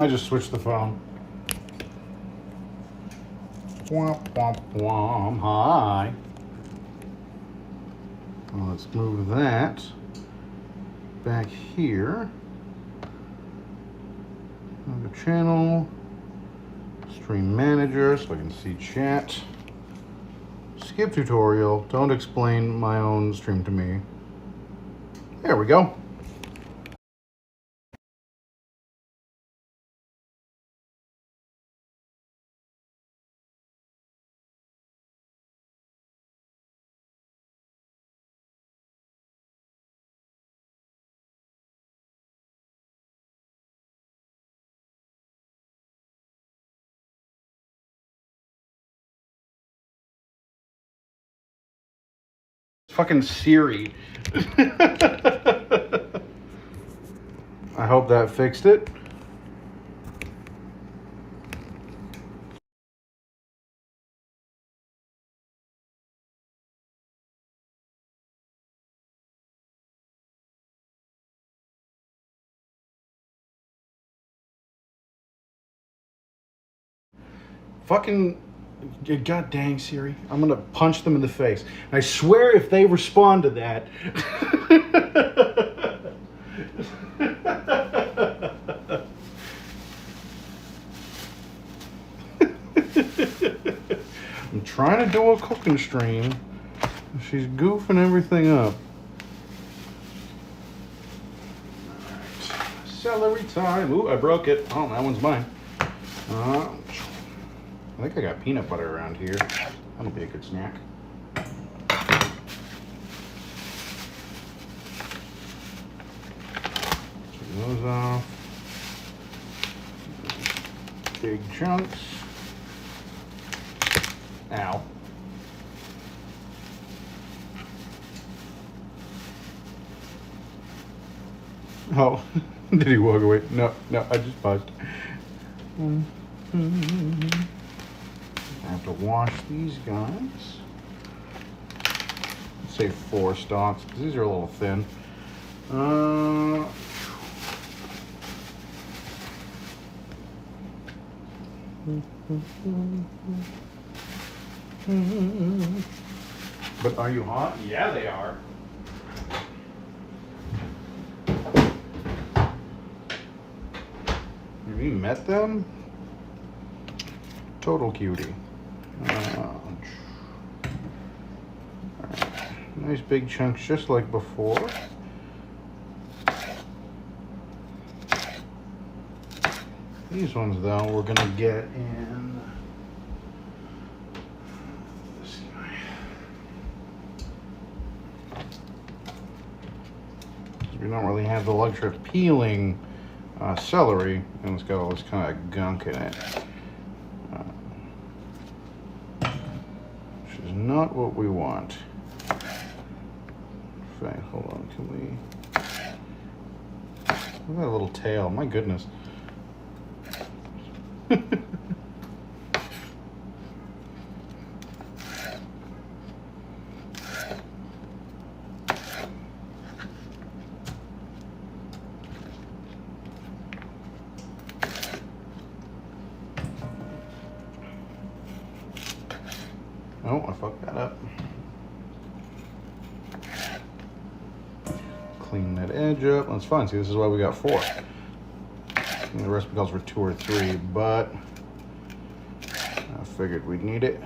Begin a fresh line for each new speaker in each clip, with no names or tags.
I just switched the phone. Womp womp womp. Hi. Well, let's move that back here. The channel, stream manager, so I can see chat. Skip tutorial. Don't explain my own stream to me. There we go. Fucking Siri. I hope that fixed it. Fucking god dang Siri. I'm gonna punch them in the face. And I swear if they respond to that. I'm trying to do a cooking stream. She's goofing everything up. Alright. Celery time. Ooh, I broke it. Oh, that one's mine. I think I got peanut butter around here. That'll be a good snack. Take those off. Big chunks. Ow. Oh, did he walk away? No, I just paused. I have to wash these guys. Let's say 4 stalks, because these are a little thin. But are you hot? Yeah, they are. Have you met them? Total cutie. Nice big chunks just like before. These ones though we're gonna get in this guy. We don't really have the luxury of peeling celery, and it's got all this kind of gunk in it. Which is not what we want. In fact, hold on, can we... Look at that little tail, my goodness. Oh, I fucked that up. Clean that edge up. That's fine. See, this is why we got 4. And the recipe calls for 2 or 3, but I figured we'd need it.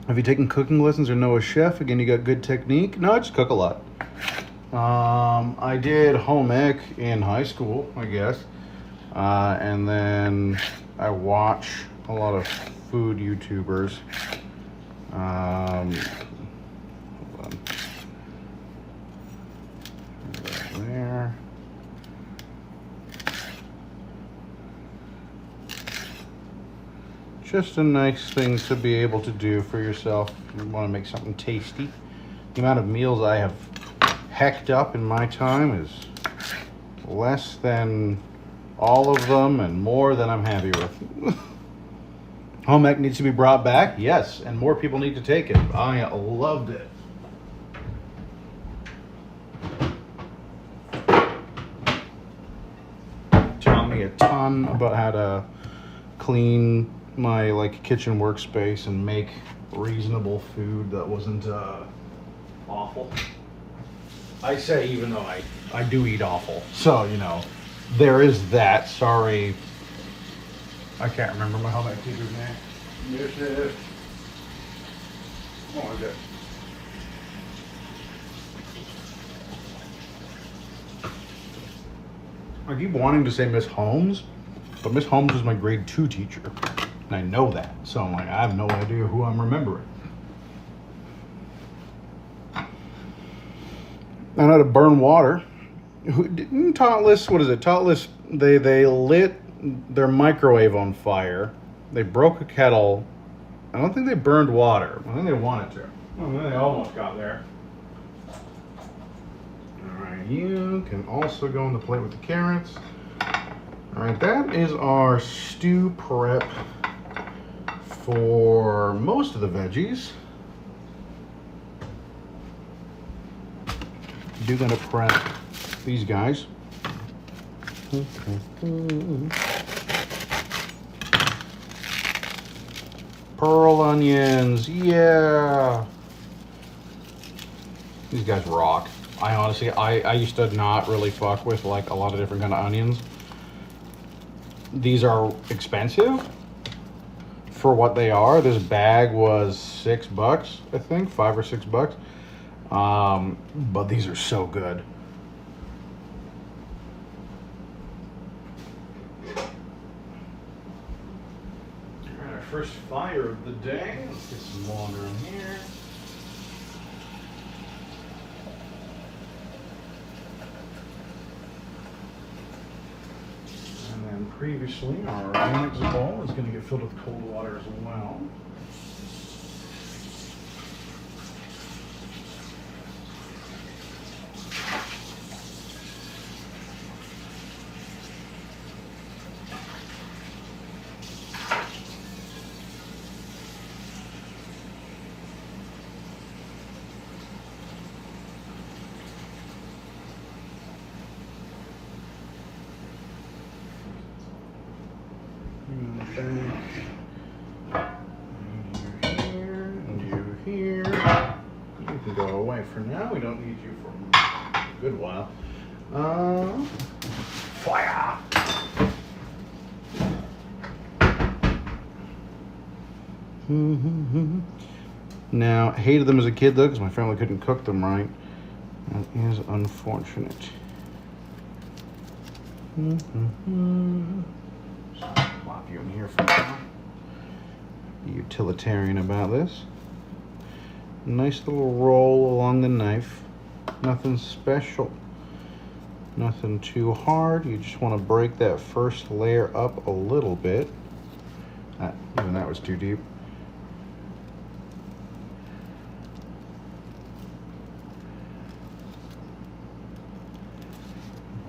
Have you taken cooking lessons or know a chef? Again, you got good technique? No, I just cook a lot. I did home ec in high school, I guess. And then I watch a lot of food YouTubers. Hold on. There. Just a nice thing to be able to do for yourself. You want to make something tasty. The amount of meals I have hecked up in my time is less than all of them and more than I'm happy with. Home ec needs to be brought back, yes, and more people need to take it. I loved it. a ton about how to clean my like kitchen workspace and make reasonable food that wasn't awful. I say even though I do eat awful. So, you know, there is that. Sorry. I can't remember my housekeeper's name. Mrs. What was it? I keep wanting to say Miss Holmes, but Miss Holmes was my grade 2 teacher. And I know that. So I'm like, I have no idea who I'm remembering. I know how to burn water. Taughtless, what is it? Taughtless, they lit their microwave on fire. They broke a kettle. I don't think they burned water. I think they wanted to. Oh, they almost got there. Alright, you can also go on the plate with the carrots. Alright, that is our stew prep for most of the veggies. Do gonna prep these guys. Pearl onions, yeah. These guys rock. I honestly, I used to not really fuck with like a lot of different kind of onions. These are expensive for what they are. This bag was $6, I think, $5 or $6. But these are so good. Alright, our first fire of the day. Let's get some water in here. And then previously, our mix bowl is going to get filled with cold water as well. And you here. You can go away for now. We don't need you for a good while. Fire! Now, I hated them as a kid though, because my family couldn't cook them right. That is unfortunate. Plop you in here for now. Be utilitarian about this. Nice little roll along the knife. Nothing special. Nothing too hard. You just want to break that first layer up a little bit. Even that was too deep.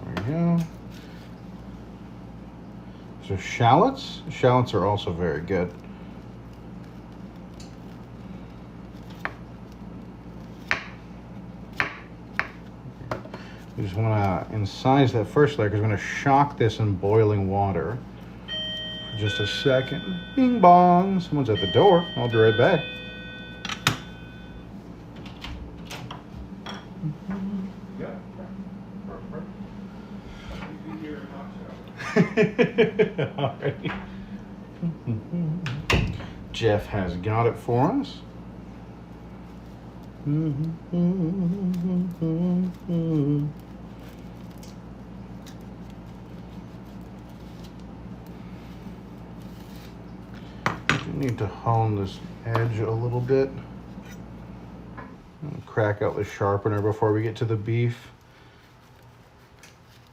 There we go. So shallots. Shallots are also very good. You just want to incise that first layer because we're going to shock this in boiling water for just a second. Bing bong. Someone's at the door. I'll be right back. Alrighty. Jeff has got it for us. Need to hone this edge a little bit. I'll crack out the sharpener before we get to the beef.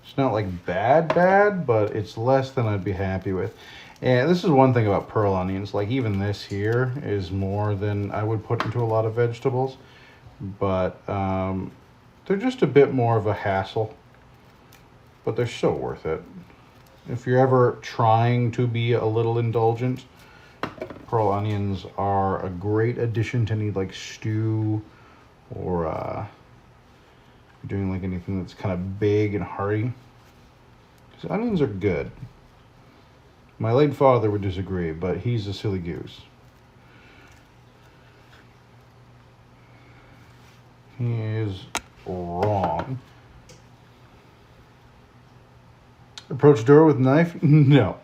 It's not like bad, but it's less than I'd be happy with. And this is one thing about pearl onions. Like even this here is more than I would put into a lot of vegetables, but they're just a bit more of a hassle. But they're so worth it. If you're ever trying to be a little indulgent, pearl onions are a great addition to any like stew or doing like anything that's kind of big and hearty. Because onions are good. My late father would disagree, but he's a silly goose. He is wrong. Approach door with knife? No.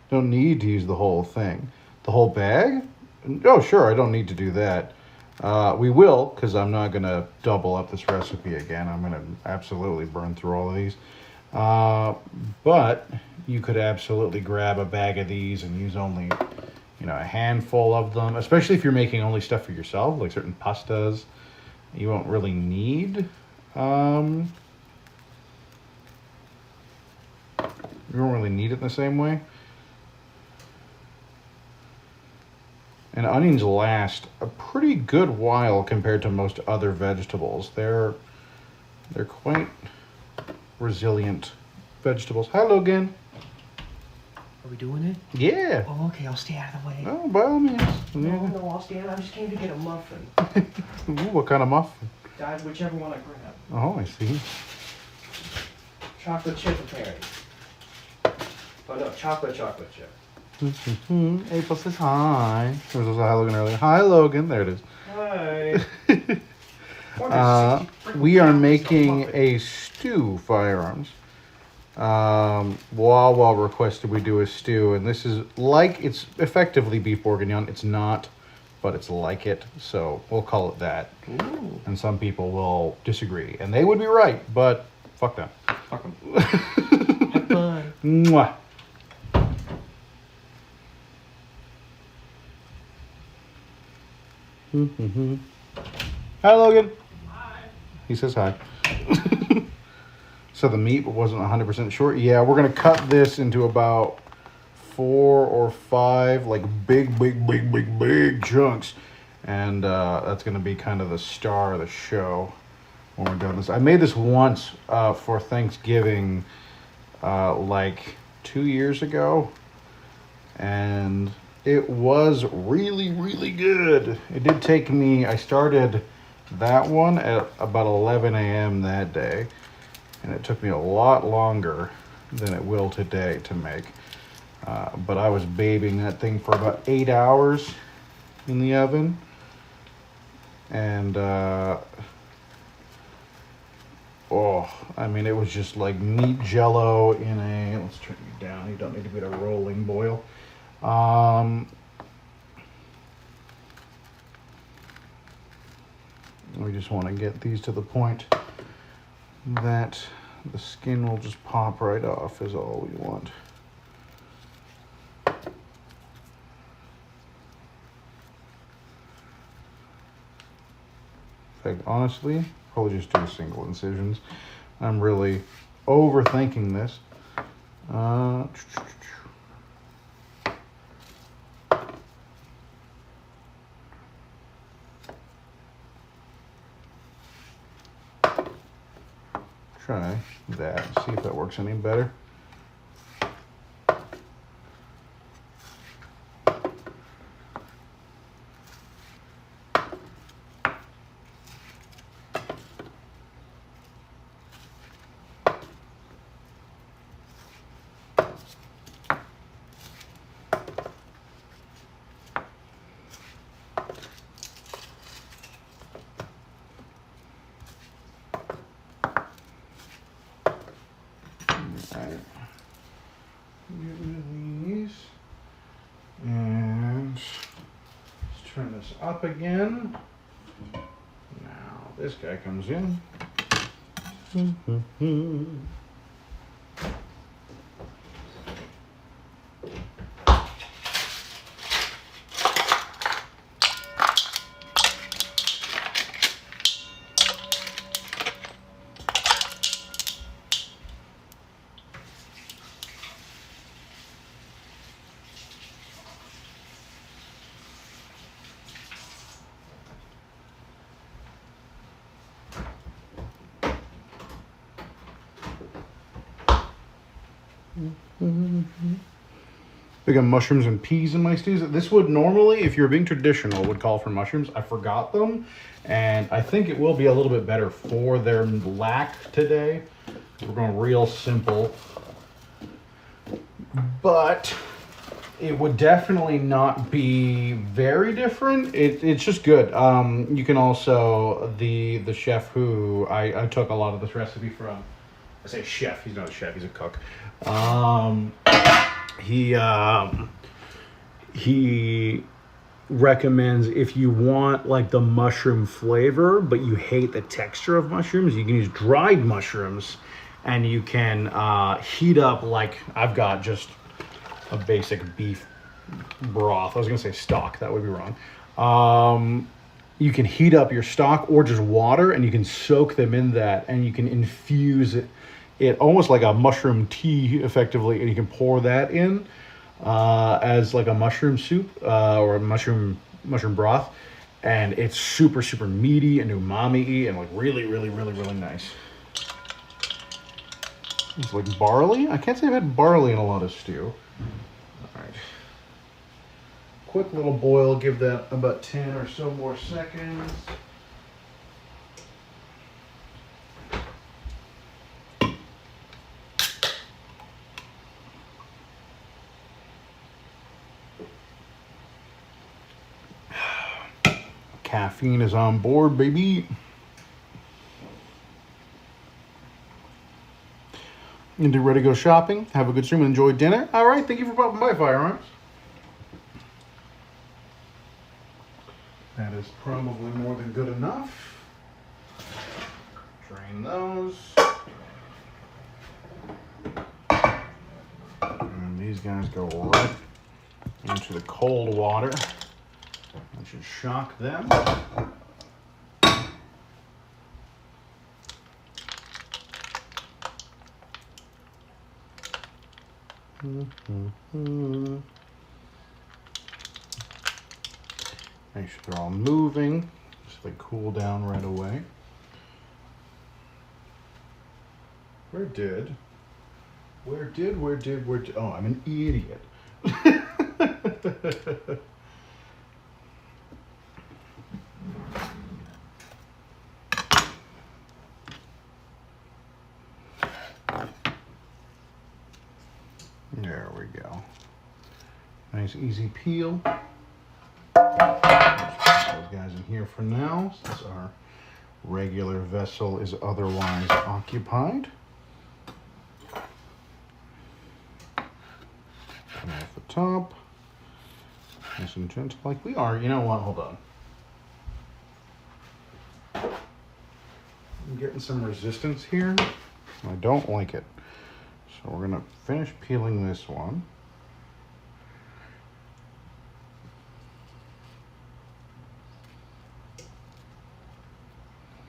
Don't need to use the whole thing. The whole bag? Oh, sure, I don't need to do that. We will, because I'm not going to double up this recipe again. I'm going to absolutely burn through all of these. But you could absolutely grab a bag of these and use only, a handful of them, especially if you're making only stuff for yourself, like certain pastas. You won't really need. You don't really need it in the same way. And onions last a pretty good while compared to most other vegetables. They're quite resilient vegetables. Hi, Logan.
Are we doing it?
Yeah.
Oh, okay. I'll stay out of the way.
Oh, by all means.
No, I'll stand. I just came to get a muffin.
Ooh, what kind of muffin?
Whichever one I grab.
Oh, I see.
Chocolate chip apparently. Oh no, chocolate chip.
April says hi. There was also hi Logan earlier. Hi Logan. There it is.
Hi.
We are making a stew, Firearms. Wawa requested we do a stew, and this is it's effectively beef bourguignon. It's not, but it's like it, so we'll call it that.
Ooh.
And some people will disagree, and they would be right, but fuck them.
Fuck them. Have fun.
Mwah. Hi, Logan.
Hi.
He says hi. So the meat wasn't 100% sure. Yeah, we're going to cut this into about 4 or 5, like big chunks. And that's going to be kind of the star of the show when we're done this. I made this once for Thanksgiving, like 2 years ago. And it was really good. It did take me, I started that one at about 11 a.m. that day. And it took me a lot longer than it will today to make. But I was babying that thing for about 8 hours in the oven. And, it was just like meat jello in a, let's turn you down, you don't need to be at a rolling boil. We just want to get these to the point that the skin will just pop right off is all we want. In fact, honestly, probably just do single incisions. I'm really overthinking this. Try that, see if that works any better. Up again. Now this guy comes in. We got mushrooms and peas in my stews. This would normally, if you're being traditional, would call for mushrooms. I forgot them, and I think it will be a little bit better for their lack today. We're going real simple. but it would definitely not be very different. It's just good. You can also the chef who I took a lot of this recipe from. I say chef. He's not a chef. He's a cook. He recommends if you want like the mushroom flavor, but you hate the texture of mushrooms, you can use dried mushrooms, and you can heat up like I've got just a basic beef broth. I was gonna say stock. That would be wrong. You can heat up your stock or just water, and you can soak them in that, and you can infuse it almost like a mushroom tea, effectively, and you can pour that in as like a mushroom soup or a mushroom broth, and it's super meaty and umami-y and like really nice. It's like barley. I can't say I've had barley in a lot of stew. All right. Quick little boil, give that about 10 or so more seconds. Caffeine is on board, baby. And ready to go shopping. Have a good stream and enjoy dinner. All right, thank you for popping by, Firearms. That is probably more than good enough. Drain those. And these guys go right into the cold water. That should shock them. Make sure they're all moving so they cool down right away. Where did? Oh, I'm an idiot. There we go. Nice easy peel. Put those guys in here for now, since our regular vessel is otherwise occupied. Come off the top. Nice and gentle like we are. You know what? Hold on. I'm getting some resistance here. I don't like it. So we're going to finish peeling this one.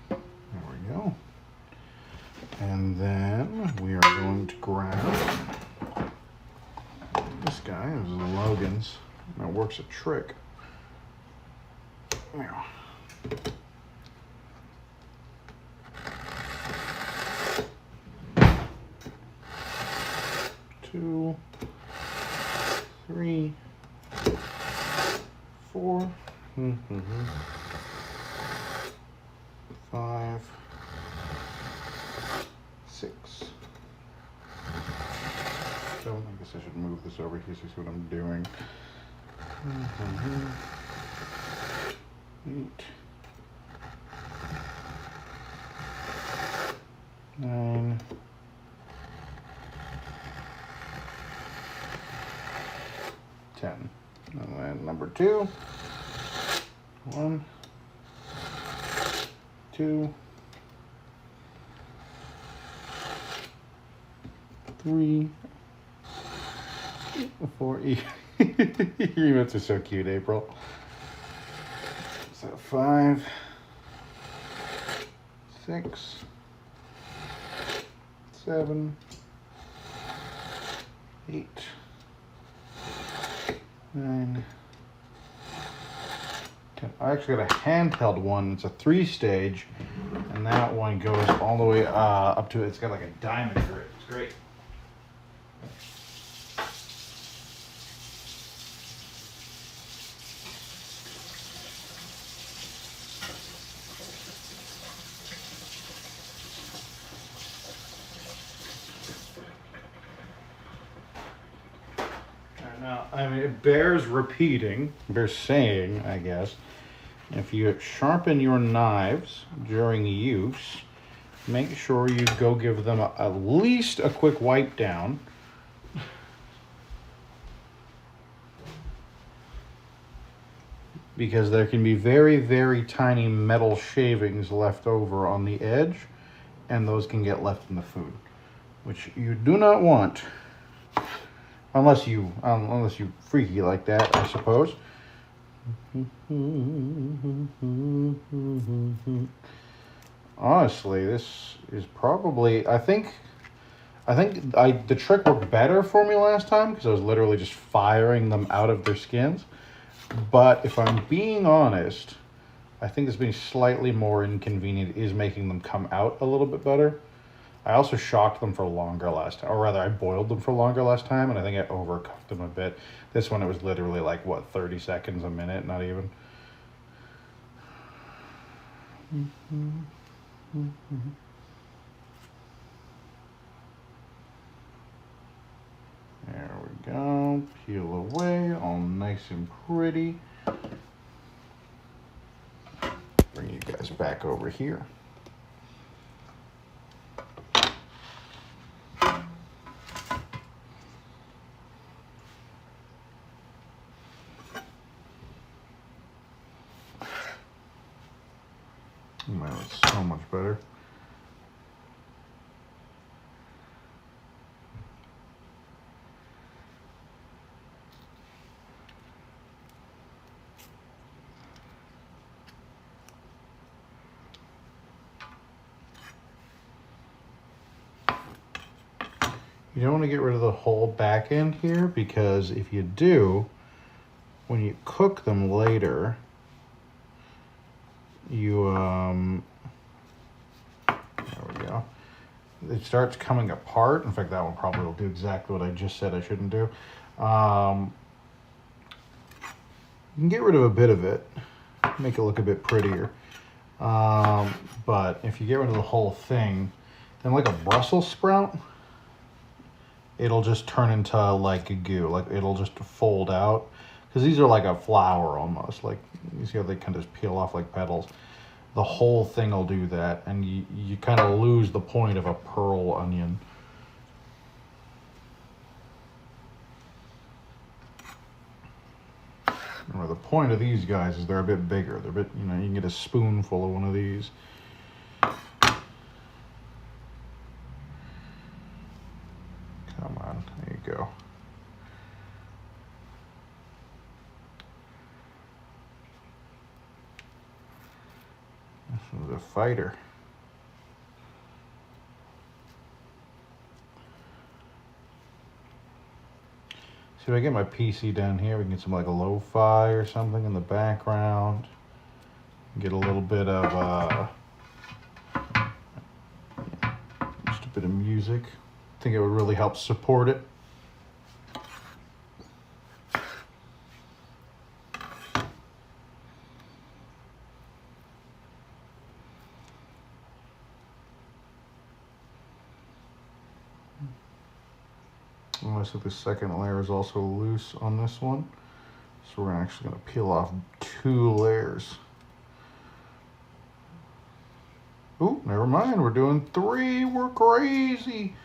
There we go. And then we are going to grab this guy. This is a Logan's. That works a trick. There. 2, 3, 4, 5, 6, 7. I guess I should move this over here so you see what I'm doing. 8, 9, 10. And then number 2. 1, 2, 3, 4. Your emotes are so cute, April. So 5, 6, 7, 8, 9, 10. I actually got a handheld one. It's a 3-stage, and that one goes all the way up to, it's got like a diamond grip. It's great. I mean, it bears repeating, bears saying, I guess. If you sharpen your knives during use, make sure you go give them at least a quick wipe down. Because there can be very, very tiny metal shavings left over on the edge, and those can get left in the food, which you do not want, unless you freaky like that, I suppose. Honestly, this is probably, I think the trick worked better for me last time because I was literally just firing them out of their skins. But if I'm being honest, I think this being slightly more inconvenient is making them come out a little bit better. I also shocked them for longer last time, or rather I boiled them for longer last time, and I think I overcooked them a bit. This one, it was literally like, what, 30 seconds, a minute, not even. There we go. Peel away, all nice and pretty. Bring you guys back over here. Man, it's so much better. You don't want to get rid of the whole back end here, because if you do, when you cook them later, you there we go. It starts coming apart. In fact, that one probably will do exactly what I just said I shouldn't do. You can get rid of a bit of it, make it look a bit prettier. But if you get rid of the whole thing, then like a Brussels sprout, it'll just turn into like a goo, like it'll just fold out. Because these are like a flower almost, like you see how they kind of just peel off like petals. The whole thing will do that, and you kind of lose the point of a pearl onion. Remember, the point of these guys is they're a bit bigger. They're a bit, you can get a spoonful of one of these. Come on, there you go. This one's a fighter. See, if I get my PC down here, we can get some like a lo-fi or something in the background. Get a little bit of just a bit of music. I think it would really help support it. Notice that the second layer is also loose on this one. So we're actually going to peel off 2 layers. Ooh, never mind. We're doing 3. We're crazy.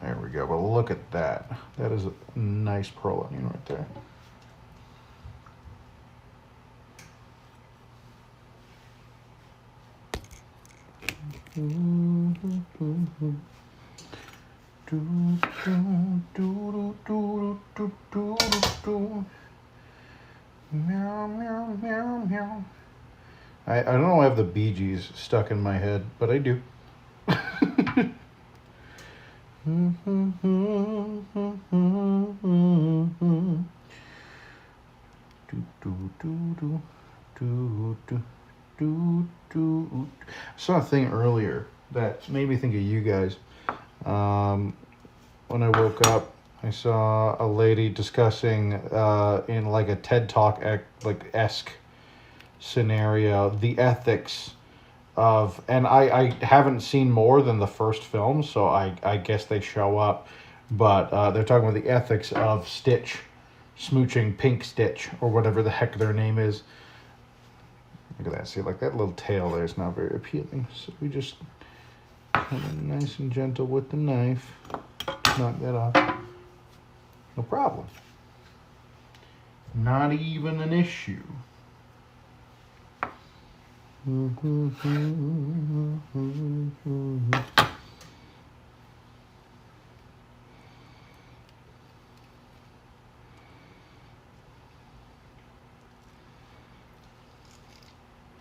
There we go. But look at that. That is a nice pearl onion right there. Meow, meow, meow, meow. I don't know why I have the Bee Gees stuck in my head, but I do. I saw a thing earlier that made me think of you guys. When I woke up, I saw a lady discussing in like a TED Talk esque scenario the ethics of, and I haven't seen more than the first film, so I guess they show up, but they're talking about the ethics of Stitch smooching Pink Stitch or whatever the heck their name is. Look at that. See, like that little tail there is not very appealing. So we just come in nice and gentle with the knife. Knock that off. No problem. Not even an issue.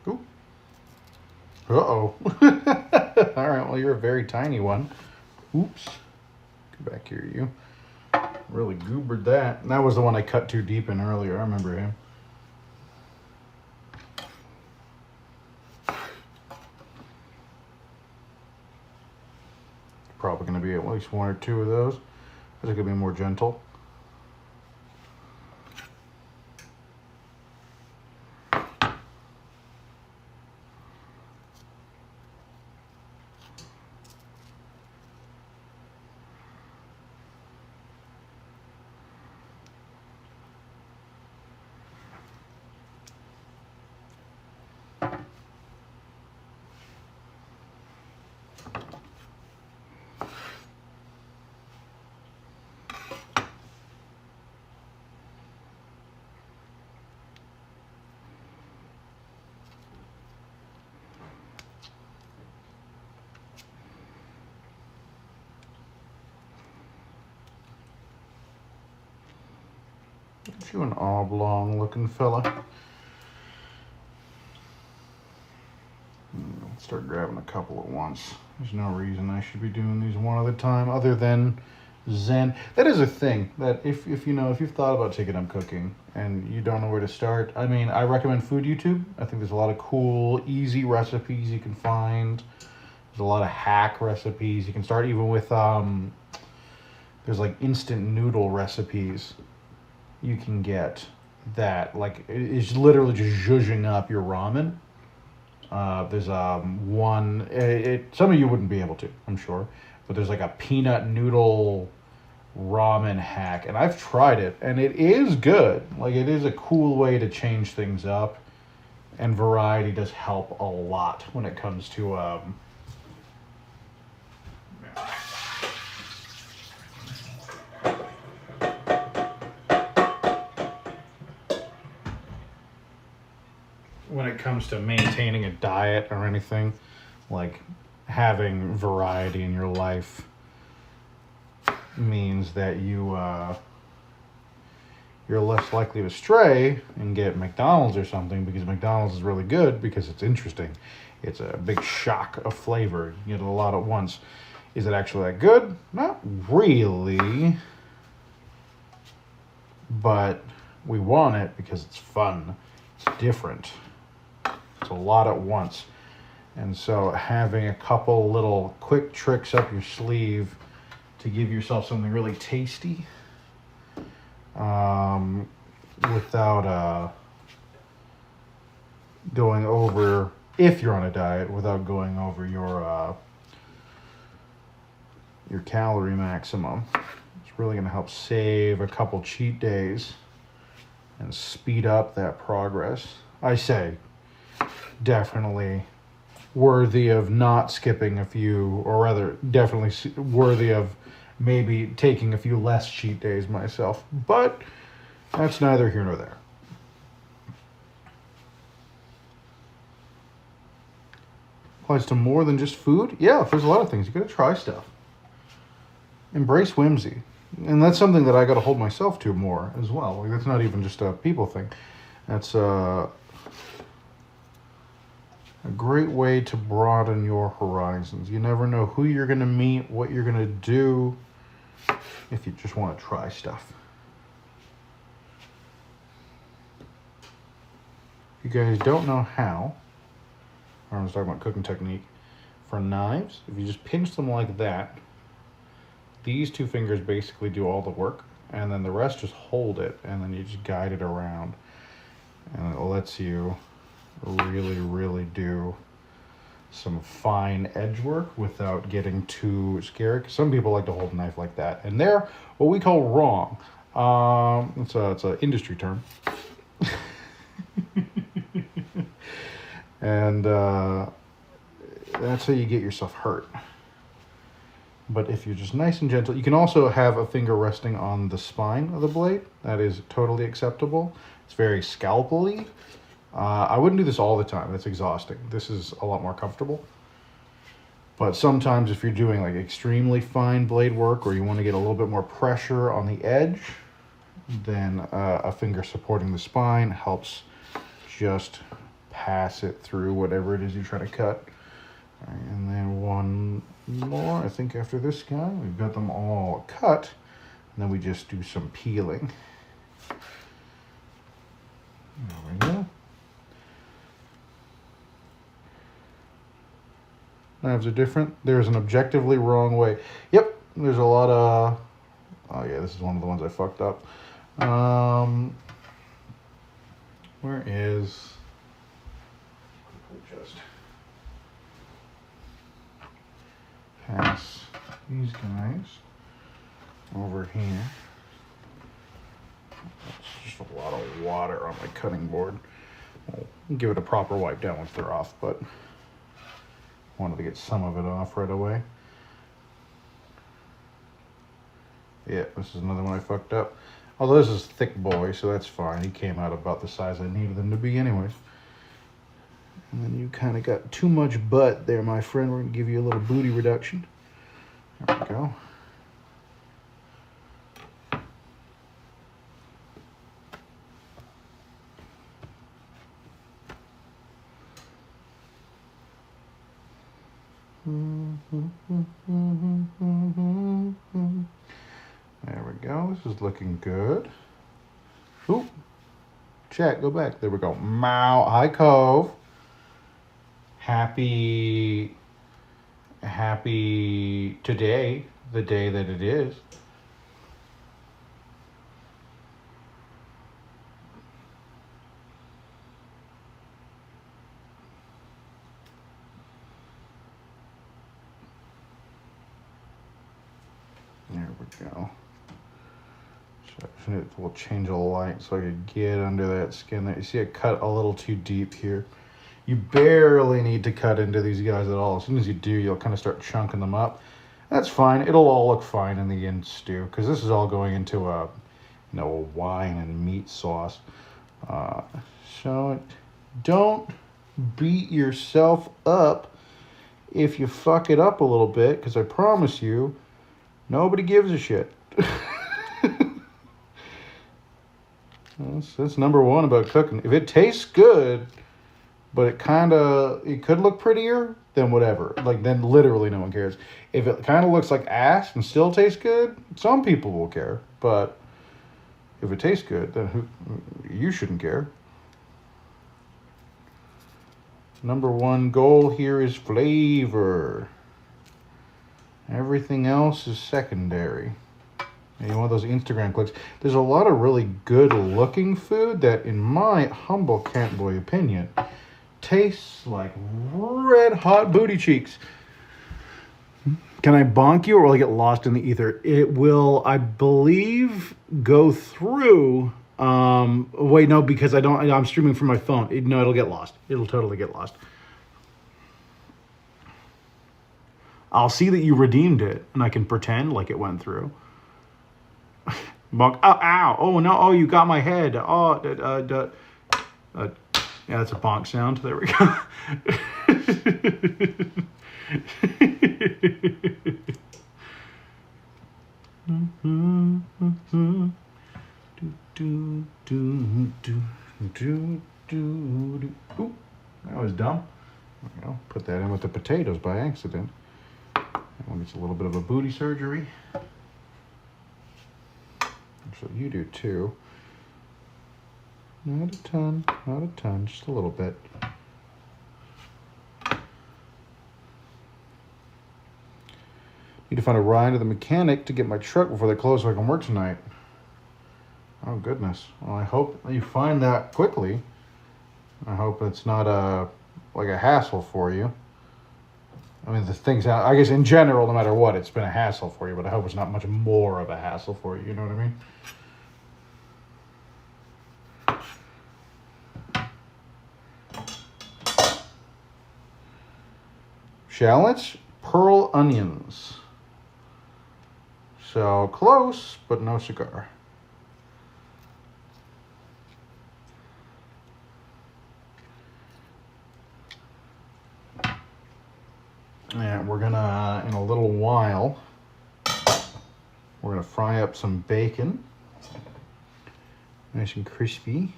Ooh. Uh-oh. All right, well, you're a very tiny one. Oops. Get back here, you. Really goobered that. And that was the one I cut too deep in earlier. I remember him. Probably going to be at least one or two of those. Because it could be more gentle. Get you an oblong looking fella. Let's start grabbing a couple at once. There's no reason I should be doing these one at a time other than Zen. That is a thing that if you know, if you've thought about taking up cooking and you don't know where to start, I mean, I recommend Food YouTube. I think there's a lot of cool, easy recipes you can find. There's a lot of hack recipes. You can start even with, there's like instant noodle recipes you can get that like is literally just zhuzhing up your ramen. There's one, some of you wouldn't be able to, I'm sure, but there's like a peanut noodle ramen hack, and I've tried it, and it is good. Like, it is a cool way to change things up, and variety does help a lot when it comes to maintaining a diet or anything. Like, having variety in your life means that you're less likely to stray and get McDonald's or something, because McDonald's is really good because it's interesting. It's a big shock of flavor. You get a lot at once. Is it actually that good? Not really. But we want it because it's fun. It's different. It's a lot at once. And so having a couple little quick tricks up your sleeve to give yourself something really tasty without going over, if you're on a diet, without going over your calorie maximum. It's really going to help save a couple cheat days and speed up that progress. I say, definitely worthy of not skipping a few, or rather, definitely worthy of maybe taking a few less cheat days myself. But that's neither here nor there. Applies to more than just food. Yeah, there's a lot of things. You gotta try stuff. Embrace whimsy. And that's something that I gotta hold myself to more as well. Like, that's not even just a people thing. That's a great way to broaden your horizons. You never know who you're gonna meet, what you're gonna do, if you just want to try stuff. If you guys don't know how, I was talking about cooking technique, for knives, if you just pinch them like that, these two fingers basically do all the work, and then the rest just hold it, and then you just guide it around, and it lets you really, really do some fine edge work without getting too scary. Some people like to hold a knife like that, and they're what we call wrong. It's a industry term. And that's how you get yourself hurt. But if you're just nice and gentle, you can also have a finger resting on the spine of the blade. That is totally acceptable. It's very scalpel-y. I wouldn't do this all the time. That's exhausting. This is a lot more comfortable. But sometimes if you're doing like extremely fine blade work, or you want to get a little bit more pressure on the edge, then a finger supporting the spine helps just pass it through whatever it is you're trying to cut. All right, and then one more. I think after this guy, we've got them all cut. And then we just do some peeling. There we go. Knives are different. There's an objectively wrong way. Yep, there's a lot of... Oh yeah, this is one of the ones I fucked up. Where is... Just pass these guys over here. That's just a lot of water on my cutting board. I'll give it a proper wipe down once they're off, but wanted to get some of it off right away. Yeah, this is another one I fucked up. Although this is thick boy, so that's fine. He came out about the size I needed them to be anyways. And then you kind of got too much butt there, my friend. We're going to give you a little booty reduction. There we go. There we go. This is looking good. Oop. Chat, go back. There we go. Mow. Hi, Cove. Happy today, the day that it is. There we go. So we'll change the light so I can get under that skin there. You see I cut a little too deep here. You barely need to cut into these guys at all. As soon as you do, you'll kind of start chunking them up. That's fine. It'll all look fine in the end stew, because this is all going into a wine and meat sauce. So don't beat yourself up if you fuck it up a little bit, because I promise you, nobody gives a shit. That's number one about cooking. If it tastes good, but it could look prettier, then whatever. Like, then literally no one cares. If it kind of looks like ass and still tastes good, some people will care. But if it tastes good, then you shouldn't care. Number one goal here is flavor. Everything else is secondary. And one of those Instagram clicks. There's a lot of really good looking food that, in my humble Cantboy opinion, tastes like red hot booty cheeks. Can I bonk you, or will I get lost in the ether? It will, I believe, go through. Wait, no, because I'm streaming from my phone. It'll get lost. It'll totally get lost. I'll see that you redeemed it, and I can pretend like it went through. Bonk. Oh, ow. Oh, no. Oh, you got my head. Oh, yeah, that's a bonk sound. There we go. Ooh, that was dumb. There we go. Put that in with the potatoes by accident. That one gets a little bit of a booty surgery. So you do too. Not a ton, just a little bit. Need to find a ride to the mechanic to get my truck before they close so I can work tonight. Oh goodness. Well, I hope you find that quickly. I hope it's not like a hassle for you. I mean, the things, I guess in general, no matter what, it's been a hassle for you, but I hope it's not much more of a hassle for you, you know what I mean? shallots, pearl onions. So close, but no cigar. And we're gonna, in a little while, we're gonna fry up some bacon. Nice and crispy.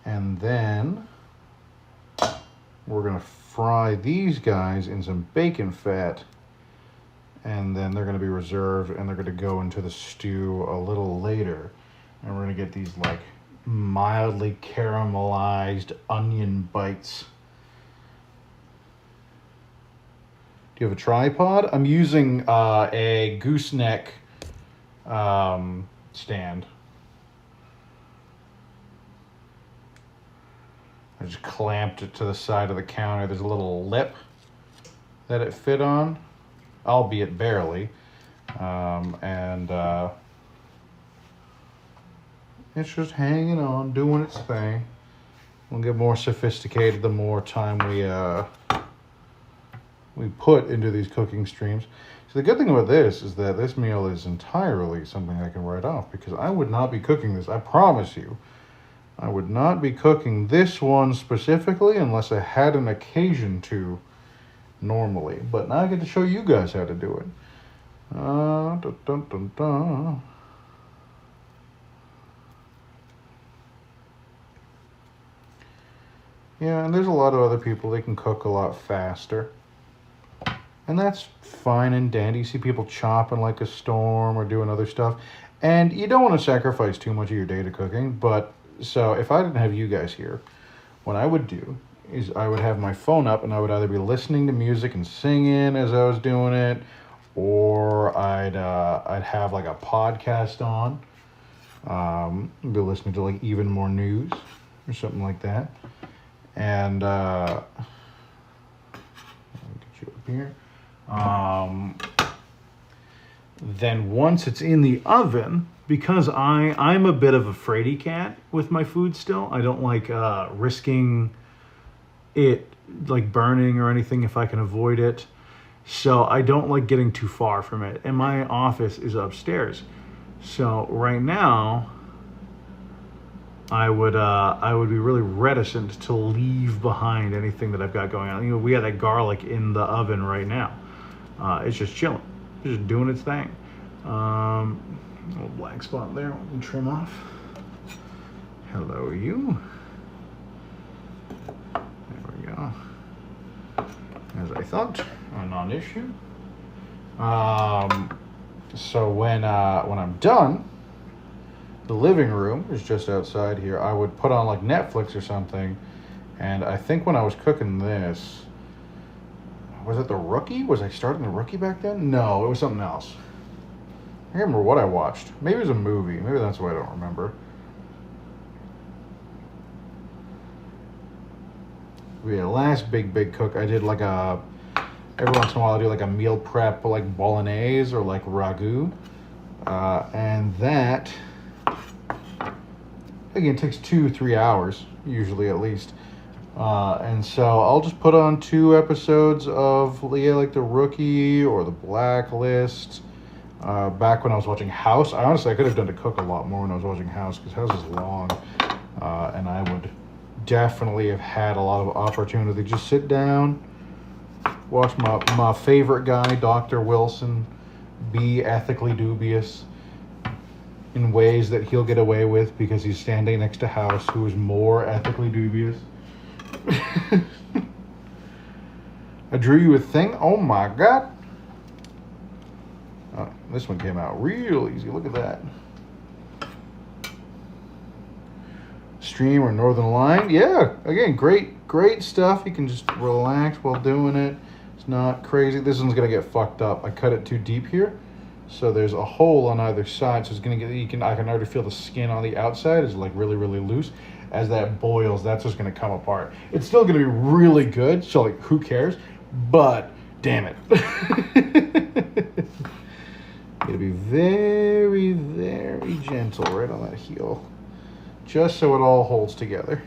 And then we're gonna fry these guys in some bacon fat. And then they're gonna be reserved and they're gonna go into the stew a little later. And we're gonna get these like mildly caramelized onion bites. Do you have a tripod? I'm using a gooseneck stand. I just clamped it to the side of the counter. There's a little lip that it fit on, albeit barely. It's just hanging on, doing its thing. We'll get more sophisticated the more time we put into these cooking streams. So the good thing about this is that this meal is entirely something I can write off, because I would not be cooking this, I promise you. I would not be cooking this one specifically unless I had an occasion to normally. But now I get to show you guys how to do it. Dun, dun, dun, dun. Yeah, and there's a lot of other people, they can cook a lot faster. And that's fine and dandy. You see people chopping like a storm or doing other stuff. And you don't want to sacrifice too much of your day to cooking. But so if I didn't have you guys here, what I would do is I would have my phone up and I would either be listening to music and singing as I was doing it, or I'd have like a podcast on. Be listening to like Even More News or something like that. And let me get you up here. Then once it's in the oven, because I'm a bit of a fraidy cat with my food still. I don't like risking it like burning or anything if I can avoid it. So I don't like getting too far from it. And my office is upstairs. So right now, I would be really reticent to leave behind anything that I've got going on. You know, we got that garlic in the oven right now. It's just chilling, it's just doing its thing. Little black spot there, we can trim off. Hello, you. There we go. As I thought, a non-issue. So when I'm done, the living room is just outside here. I would put on like Netflix or something, and I think when I was cooking this, was it The Rookie? Was I starting The Rookie back then? No, it was something else. I can't remember what I watched. Maybe it was a movie. Maybe that's why I don't remember. Yeah, last big cook, I did like every once in a while I do like a meal prep like bolognese or like ragu. And that, again, takes 2-3 hours, usually at least. And so I'll just put on 2 episodes of like The Rookie or The Blacklist. Back when I was watching House, I could have done to cook a lot more when I was watching House, because House is long. And I would definitely have had a lot of opportunity to just sit down, watch my favorite guy, Dr. Wilson, be ethically dubious in ways that he'll get away with because he's standing next to House, who is more ethically dubious. I drew you a thing. Oh my god. Oh, this one came out real easy. Look at that. Stream or Northern Line. Yeah, again, great stuff. You can just relax while doing it. It's not crazy. This one's gonna get fucked up. I cut it too deep here, so there's a hole on either side. So it's gonna get. I can already feel the skin on the outside is like really loose. As that boils, that's just gonna come apart. It's still gonna be really good. So like, who cares? But damn it. It'll be very gentle right on that heel, just so it all holds together.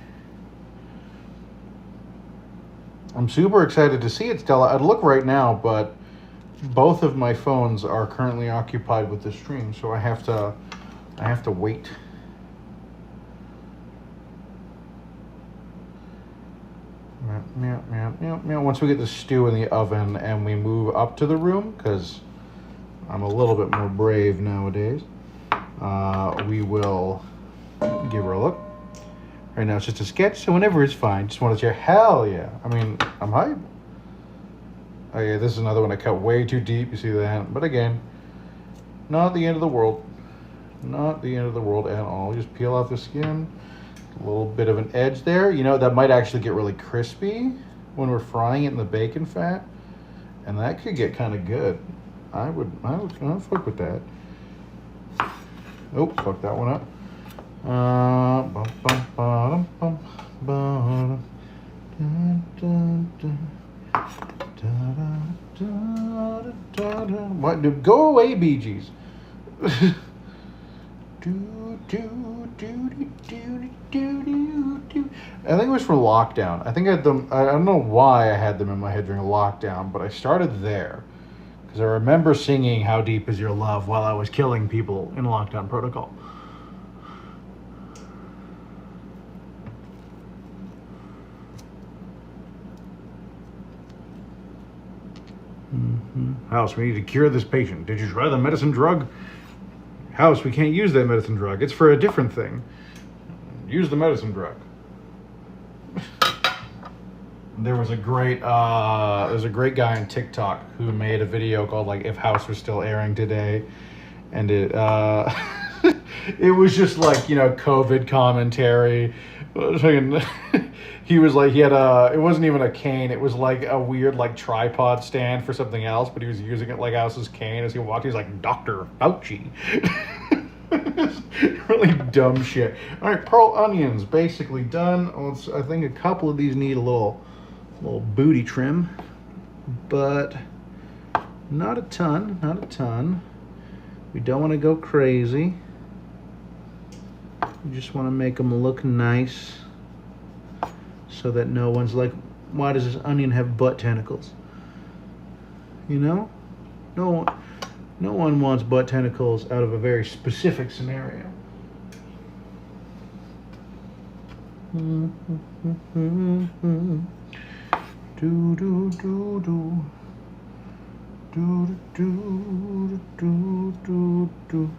I'm super excited to see it, Stella. I'd look right now, but both of my phones are currently occupied with the stream, so I have to wait. Meow, meow, meow, meow. Once we get the stew in the oven and we move up to the room, because I'm a little bit more brave nowadays, we will give her a look. Right now it's just a sketch, so whenever it's fine. Just want to share. Hell yeah. I mean, I'm hyped. Oh yeah, this is another one I cut way too deep. You see that? But again, not the end of the world. Not the end of the world at all. Just peel off the skin. A little bit of an edge there. You know, that might actually get really crispy when we're frying it in the bacon fat. And that could get kind of good. I would fuck with that. Oh, fuck that one up. Bum, bum, bum, bum, bum, dun, dun, dun. Da, da, da, da, da. What? Go away, Bee Gees. I think it was for Lockdown. I think I had them. I don't know why I had them in my head during Lockdown, but I started there because I remember singing "How Deep Is Your Love" while I was killing people in Lockdown Protocol. House, we need to cure this patient. Did you try the medicine drug? House, we can't use that medicine drug. It's for a different thing. Use the medicine drug. There was a great guy on TikTok who made a video called like "If House Was Still Airing Today," and it it was just like, you know, COVID commentary. He was like, it wasn't even a cane. It was like a weird like tripod stand for something else, but he was using it like House's cane as he walked. He's like, Dr. Fauci. Really dumb shit. All right, pearl onions basically done. I think a couple of these need a little booty trim, but not a ton. Not a ton. We don't want to go crazy. We just want to make them look nice, so that no one's like, why does this onion have butt tentacles? You know? No one wants butt tentacles out of a very specific scenario. Do do do do. Do do do do do.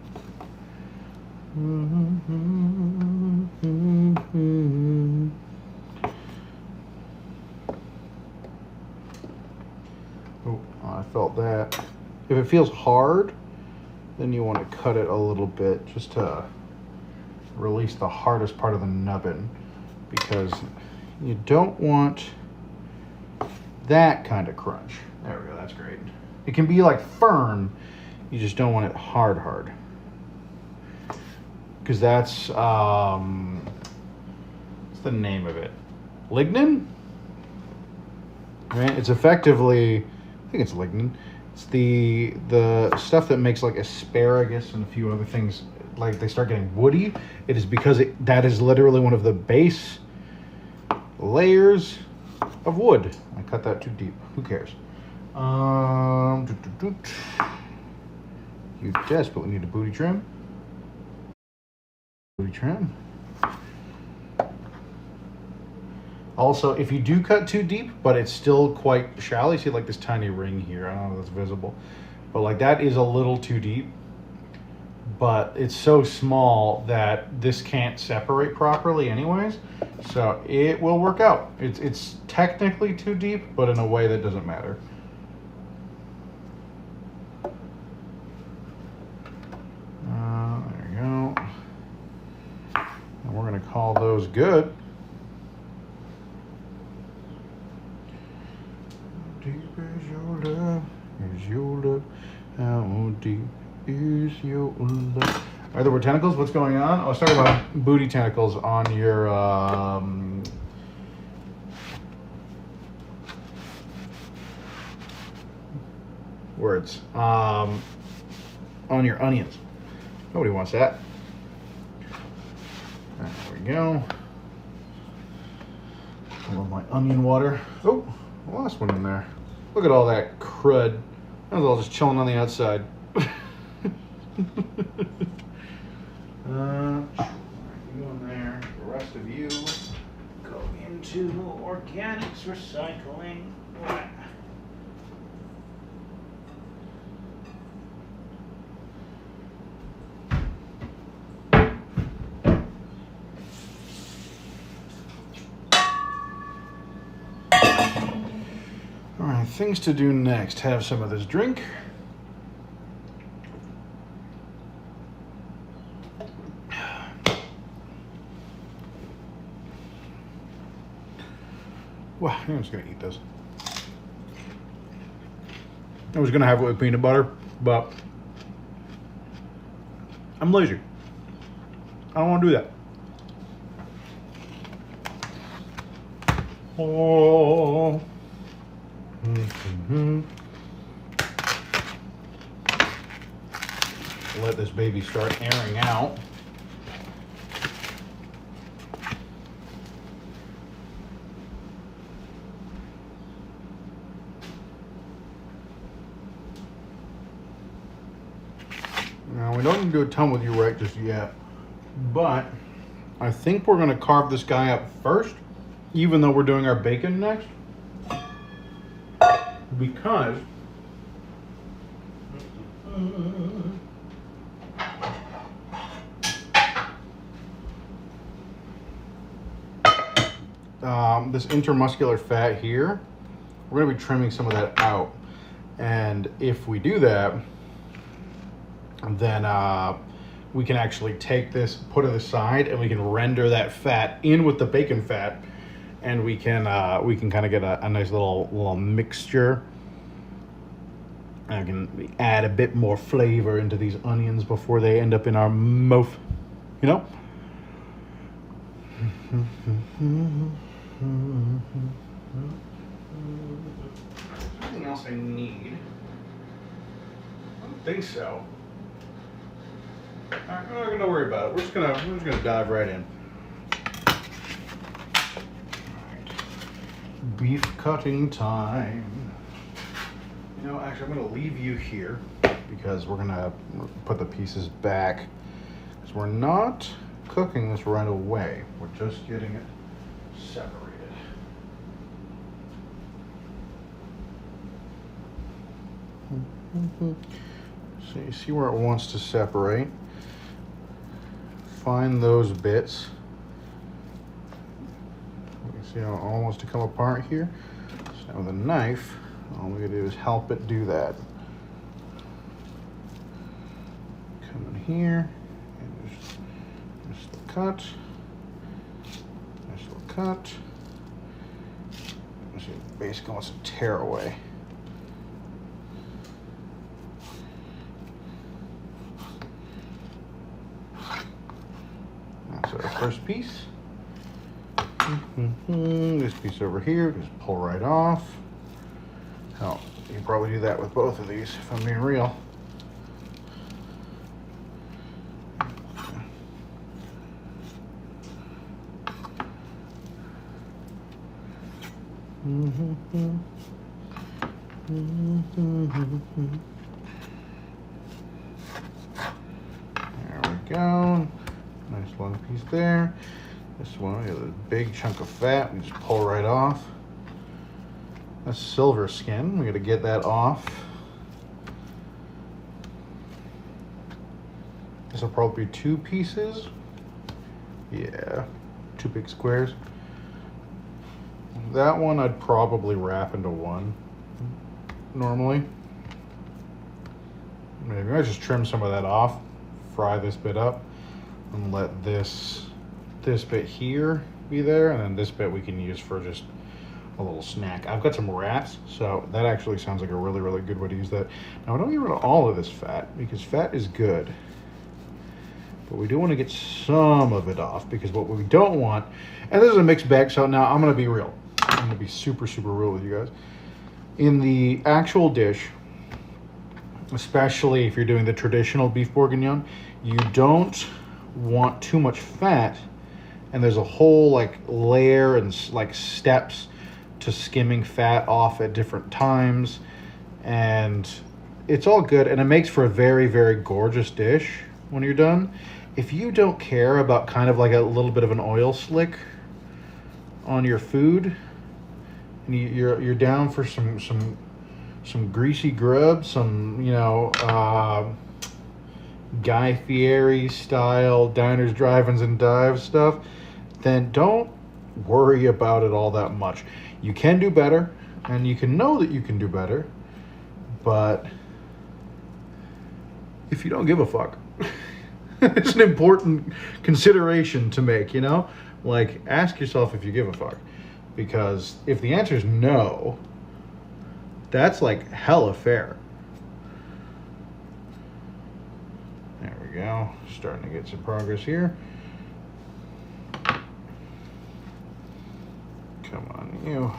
Oh, I felt that. If it feels hard, then you want to cut it a little bit just to release the hardest part of the nubbin, because you don't want that kind of crunch. There we go, that's great. It can be like firm, you just don't want it hard. Because that's, what's the name of it? Lignin? Right? It's effectively, I think it's lignin. It's the stuff that makes like asparagus and a few other things, like they start getting woody. It is because that is literally one of the base layers of wood. I cut that too deep. Who cares? You desperately need a booty trim. Booty trim. Also, if you do cut too deep, but it's still quite shallow, you see like this tiny ring here. I don't know if that's visible, but like that is a little too deep. But it's so small that this can't separate properly anyways, so it will work out. It's technically too deep, but in a way that doesn't matter. There you go. And we're gonna call those good. Deep is your love, is your love, how deep is your love? Are there more tentacles? What's going on? I was talking about booty tentacles on your words. On your onions. Nobody wants that. There we go. I love my onion water. Oh, last one in there. Look at all that crud. That was all just chilling on the outside. You in there. The rest of you go into organics recycling. All right, things to do next. Have some of this drink. Wow, I'm just gonna eat this. I was gonna have it with peanut butter, but I'm lazy. I don't want to do that. Oh. Let this baby start airing out. Now, we don't need to do a ton with you right just yet, but I think we're going to carve this guy up first, even though we're doing our bacon next, because this intermuscular fat here, we're going to be trimming some of that out. And if we do that, then we can actually take this, put it aside, and we can render that fat in with the bacon fat, and we can kind of get a nice little mixture. I can add a bit more flavor into these onions before they end up in our mouth, you know? Something else I need? I don't think so. I'm not gonna worry about it. We're just gonna dive right in. Right. Beef cutting time. You know, actually, I'm gonna leave you here because we're gonna put the pieces back. Because we're not cooking this right away. We're just getting it separated. So you see where it wants to separate. Find those bits. You can see how it all wants to come apart here. So now with a knife, all we gotta do is help it do that. Come in here and just a cut. Nice little cut. See, it basically wants to tear away. That's our first piece. This piece over here, just pull right off. Hell, you can probably do that with both of these, if I'm being real. There we go. Nice long piece there. This one, we got a big chunk of fat. We just pull right off. That's silver skin. We got to get that off. This will probably be 2 pieces. Yeah, 2 big squares. That one I'd probably wrap into one normally. Maybe I just trim some of that off, fry this bit up, and let this bit here be there, and then this bit we can use for just a little snack. I've got some wraps, so that actually sounds like a really, really good way to use that. Now, I don't get rid of all of this fat, because fat is good. But we do want to get some of it off, because what we don't want, and this is a mixed bag, so now I'm going to be real. I'm going to be super, super real with you guys. In the actual dish, especially if you're doing the traditional beef bourguignon, you don't want too much fat, and there's a whole like layer and like steps to skimming fat off at different times, and it's all good, and it makes for a very, very gorgeous dish when you're done. If you don't care about kind of like a little bit of an oil slick on your food, and you're down for some greasy grub, some, you know, Guy Fieri style diners, drive-ins, and dives stuff, then don't worry about it all that much. You can do better, and you can know that you can do better, but if you don't give a fuck, it's an important consideration to make, you know? Like, ask yourself if you give a fuck. Because if the answer is no, that's like hella fair. There we go. Starting to get some progress here. Come on, you.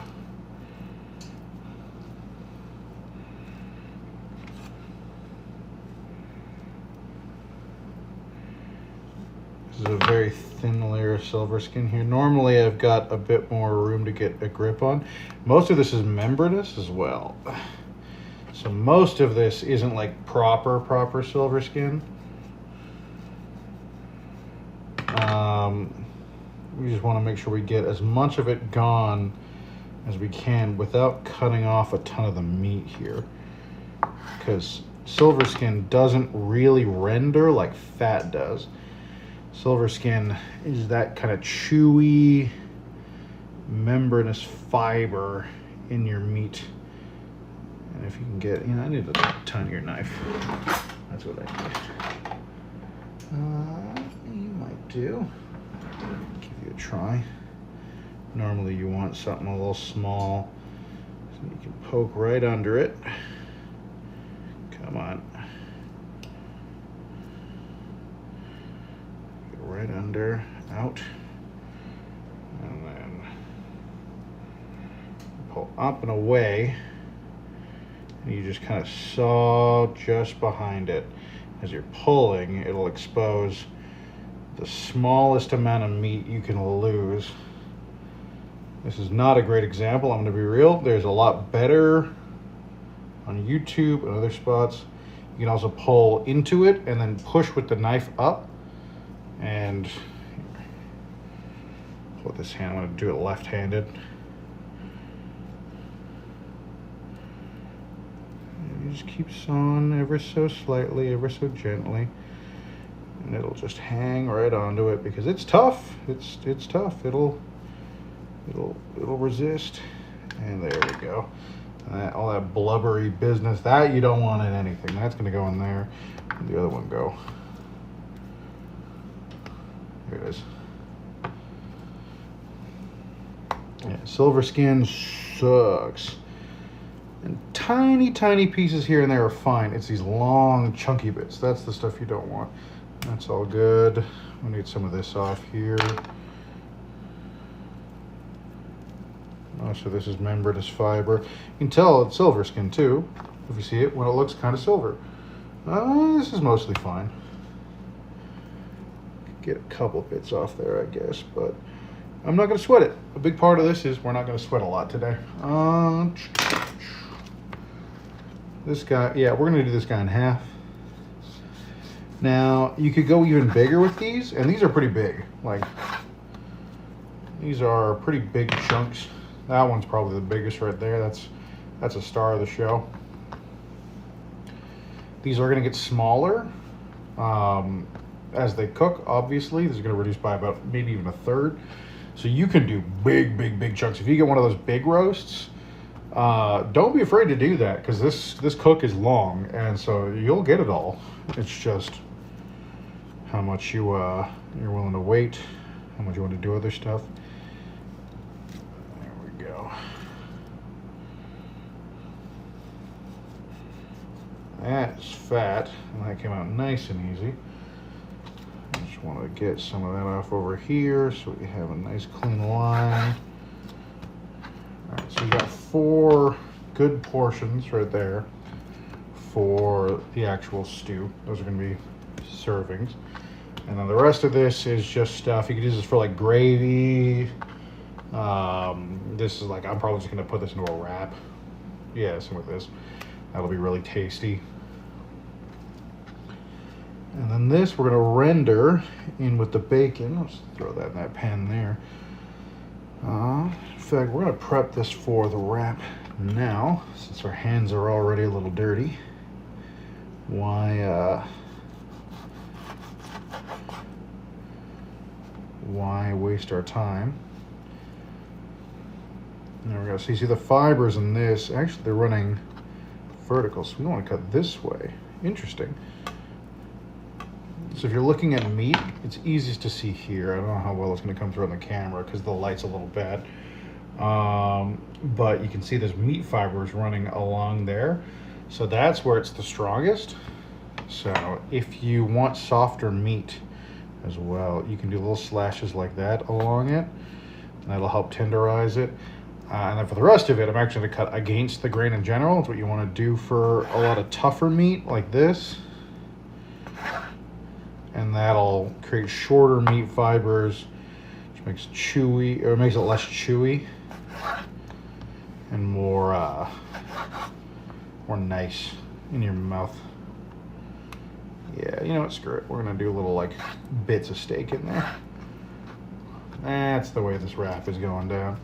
This is a very thin layer of silver skin here. Normally I've got a bit more room to get a grip on. Most of this is membranous as well. So most of this isn't like proper silver skin. We just want to make sure we get as much of it gone as we can without cutting off a ton of the meat here. Because silver skin doesn't really render like fat does. Silver skin is that kind of chewy, membranous fiber in your meat. And if you can get, you know, I need a tinier knife. That's what I need. You might do. Give you a try. Normally you want something a little small, so you can poke right under it. Come on. Right under, out, and then pull up and away, and you just kind of saw just behind it. As you're pulling, it'll expose the smallest amount of meat you can lose. This is not a great example, I'm going to be real. There's a lot better on YouTube and other spots. You can also pull into it and then push with the knife up. And with this hand, I'm going to do it left-handed. And you just keep sawing ever so slightly, ever so gently, and it'll just hang right onto it because it's tough. It's tough. It'll resist. And there we go. All that blubbery business that you don't want in anything, that's going to go in there. And the other one go. Here it is. Yeah, silver skin sucks. And tiny pieces here and there are fine. It's these long, chunky bits. That's the stuff you don't want. That's all good. We need some of this off here. Most of this is membranous fiber. You can tell it's silver skin too, if you see it, when it looks kind of silver. This is mostly fine. Get a couple bits off there, I guess, but I'm not going to sweat it. A big part of this is we're not going to sweat a lot today. This guy, yeah, we're going to do this guy in half. Now, you could go even bigger with these, and these are pretty big. Like, these are pretty big chunks. That one's probably the biggest right there. That's a star of the show. These are going to get smaller. As they cook, obviously, this is going to reduce by about maybe even a third. So you can do big chunks. If you get one of those big roasts, don't be afraid to do that because this cook is long, and so you'll get it all. It's just how much you're willing to wait, how much you want to do other stuff. There we go. That's fat, and that came out nice and easy. Just want to get some of that off over here so we have a nice clean line. All right, so we got 4 good portions right there for the actual stew. Those are going to be servings. And then the rest of this is just stuff. You could use this for like gravy, This is like, I'm probably just gonna put this into a wrap. Yeah, same with this. That'll be really tasty. And then this we're gonna render in with the bacon. I'll just throw that in that pan there. In fact, we're gonna prep this for the wrap now, since our hands are already a little dirty. Why waste our time? There we go. So you see the fibers in this, actually they're running vertical, so we want to cut this way. Interesting. So if you're looking at meat, it's easiest to see here. I don't know how well it's going to come through on the camera because the light's a little bad. But you can see there's meat fibers running along there. So that's where it's the strongest. So if you want softer meat as well, you can do little slashes like that along it. And that'll help tenderize it. And then for the rest of it, I'm actually going to cut against the grain in general. It's what you want to do for a lot of tougher meat like this. And that'll create shorter meat fibers, which makes chewy, or makes it less chewy and more nice in your mouth. Yeah, you know what, screw it. We're gonna do little like bits of steak in there. That's the way this wrap is going down.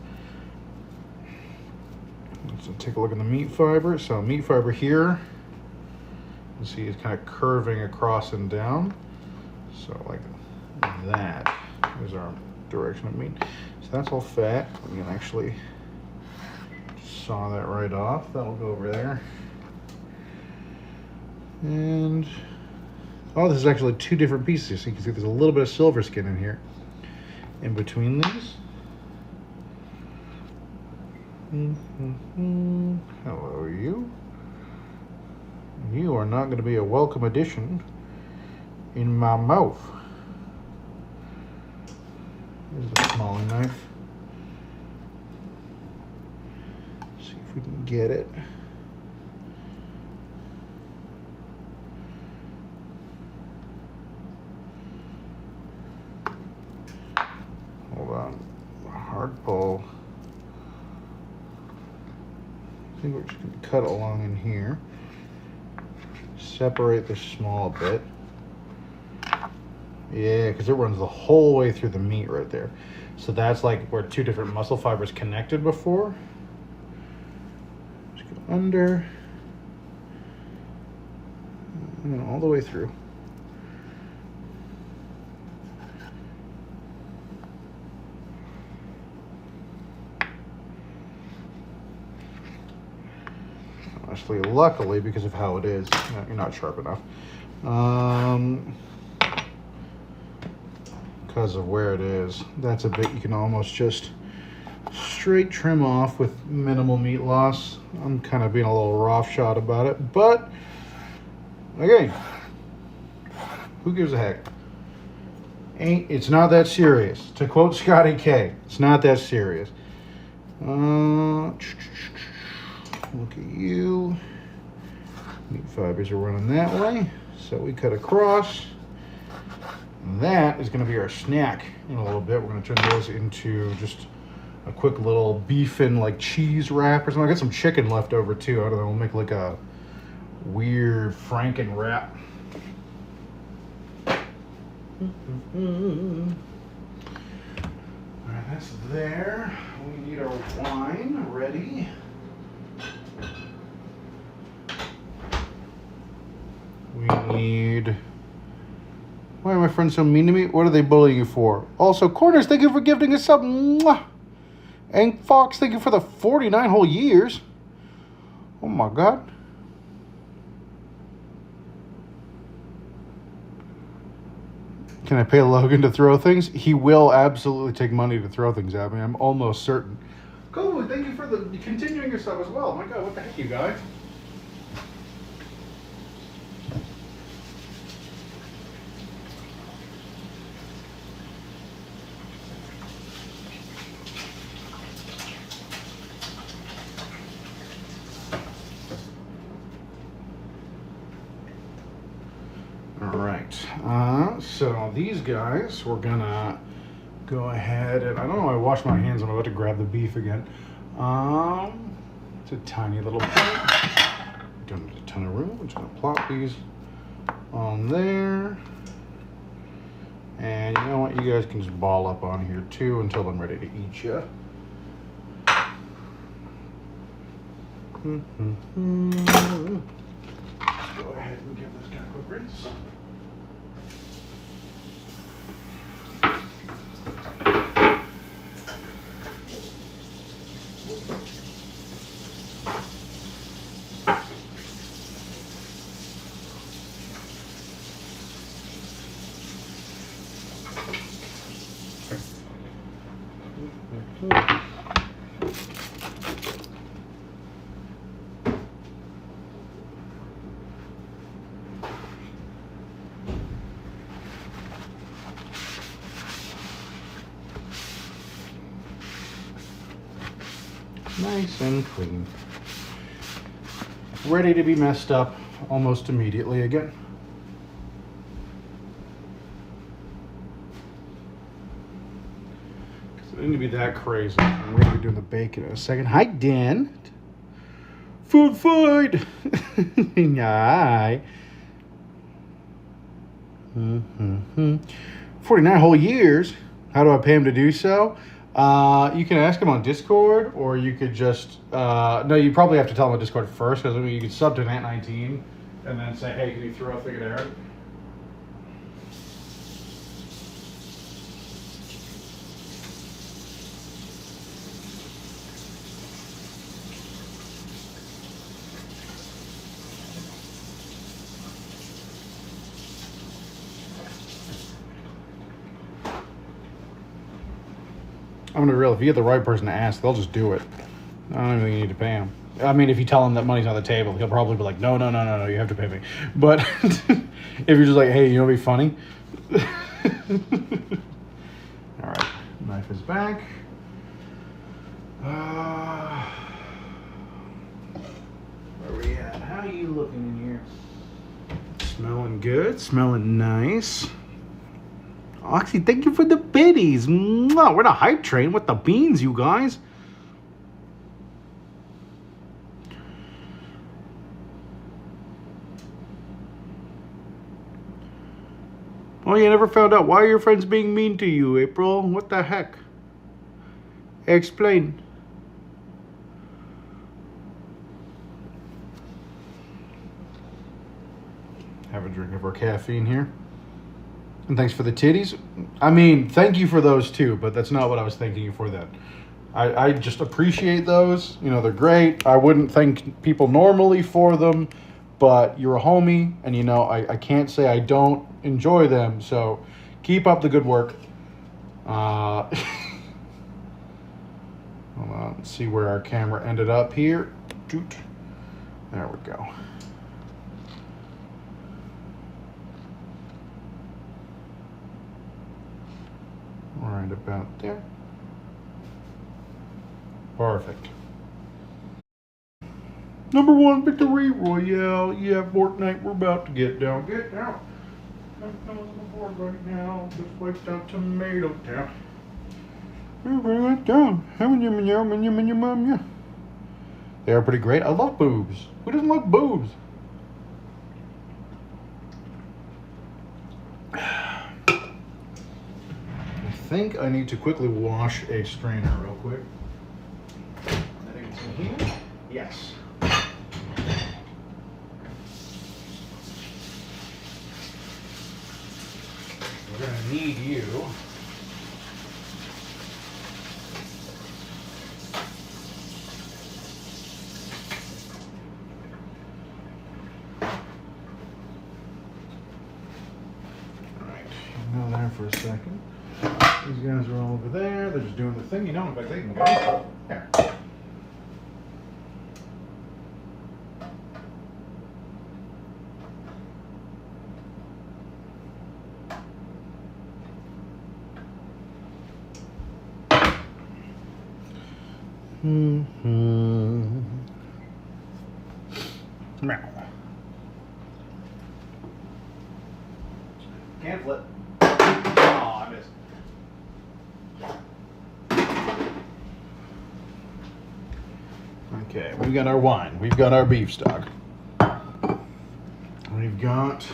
So take a look at the meat fiber. So meat fiber here, you see it's kind of curving across and down. So like that is our direction of meat. So that's all fat. We can actually saw that right off. That'll go over there. And oh, this is actually two different pieces. So you can see there's a little bit of silver skin in here. In between these. Hello, you. You are not going to be a welcome addition in my mouth. Here's a smaller knife. See if we can get it. Hold on. Hard pull. I think we're just going to cut along in here. Separate the small bit. Yeah, because it runs the whole way through the meat right there. So that's like where two different muscle fibers connected before. Just go under. And all the way through. Honestly, luckily, because of how it is, you're not sharp enough. Because of where it is, that's a bit you can almost just straight trim off with minimal meat loss. I'm kind of being a little roughshod about it, but again, who gives a heck? It's not that serious. To quote Scotty K, it's not that serious. Look at you. Meat fibers are running that way, so we cut across. That is going to be our snack in a little bit. We're going to turn those into just a quick little beef and like cheese wrap or something. I got some chicken left over too. I don't know. We'll make like a weird Franken wrap. All right, that's there. We need our wine ready. We need... Why are my friends so mean to me? What are they bullying you for? Also, Corners, thank you for gifting us something. Mwah. And Fox, thank you for the 49 whole years. Oh my God. Can I pay Logan to throw things? He will absolutely take money to throw things at me. I'm almost certain. Cool, thank you for continuing your stuff as well. My God, what the heck, you guys? All right, so these guys we're gonna go ahead and I don't know. I washed my hands. I'm about to grab the beef again. It's a tiny little plate. Don't need a ton of room. I'm just gonna plop these on there. And you know what? You guys can just ball up on here too until I'm ready to eat you. Let's go ahead and give this guy a quick rinse. Nice and clean. Ready to be messed up almost immediately again. Because it didn't be that crazy. And we're going to be doing the bacon in a second. Hi, Dan. Food fight. Hi. 49 whole years. How do I pay him to do so? You can ask him on Discord, or you could just no. You probably have to tell him on Discord first, because I mean, you could sub to Nat19 and then say, "Hey, can you throw a thing at Aaron?" I'm gonna be real. If you get the right person to ask, they'll just do it. I don't even think you need to pay them. I mean, if you tell him that money's on the table, he'll probably be like, no, you have to pay me. But if you're just like, hey, you know what'd be funny? All right, knife is back. Where we at? How are you looking in here? Smelling good, smelling nice. Oxy, thank you for the biddies. Mwah, we're the hype train with the beans, you guys. Oh, you never found out why are your friends being mean to you, April? What the heck? Explain. Have a drink of our caffeine here. And thanks for the titties. I mean, thank you for those too, but that's not what I was thanking you for then. I just appreciate those. You know, they're great. I wouldn't thank people normally for them, but you're a homie, and you know, I can't say I don't enjoy them, so keep up the good work. Hold on, let's see where our camera ended up here. There we go. Right about there. Perfect. Number 1 victory royale. Yeah, Fortnite, we're about to get down. Get down. I'm on the board right now. Just wiped out Tomato Town. We're right down. They are pretty great. I love boobs. Who doesn't love boobs? I think I need to quickly wash a strainer real quick. I think it's in here. Yes. We're gonna need you. All right, go there for a second. These guys are all over there. They're just doing the thing. You know, in fact, they can go. There. Now. Can't flip. Oh, I missed. Okay, we've got our wine. We've got our beef stock. We've got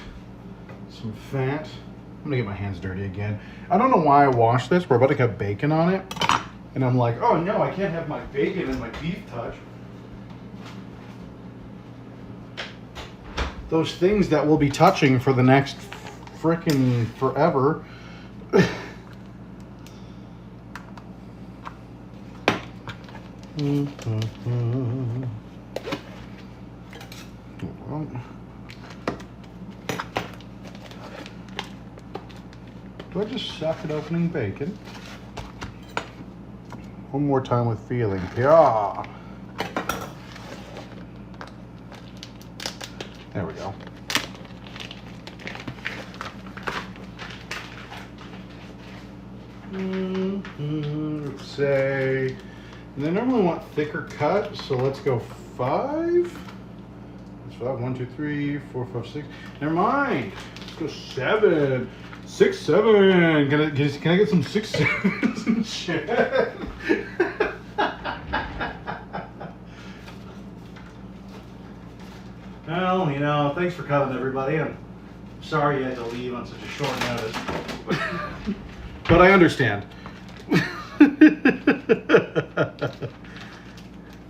some fat. I'm gonna get my hands dirty again. I don't know why I washed this. We're about to cut bacon on it. And I'm like, oh no, I can't have my bacon and my beef touch. Those things that we'll be touching for the next frickin' forever. Do I just suck at opening bacon? One more time with feeling. Yeah. There we go. Let's say, and I normally want thicker cut, so let's go 5. That's 5. 1, 2, 3, 4, 5, 6. Never mind. Let's go 7. 6, 7. Can I get some 6, 7s and shit? Well, you know, thanks for coming, everybody. I'm sorry you had to leave on such a short notice, but I understand.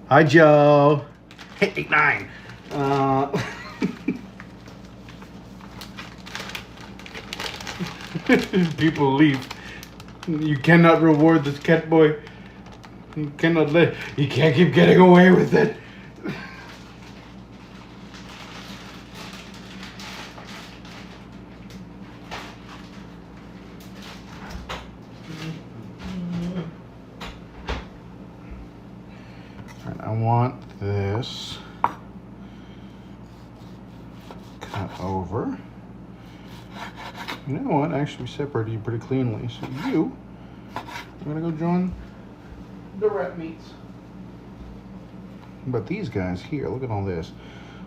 Hi, Joe. Hey, 8, 9. People leave. You cannot reward this cat boy. You cannot let. You can't keep getting away with it. I want this cut over. You know what? Actually, we separated you pretty cleanly. So you are gonna go join the rat meats. But these guys here, look at all this.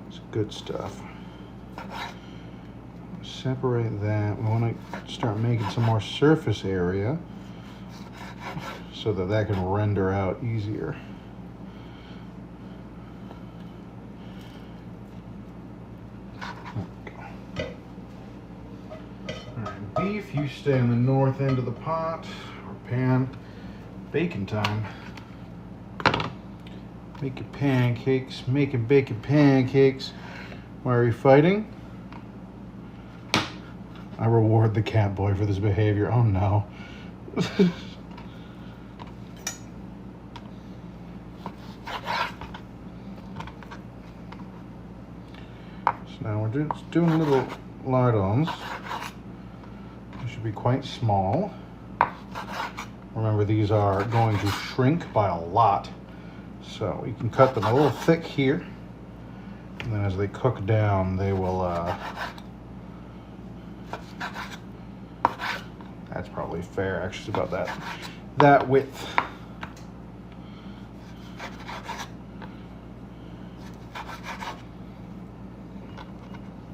It's good stuff. Separate that. We want to start making some more surface area so that that can render out easier. Beef, you stay in the north end of the pot or pan. Bacon time. Making pancakes, making bacon pancakes. Why are we fighting? I reward the cat boy for this behavior. Oh no. So now we're just doing little lardons. Be quite small. Remember, these are going to shrink by a lot, so you can cut them a little thick here, and then as they cook down, they will that's probably fair. Actually, it's about that width.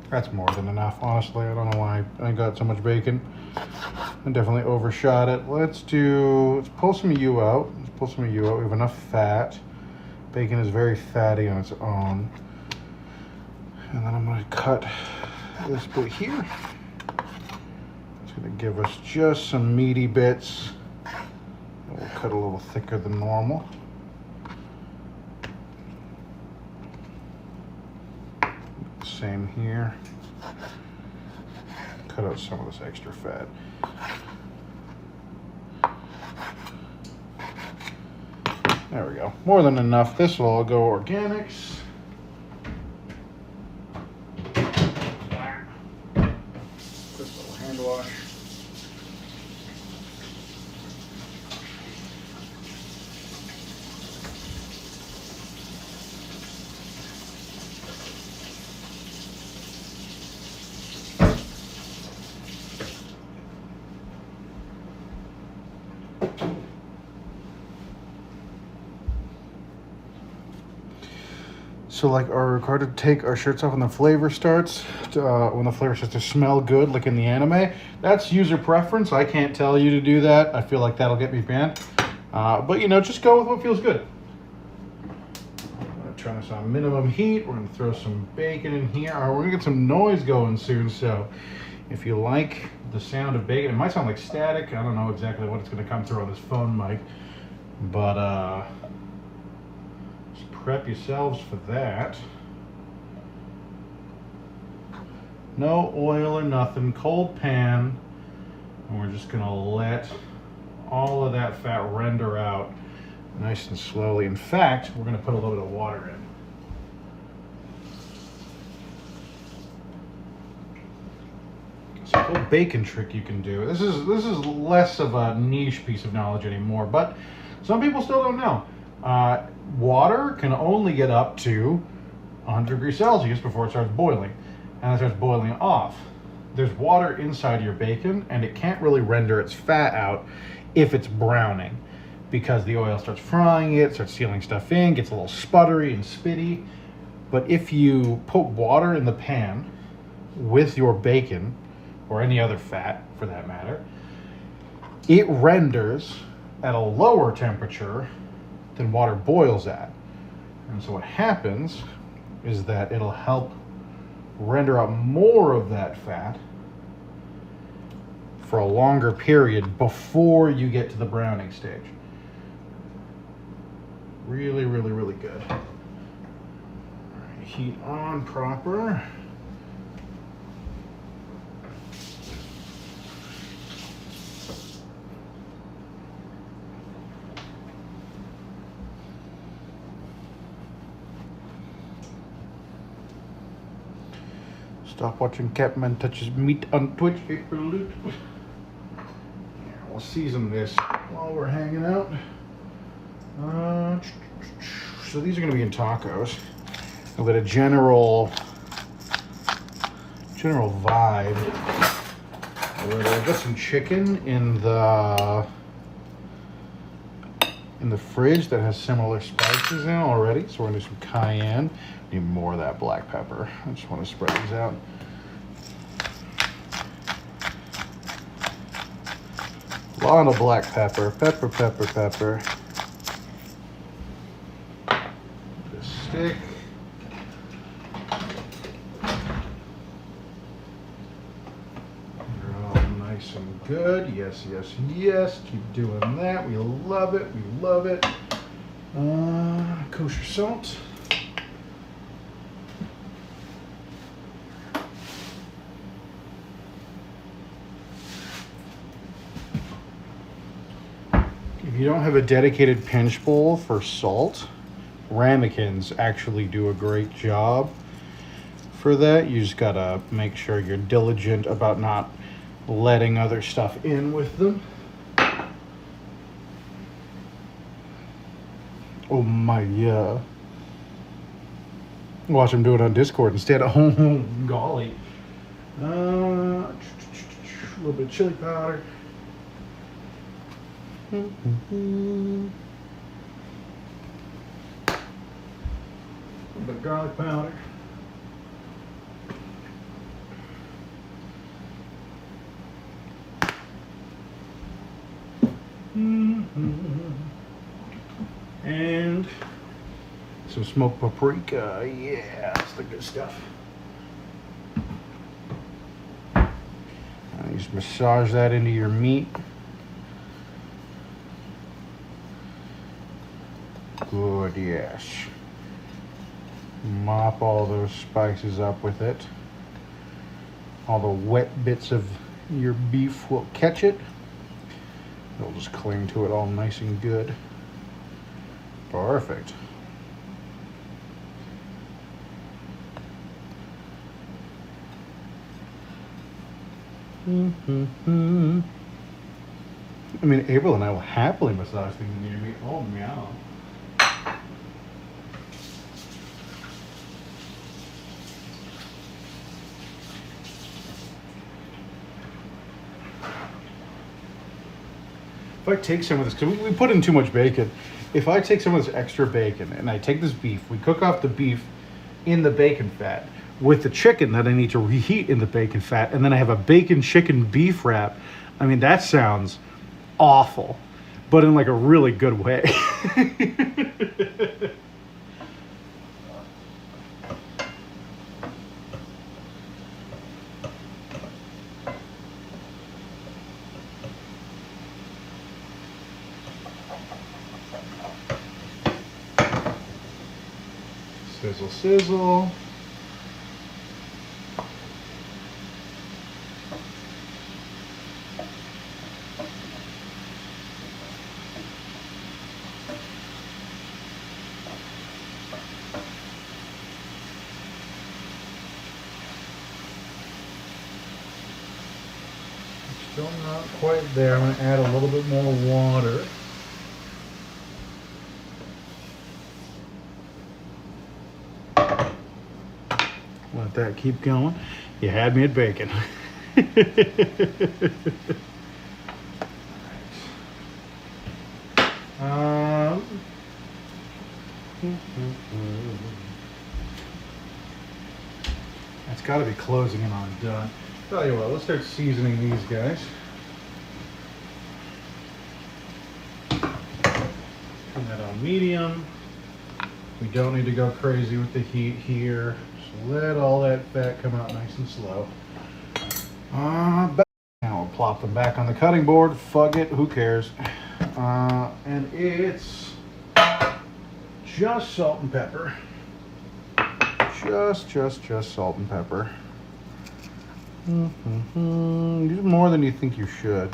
That's more than enough, honestly. I don't know why I got so much bacon. I definitely overshot it. Let's pull some of you out. Let's pull some of you out. We have enough fat. Bacon is very fatty on its own. And then I'm going to cut this bit here. It's going to give us just some meaty bits. And we'll cut a little thicker than normal. Same here. Cut out some of this extra fat. There we go. More than enough. This will all go organics. This little hand wash. So like, are required to take our shirts off when the flavor starts, when the flavor starts to smell good, like in the anime. That's user preference. I can't tell you to do that. I feel like that'll get me banned. But you know, just go with what feels good. turn this on minimum heat. We're gonna throw some bacon in here. All right, we're gonna get some noise going soon, so if you like the sound of bacon, it might sound like static. I don't know exactly what it's gonna come through on this phone mic, but just prep yourselves for that. No oil or nothing, cold pan, and we're just gonna let all of that fat render out nice and slowly. In fact, we're gonna put a little bit of water in. It's a cool bacon trick you can do. This is less of a niche piece of knowledge anymore, but some people still don't know. Water can only get up to 100 degrees Celsius before it starts boiling, and it starts boiling off. There's water inside your bacon, and it can't really render its fat out if it's browning, because the oil starts frying it, starts sealing stuff in, gets a little sputtery and spitty. But if you put water in the pan with your bacon, or any other fat for that matter, it renders at a lower temperature than water boils at. And so what happens is that it'll help render out more of that fat for a longer period before you get to the browning stage. Really, really, really good. All right, heat on proper. Stop watching Catman touches meat on Twitch. Yeah, we'll season this while we're hanging out. So these are going to be in tacos. A bit of general vibe. I've got some chicken in the fridge that has similar spices in already. So we're going to do some cayenne. Need more of that black pepper. I just want to spread these out. A lot of black pepper. Pepper. The stick. They're all nice and good. Yes. Keep doing that. We love it. Kosher salt. If you don't have a dedicated pinch bowl for salt, ramekins actually do a great job for that. You just gotta make sure you're diligent about not letting other stuff in with them. Oh my, yeah. Watch them do it on Discord instead. Oh, golly. A little bit of chili powder. The garlic powder. And some smoked paprika. Yeah, that's the good stuff. You just massage that into your meat. Good, yes. Mop all those spices up with it. All the wet bits of your beef will catch it. It'll just cling to it all nice and good. Perfect. I mean, April and I will happily massage things in your meat. Oh, meow. If I take some of this, because we put in too much bacon, if I take some of this extra bacon and I take this beef, we cook off the beef in the bacon fat with the chicken that I need to reheat in the bacon fat, and then I have a bacon chicken beef wrap. I mean, that sounds awful, but in like a really good way. Fizzle sizzle. Still not quite there. I'm going to add a little bit more water. Let that keep going. You had me at bacon. That's got to be closing in on done. Tell you what, let's start seasoning these guys. Turn that on medium. We don't need to go crazy with the heat here. Just let all that fat come out nice and slow. Now we'll plop them back on the cutting board. Fuck it, who cares? And it's just salt and pepper. Just salt and pepper. Use more than you think you should.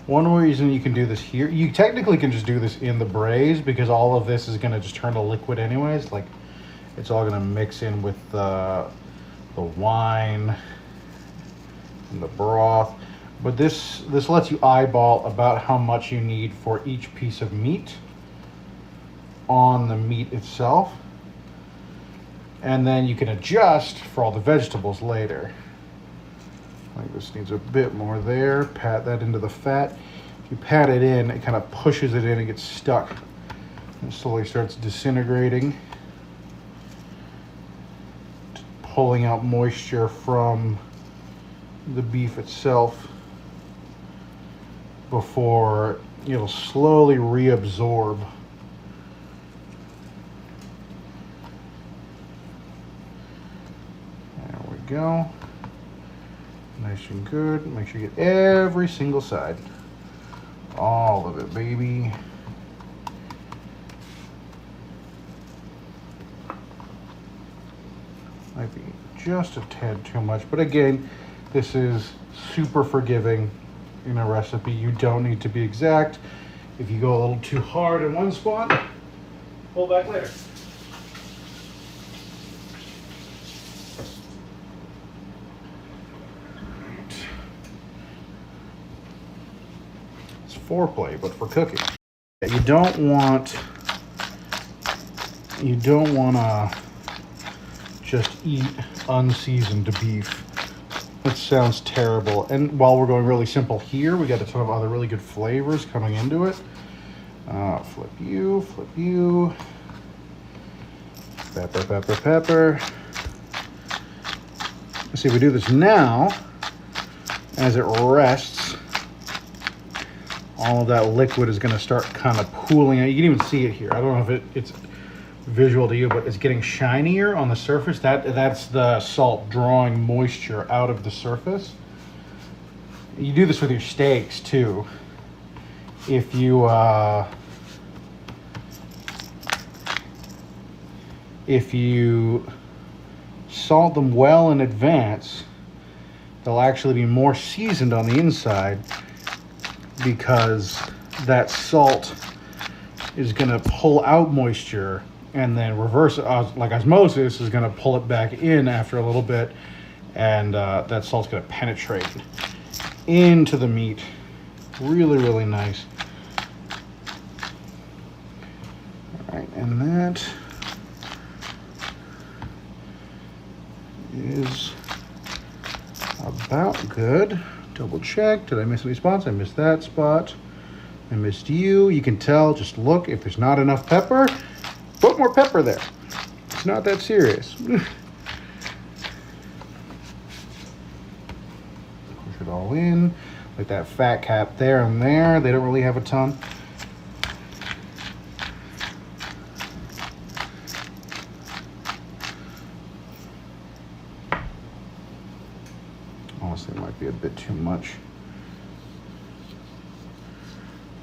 One reason you can do this here, you technically can just do this in the braise because all of this is going to just turn to liquid anyways. Like, it's all going to mix in with the wine and the broth. But this lets you eyeball about how much you need for each piece of meat on the meat itself. And then you can adjust for all the vegetables later. Like this needs a bit more there. Pat that into the fat. If you pat it in, it kind of pushes it in and gets stuck. And slowly starts disintegrating. Pulling out moisture from the beef itself before it'll slowly reabsorb. There we go. Nice and good. Make sure you get every single side. All of it, baby. Might be just a tad too much, but again, this is super forgiving in a recipe. You don't need to be exact. If you go a little too hard in one spot, pull back later. It's foreplay, but for cooking. You don't want to just eat unseasoned beef. It sounds terrible. And while we're going really simple here, we got a ton of other really good flavors coming into it. Flip you. Pepper. Let's see, if we do this now, as it rests, all of that liquid is going to start kind of pooling out. You can even see it here. I don't know if it's visual to you, but it's getting shinier on the surface. That's the salt drawing moisture out of the surface. You do this with your steaks too. If you salt them well in advance, they'll actually be more seasoned on the inside because that salt is going to pull out moisture, and then reverse like osmosis is going to pull it back in after a little bit, and that salt's going to penetrate into the meat. Really nice. All right, and that is about good. Double check. Did I miss any spots? I missed that spot. I missed you. You can tell, just look, if there's not enough pepper, put more pepper there. It's not that serious. Push it all in. Like that fat cap there and there. They don't really have a ton. Honestly, it might be a bit too much.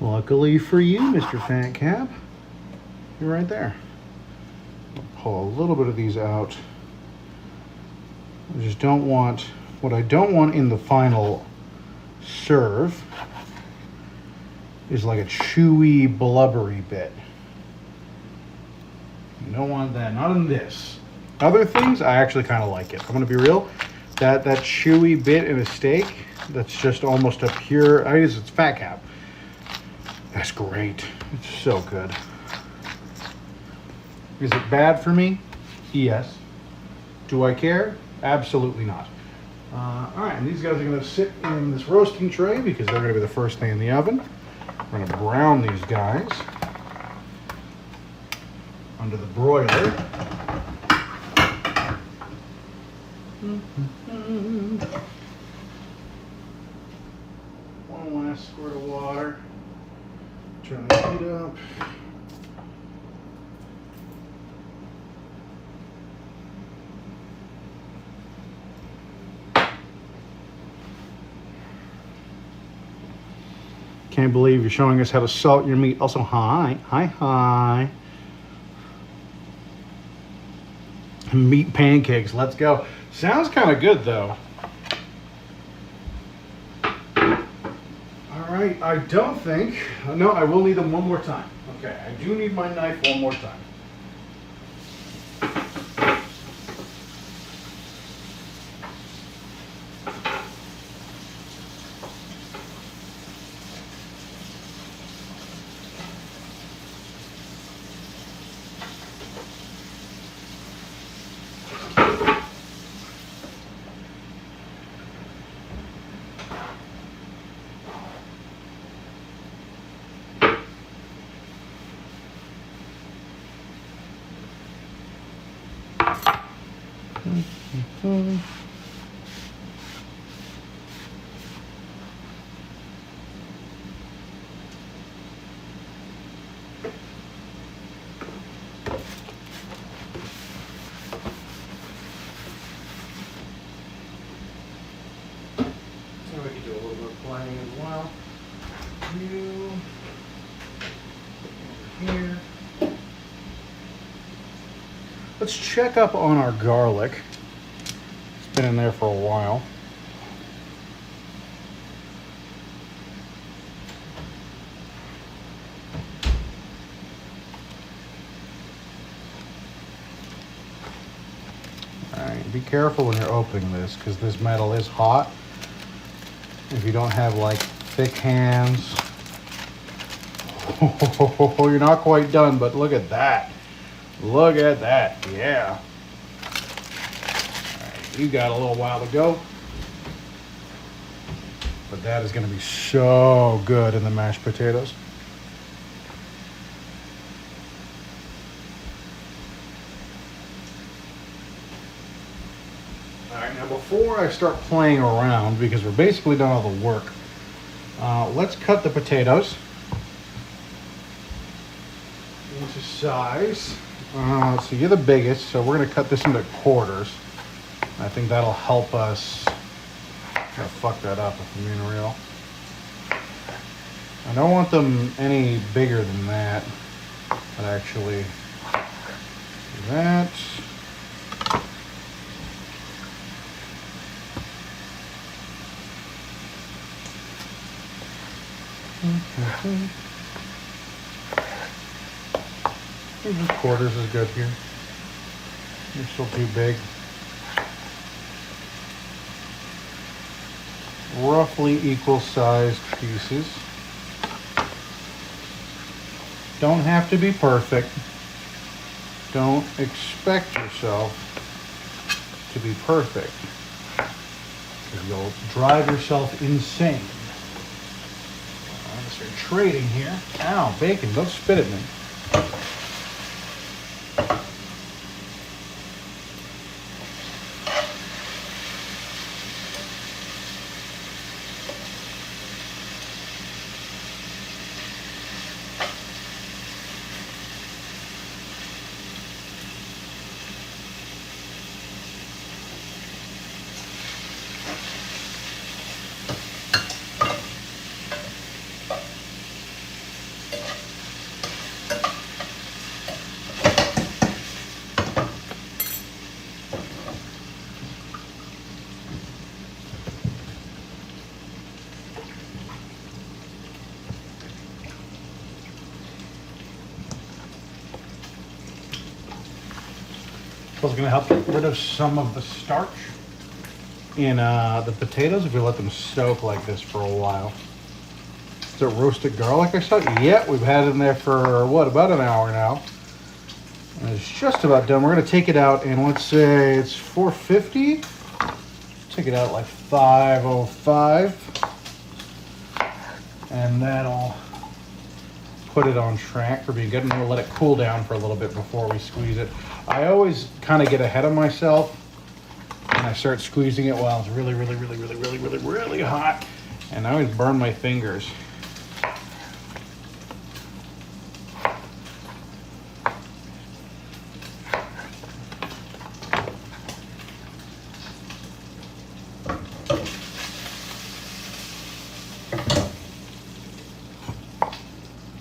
Luckily for you, Mr. Fat Cap, you're right there. Pull a little bit of these out. I just don't want, what I don't want in the final serve is like a chewy, blubbery bit. You don't want that, not in this. Other things, I actually kind of like it. I'm gonna be real. That chewy bit in a steak, that's just almost a pure, I guess it's fat cap. That's great. It's so good. Is it bad for me? Yes. Do I care? Absolutely not. All right, and these guys are gonna sit in this roasting tray because they're gonna be the first thing in the oven. We're gonna brown these guys under the broiler. One last squirt of water. Turn the heat up. Can't believe you're showing us how to salt your meat. Also, hi. Meat pancakes, let's go. Sounds kind of good though. All right, I don't think, no, I will need them one more time. Okay, I do need my knife one more time. So we can do a little bit of playing as well. You over here. Let's check up on our garlic. It's been in there for a while. Alright, be careful when you're opening this because this metal is hot. If you don't have like thick hands, you're not quite done, but look at that. Look at that, yeah. All right, you got a little while to go. But that is gonna be so good in the mashed potatoes. All right, now before I start playing around, because we're basically done all the work, let's cut the potatoes into size. Let's see, you're the biggest, so we're gonna cut this into quarters. I think that'll help us. I'm gonna fuck that up if I'm being real. I don't want them any bigger than that, but actually, that. Quarters is good here. You're still too big. Roughly equal sized pieces. Don't have to be perfect. Don't expect yourself to be perfect, because you'll drive yourself insane. I'm gonna start trading here. Ow, bacon, don't spit at me. is going to help get rid of some of the starch in the potatoes if we let them soak like this for a while. Is it roasted garlic I saw? Yeah, we've had it in there for, what, about an hour now. And it's just about done. We're going to take it out, and let's say it's 450. Take it out like 505. And that'll put it on track for being good. And we'll let it cool down for a little bit before we squeeze it. I always kind of get ahead of myself and I start squeezing it while it's really hot. And I always burn my fingers.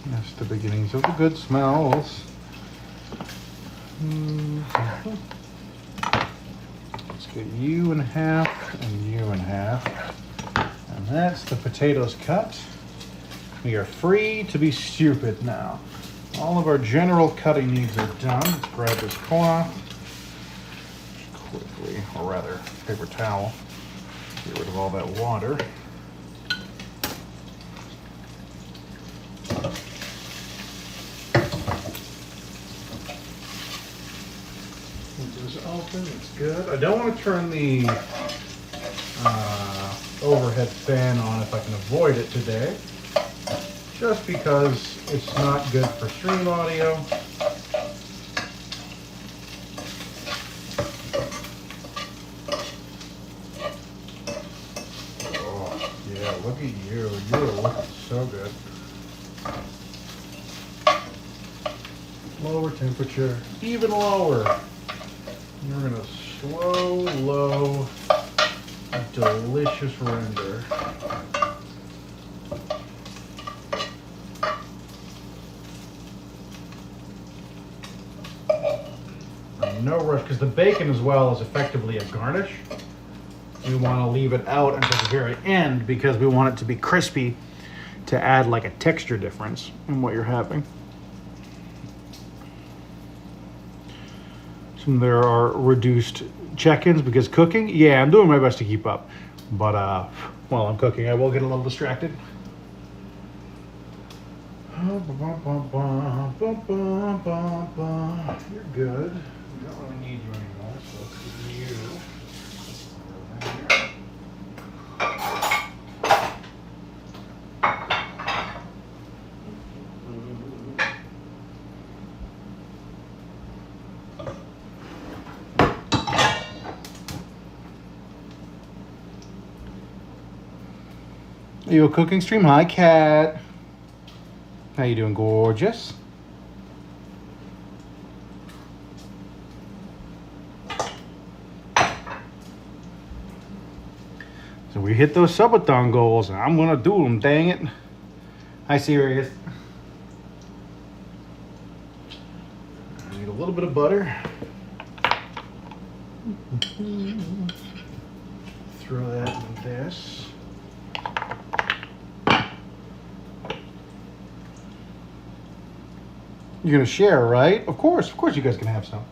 That's the beginnings of the good smells. Let's get you in half and you in half. And that's the potatoes cut. We are free to be stupid now. All of our general cutting needs are done. Let's grab this cloth quickly, or rather, paper towel. Get rid of all that water. Open, it's good. I don't want to turn the overhead fan on if I can avoid it today, just because it's not good for stream audio. Oh, yeah, look at you. You're looking so good. Lower temperature, even lower. We're gonna slow, low, delicious render. No rush, because the bacon as well is effectively a garnish. We want to leave it out until the very end because we want it to be crispy to add like a texture difference in what you're having. There are reduced check-ins because cooking, yeah, I'm doing my best to keep up. But while I'm cooking, I will get a little distracted. You're good. We don't really need you anymore, so let's get you. Are you a cooking stream? Hi, Cat. How you doing, gorgeous? So we hit those subathon goals, and I'm gonna do them. Dang it! Hi, Sirius. I need a little bit of butter. Throw that in this. You're gonna share, right? Of course you guys can have some.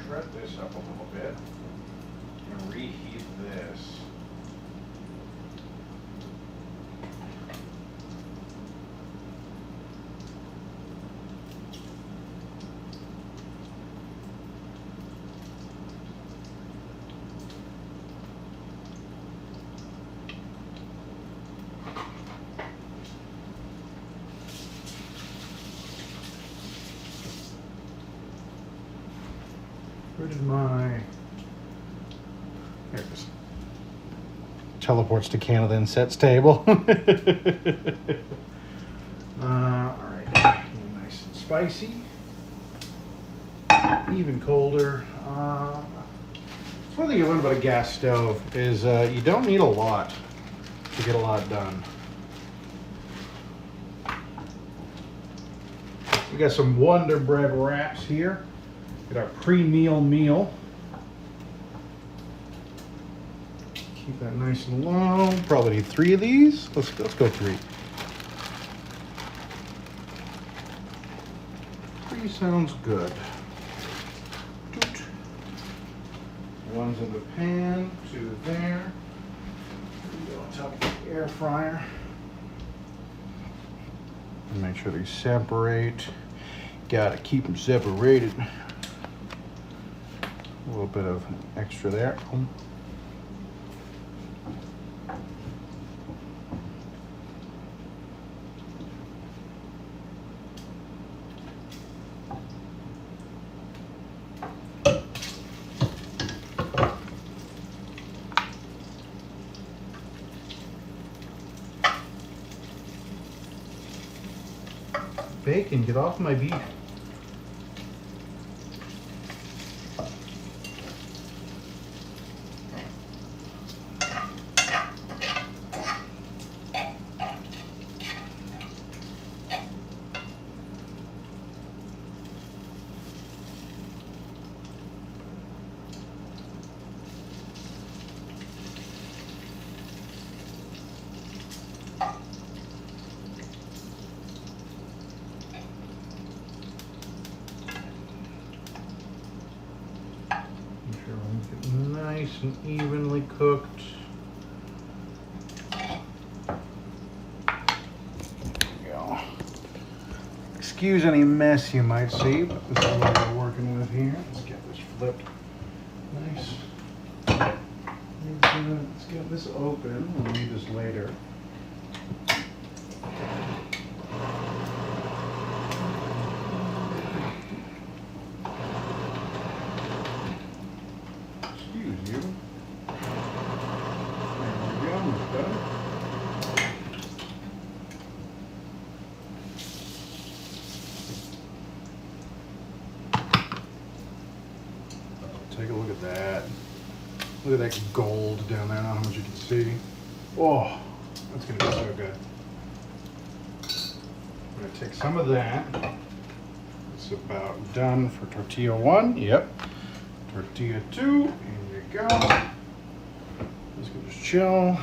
Shred this up a little bit and reheat this. Where did my... Here it is. Teleports to Canada and sets table. Alright, nice and spicy. Even colder. One thing you learn about a gas stove is you don't need a lot to get a lot done. We got some Wonder Bread wraps here. Get our pre-meal meal. Keep that nice and low. Probably need 3 of these. Let's go 3. 3 sounds good. Doot. One's in the pan, 2 there. Go on top of the air fryer. And make sure they separate. Gotta keep them separated. A little bit of extra there. Bacon, get off my beef. Nice and evenly cooked. There we go. Excuse any mess you might see, but this is what we're working with here. Let's get this flipped. Nice. Let's get this open. We'll need this later. Take a look at that. Look at that gold down there. I don't know how much you can see. Oh, that's gonna be so good. I'm gonna take some of that. It's about done for tortilla 1. Yep. Tortilla 2. In you go. Let's go just chill.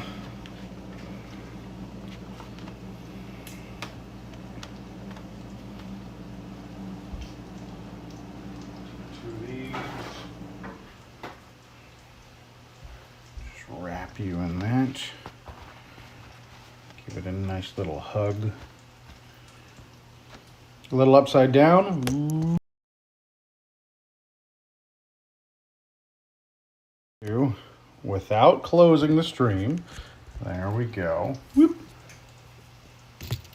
Wrap you in that. Give it a nice little hug. A little upside down. Ooh. Without closing the stream. There we go. Whoop.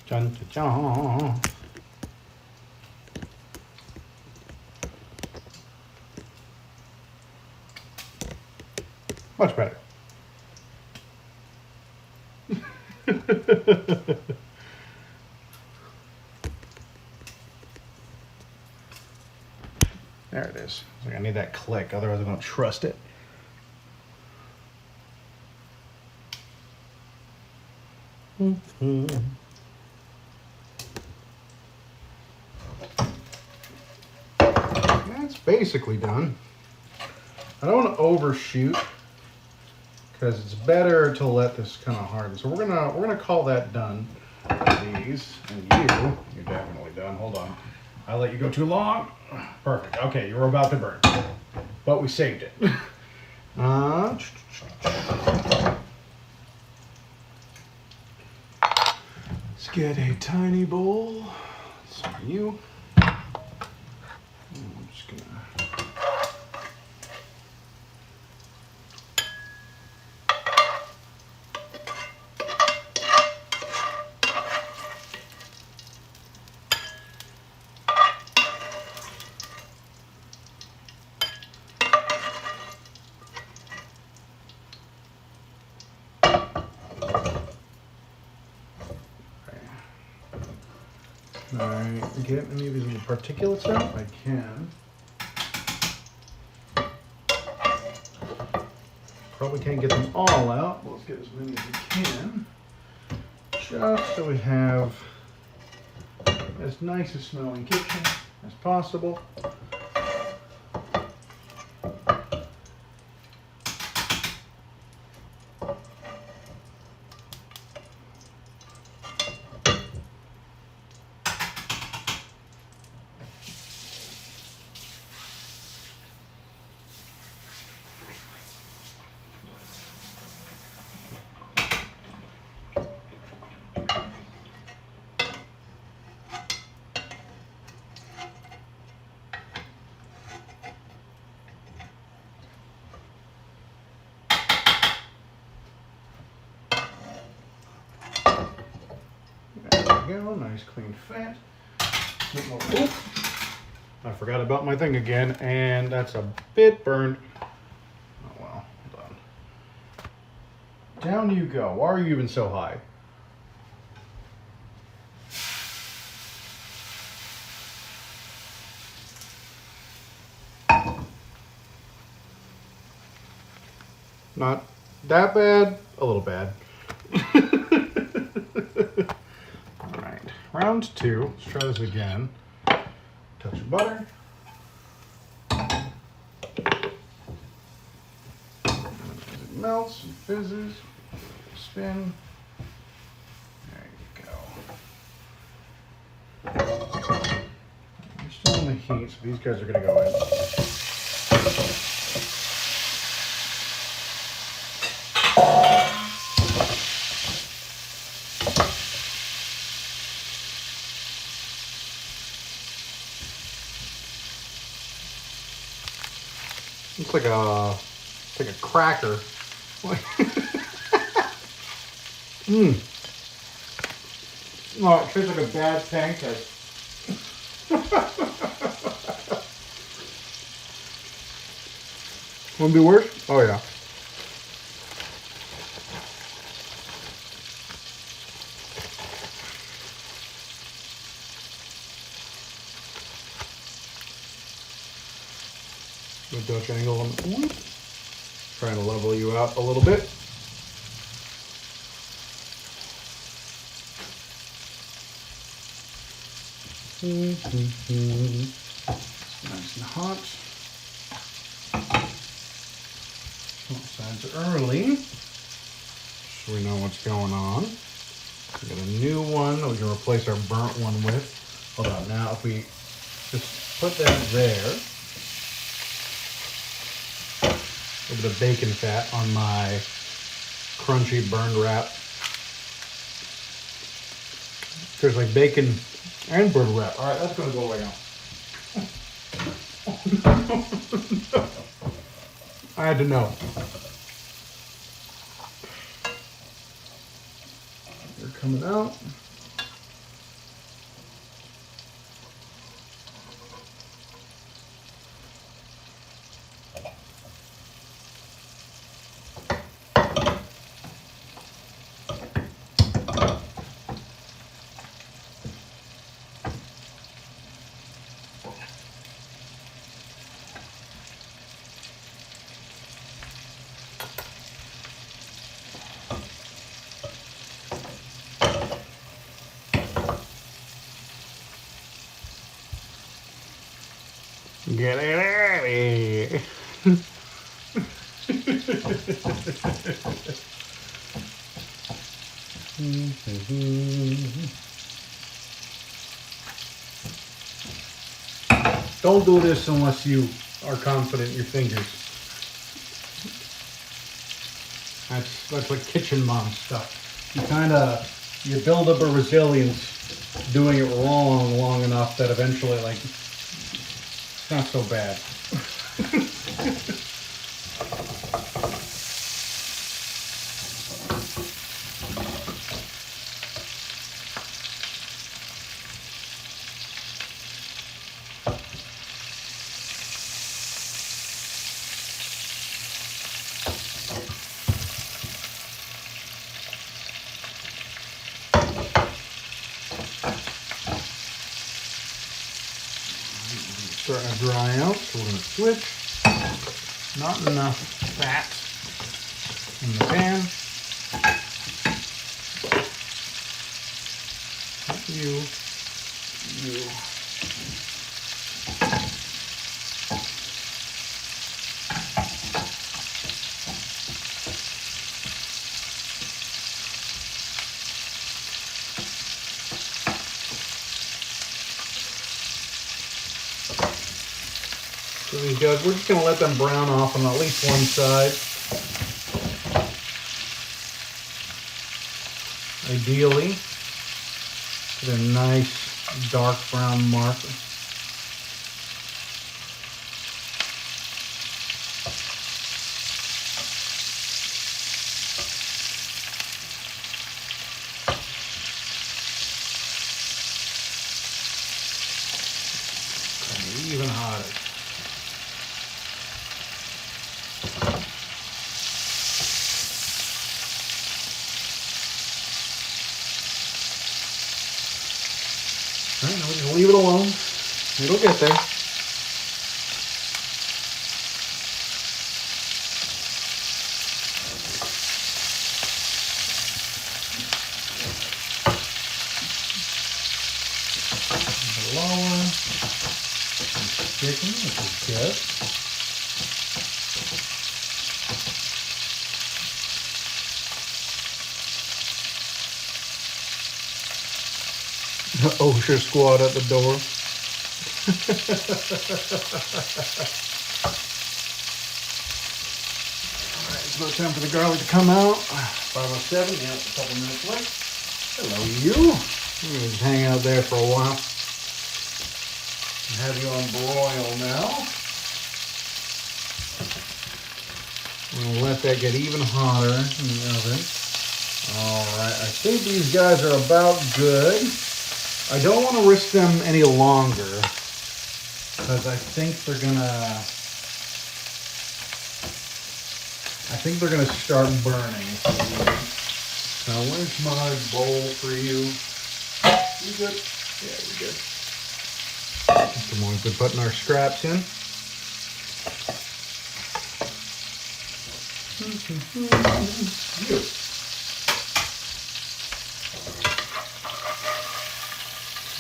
Dun, dun, dun. Much better. There it is. Like I need that click, otherwise I don't trust it. That's basically done. I don't want to overshoot because it's better to let this kind of harden. So we're gonna call that done. These and you're definitely done. Hold on, I let you go too long. Perfect. Okay, you were about to burn, but we saved it. Let's get a tiny bowl. So you. I'm just gonna. Alright, get any of these little particulates out? I can. Probably can't get them all out, but let's get as many as we can. Just so we have as nice a smelling kitchen as possible. we go. Nice clean fat. Oop. I forgot about my thing again, and that's a bit burned. Oh well, hold on. Down you go. Why are you even so high? Not that bad, a little bad. All right, round 2. Let's try this again. Touch of butter. As it melts and fizzes, spin. There you go. You're still in the heat, so these guys are gonna go in. Looks like a cracker. Mmm. Oh, it tastes like a bad pancake. Wanna be worse? Oh yeah. The Dutch angle on the one. Trying to level you out a little bit. Nice and hot. Both sides early, so we know what's going on. We got a new one that we can replace our burnt one with. Hold on, now if we just put that there. A little bit of bacon fat on my crunchy burned wrap. There's like bacon and burned wrap. All right, that's gonna go away now. I had to know. They're coming out. Get it ready. Don't do this unless you are confident in your fingers. That's like kitchen mom stuff. You build up a resilience doing it wrong long enough that eventually like it's not so bad. Starting to dry out, so we're going to switch. Not enough fat in the pan. Not you. So these guys, we're just going to let them brown off on at least one side. Ideally, get a nice dark brown mark. All right, now we just leave it alone. It'll get there. Lower. It's sticking, which is good. OSHA squad at the door. Alright, it's about time for the garlic to come out. 5:07, yeah, it's a couple minutes late. Hello, you. We're going to just hang out there for a while. Have you on broil now. We'll let that get even hotter in the oven. Alright, I think these guys are about good. I don't want to risk them any longer because I think they're gonna start burning. Now where's my bowl for you? You good? Yeah, you're good. Come on, we're putting our scraps in.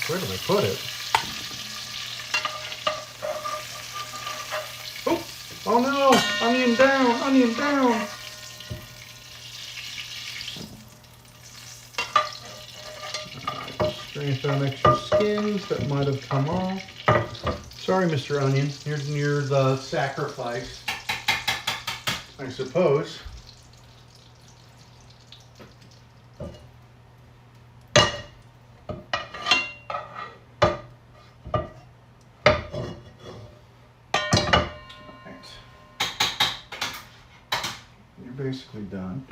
Where did I put it? Oh! Oh no! Onion down! Onion down! Straight some extra skins that might have come off. Sorry, Mr. Onion. You're the sacrifice, I suppose. Basically done.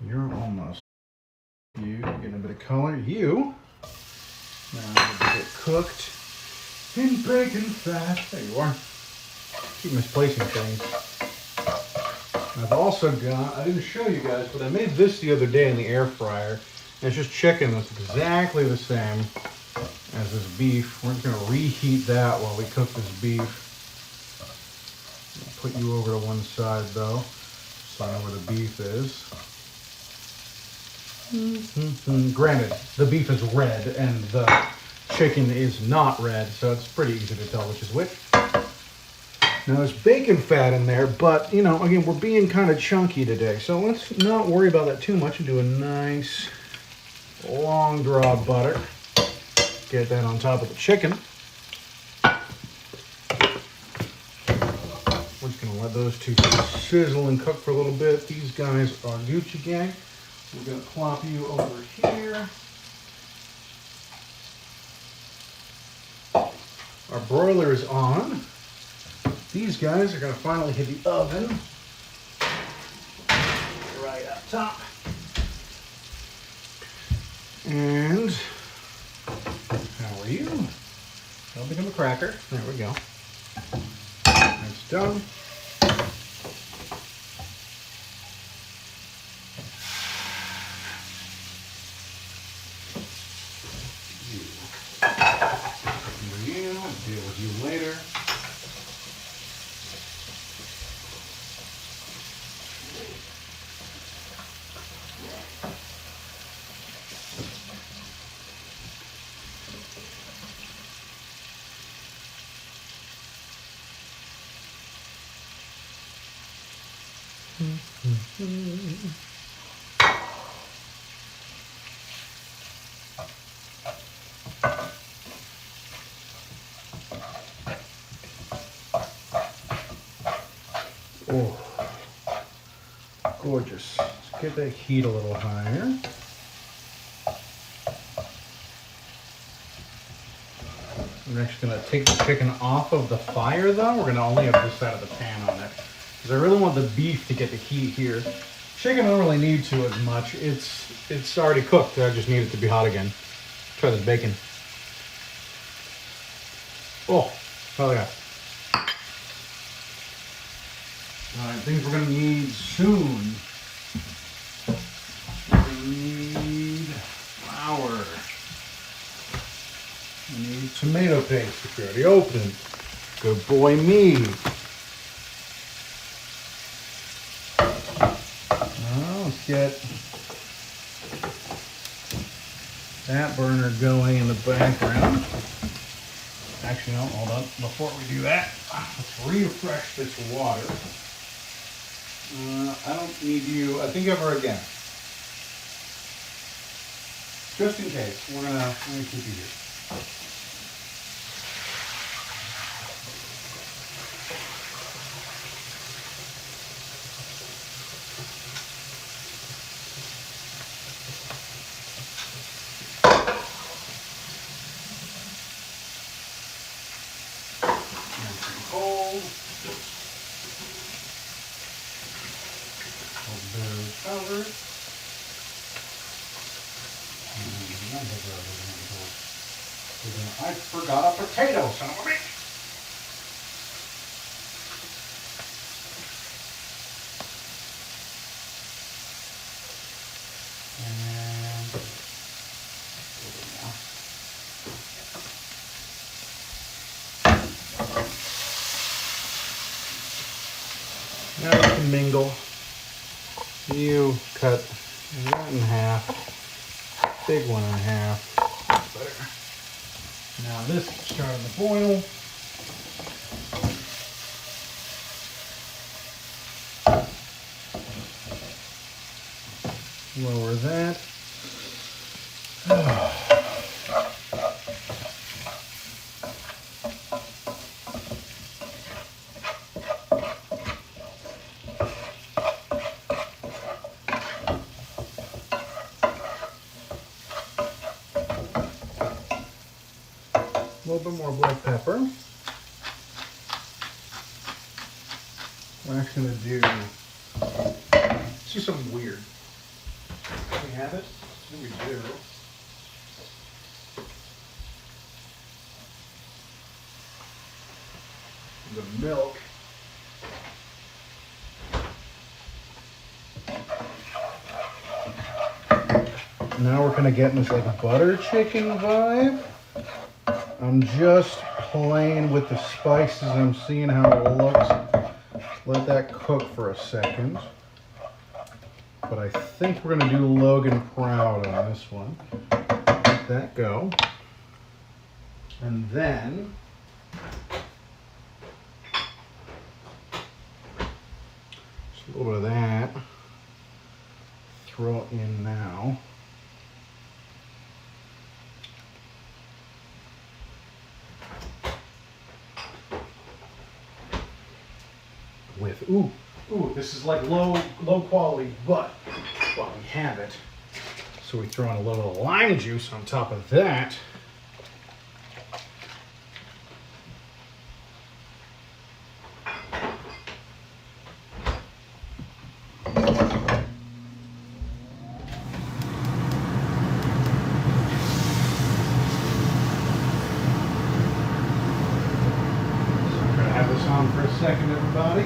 You're almost. You getting a bit of color. You now get cooked in bacon fat. There you are. Keep misplacing things. I've also got. I didn't show you guys, but I made this the other day in the air fryer. And it's just chicken that's exactly the same as this beef. We're just gonna reheat that while we cook this beef. I'll put you over to one side though. So I know where the beef is. Granted, the beef is red and the chicken is not red, so it's pretty easy to tell which is which. Now there's bacon fat in there, but you know, again, we're being kind of chunky today, so let's not worry about that too much and do a nice long draw of butter. Get that on top of the chicken. We're just gonna let those two sizzle and cook for a little bit. These guys are Gucci Gang. We're gonna plop you over here. Our broiler is on. These guys are gonna finally hit the oven. Right up top. And how are you? Don't become a cracker. There we go. That's done. Deal with you later. Oh, gorgeous. Let's get that heat a little higher. We're actually going to take the chicken off of the fire though. We're going to only have this side of the pan on it. Because I really want the beef to get the heat here. Chicken I don't really need to as much. It's already cooked. I just need it to be hot again. Try this bacon. Oh, hell yeah. Alright, things we're going to need soon. We need flour. tomato paste if you already opened. Good boy me. Now let's get that burner going in the background. Actually, no, hold on. Before we do that, let's refresh this water. I don't need you, I think ever again. Just in case, we're gonna keep you here. Cold. Covered. I forgot a potato, son of a bitch. Now you can mingle. You cut that in half, big one in half. Better. Now this is starting to boil. Lower that. A little bit more black pepper. We're actually going to do, let's do something weird. We have it? I think we do. The milk. Now we're kind of getting this like butter chicken vibe. I'm just playing with the spices. I'm seeing how it looks. Let that cook for a second. But I think we're going to do Logan Proud on this one. Let that go. And then just a little bit of that. Throw it in now. With ooh, this is like low quality, but well, we have it. So we throw in a little lime juice on top of that. For a second, everybody.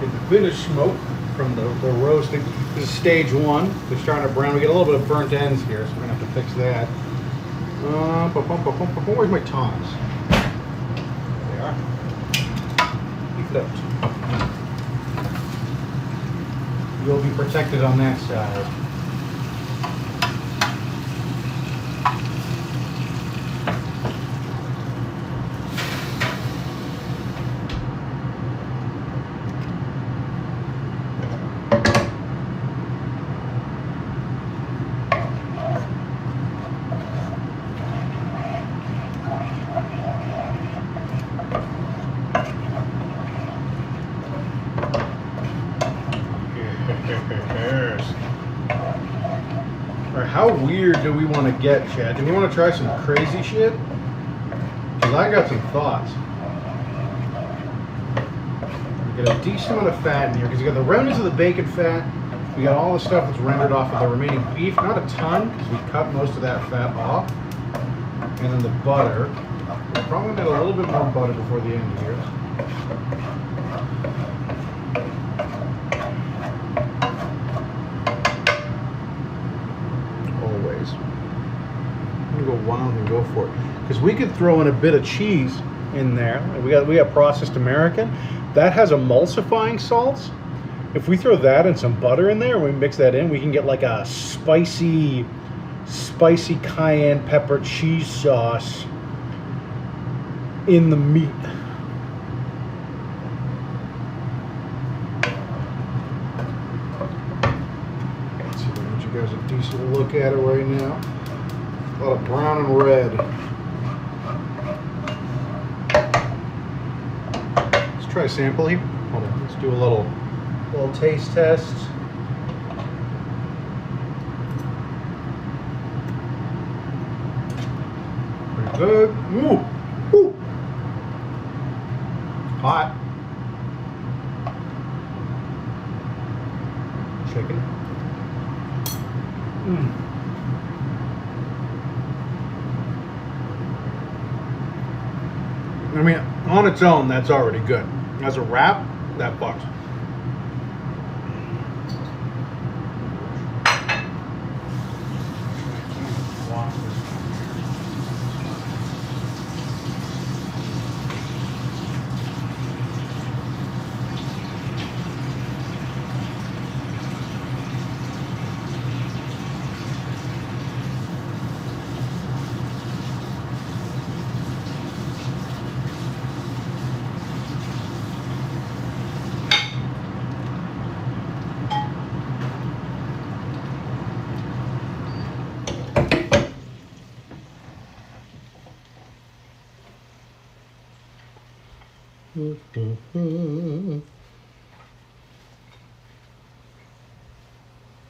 Get the finished smoke from the roasting. This is stage one. They're starting to brown. We get a little bit of burnt ends here, so we're gonna have to fix that. Where's my tongs? There they are. Be flipped. You'll be protected on that side. Alright, how weird do we want to get, Chad? Do we want to try some crazy shit? Because I got some thoughts. We got a decent amount of fat in here because you got the remnants of the bacon fat. We got all the stuff that's rendered off of the remaining beef. Not a ton because we cut most of that fat off. And then the butter. We'll probably need a little bit more butter before the end here. gonna go wild and go for it. Because we could throw in a bit of cheese in there. We got processed American. That has emulsifying salts. If we throw that and some butter in there, and we mix that in, we can get like a spicy cayenne pepper cheese sauce in the meat. Let's see if I can get you guys a decent look at it right now. A lot of brown and red. Let's try a sample here. Hold on, let's do a little taste test. Pretty good. Ooh. Ooh. Hot. Chicken. I mean, on its own, that's already good. As a wrap, that bucks.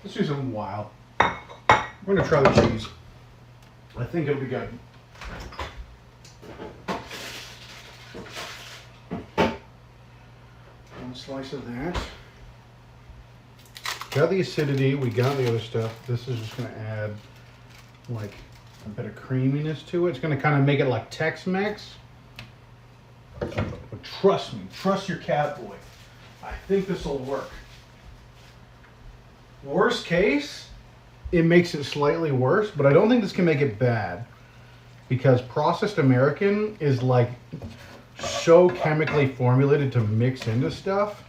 Let's do something wild. We're gonna try the cheese. I think it'll be good. One slice of that. Got the acidity, we got the other stuff. This is just gonna add like a bit of creaminess to it. It's gonna kind of make it like Tex-Mex. But trust me, trust your catboy. I think this will work. Worst case, it makes it slightly worse, but I don't think this can make it bad because processed American is like so chemically formulated to mix into stuff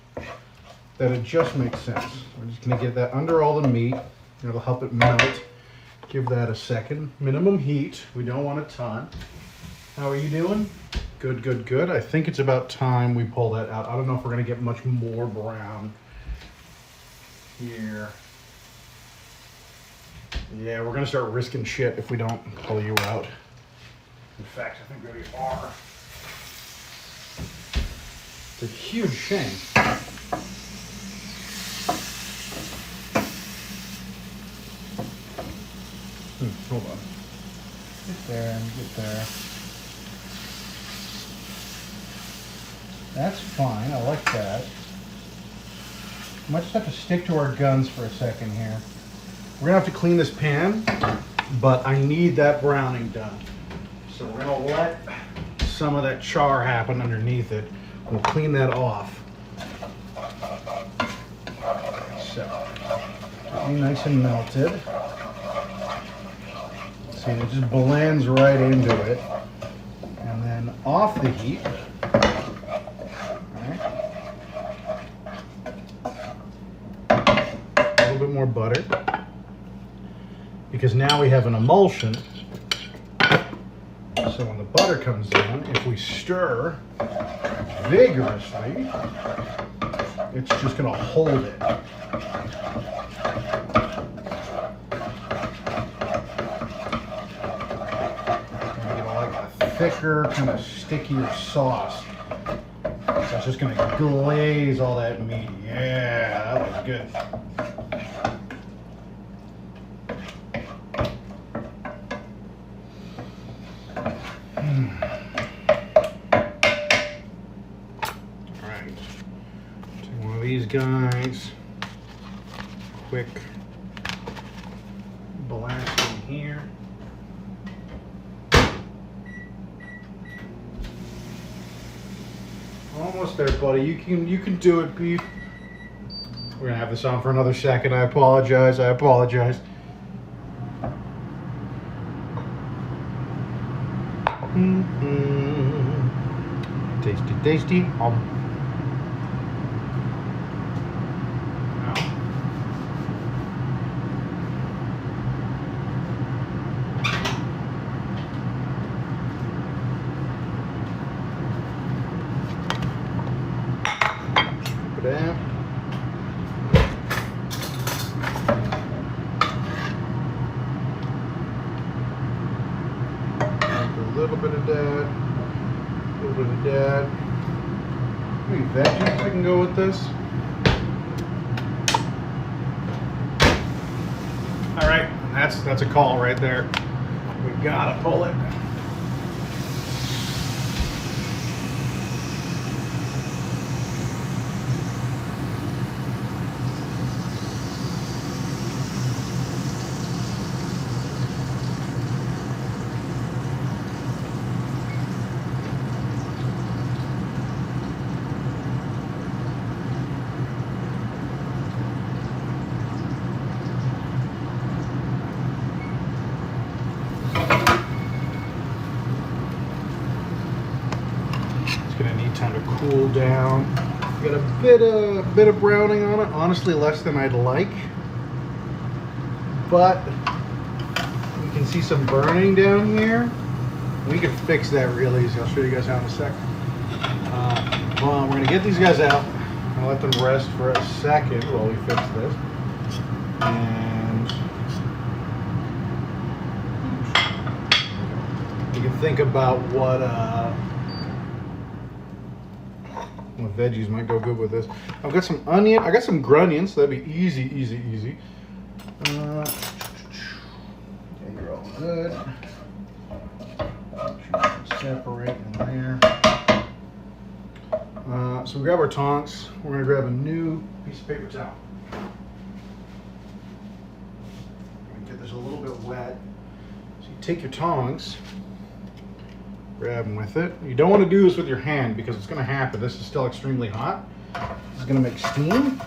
that it just makes sense. We're just gonna get that under all the meat. It'll help it melt. Give that a second. Minimum heat. We don't want a ton. How are you doing? Good, good, good. I think it's about time we pull that out. I don't know if we're gonna get much more brown here. Yeah, we're gonna start risking shit if we don't pull you out. In fact, I think we are. It's a huge shame. Hold on. Get there and get there. That's fine, I like that. Might just have to stick to our guns for a second here. We're gonna have to clean this pan, but I need that browning done. So we're gonna let some of that char happen underneath it. We'll clean that off. So, get me nice and melted. See, it just blends right into it. And then off the heat. A little bit more butter. Because now we have an emulsion. So when the butter comes in, if we stir vigorously, it's just going to hold it. Thicker, kind of stickier sauce. So it's just gonna glaze all that meat. Yeah, that looks good. Alright. Take one of these guys. Quick blast in here. Almost there, buddy. You can do it, beef. We're gonna have this on for another second. I apologize. Tasty, tasty. Scoop it out. A little bit of that. A little bit of that. Maybe veggies I can go with this. All right, that's a call right there. We gotta pull it. Gonna need time to cool down. Got a bit of browning on it. Honestly, less than I'd like, but you can see some burning down here. We can fix that real easy. I'll show you guys how in a second. Well, we're gonna get these guys out. I'll let them rest for a second while we fix this. And you can think about what veggies might go good with this. I've got some onion. I got some grunions, so that'd be easy. Yeah, you're all good. Separate in there. So we grab our tongs. We're gonna grab a new piece of paper towel. Get this a little bit wet. So you take your tongs. Grab them with it. You don't want to do this with your hand because it's going to happen. This is still extremely hot. This is going to make steam.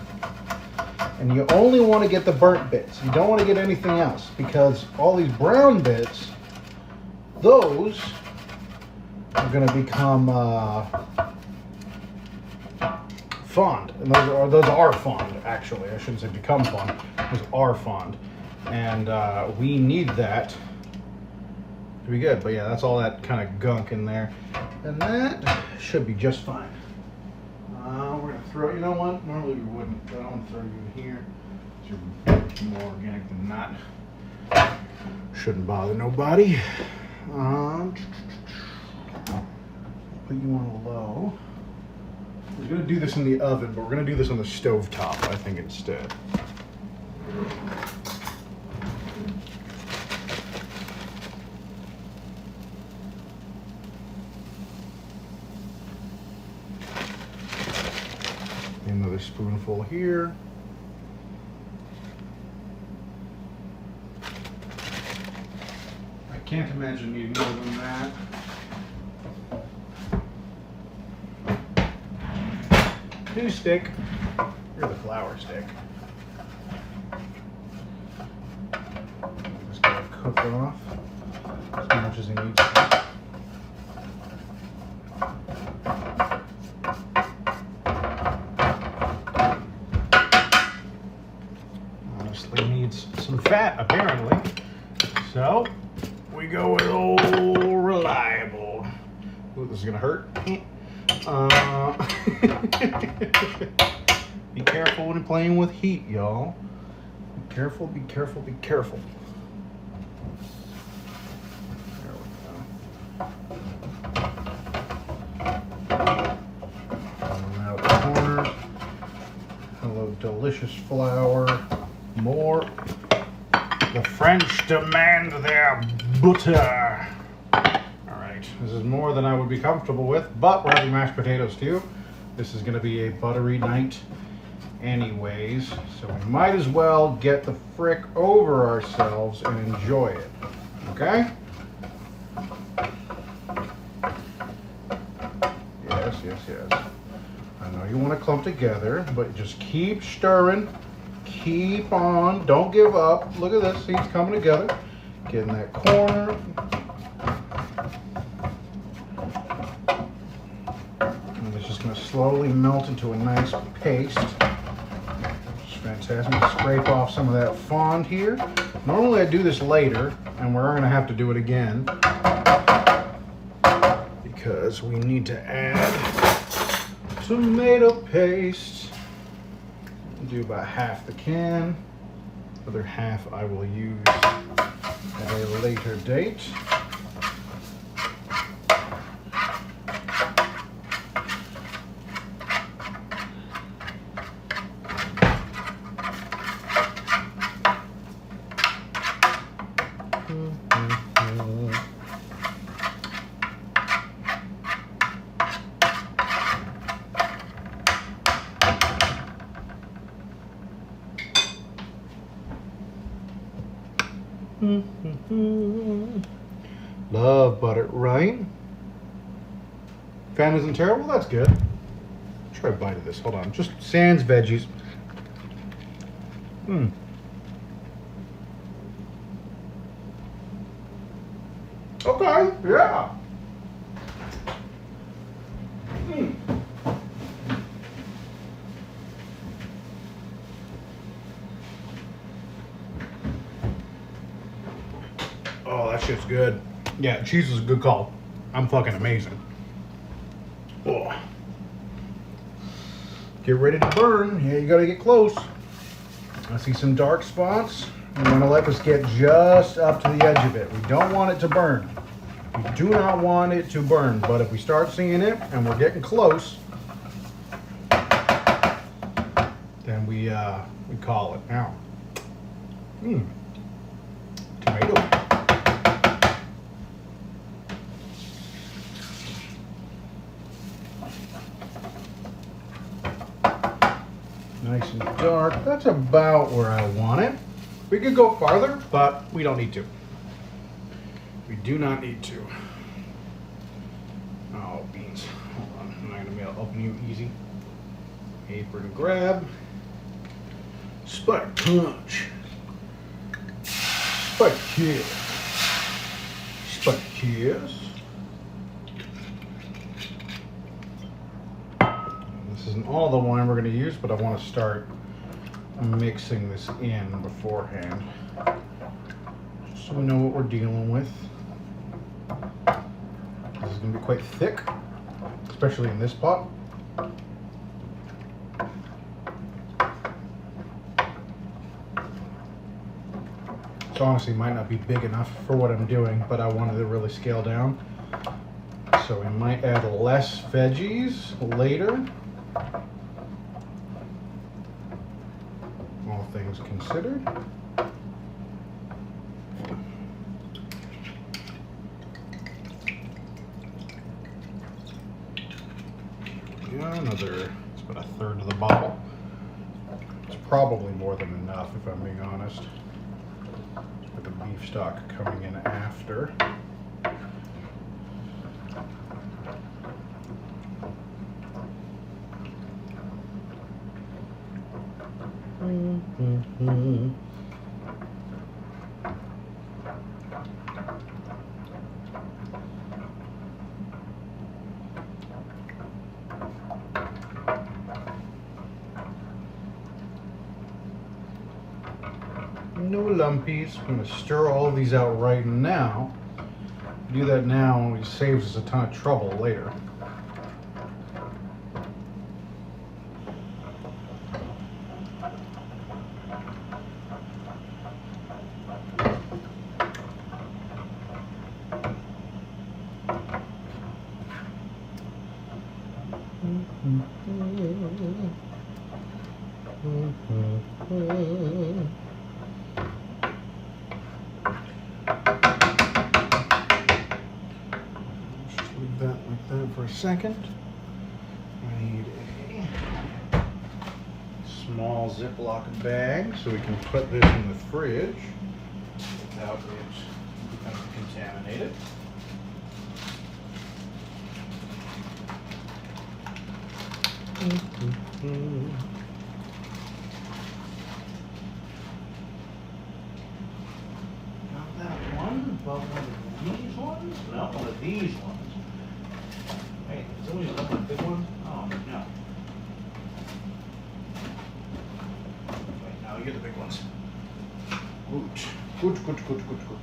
And you only want to get the burnt bits. You don't want to get anything else because all these brown bits, those are going to become fond. And those are fond, actually. I shouldn't say become fond. Those are fond. And we need that to be good. But yeah, that's all that kind of gunk in there. And that should be just fine. We're going to throw, you know what? Normally we wouldn't, but I'm going to throw you in here. You're more organic than not. Shouldn't bother nobody. Put you on low. We're going to do this in the oven, but we're going to do this on the stove top, I think, instead. Another spoonful here. I can't imagine needing more than that. New stick. You're the flour stick. Just gotta cook off as much as he needs to. Honestly needs some fat, apparently. So we go with old reliable. Ooh, this is gonna hurt. Be careful when you're playing with heat, y'all. Be careful, be careful, be careful. There we go. Out the corner. Hello, delicious flour. More. The French demand their butter. This is more than I would be comfortable with, but we're having mashed potatoes too. This is going to be a buttery night anyways, so we might as well get the frick over ourselves and enjoy it, okay? Yes, yes, yes. I know you want to clump together, but just keep stirring. Keep on. Don't give up. Look at this. See, it's coming together. Get in that corner. slowly melt into a nice paste. It's fantastic. Scrape off some of that fond here. Normally I do this later, and we're going to have to do it again because we need to add tomato paste. I'll do about half the can. The other half I will use at a later date. Love butter, right? Fan isn't terrible? That's good. Try a bite of this. Hold on. Just sans veggies. Okay, yeah. Oh, that shit's good. Yeah, cheese is a good call. I'm fucking amazing. Oh. Get ready to burn. Yeah, you gotta get close. I see some dark spots. We want to let this get just up to the edge of it. We don't want it to burn. We do not want it to burn, but if we start seeing it and we're getting close, then we call it. Now, tomato. Nice and dark. That's about where I want it. We could go farther, but we don't need to. We do not need to. Oh, beans. Hold on. I'm not going to be able to open you easy. Apron grab. Spike punch. Spike kiss. Spike kiss. This isn't all the wine we're going to use, but I want to start mixing this in beforehand, just so we know what we're dealing with. This is going to be quite thick, especially in this pot. This honestly might not be big enough for what I'm doing, but I wanted to really scale down. So we might add less veggies later. All things considered. Yeah, another, it's about a third of the bottle. It's probably more than enough if I'm being honest. With the beef stock coming in after. No lumpies. I'm going to stir all of these out right now. Do that now, it saves us a ton of trouble later. Just leave that like that for a second. I need a small Ziploc bag so we can put this in the fridge without it becoming contaminated. Not that one, but one of these ones? No, one of these ones. Wait, is always a big one? Oh, no. Gut, gut, gut, gut, gut.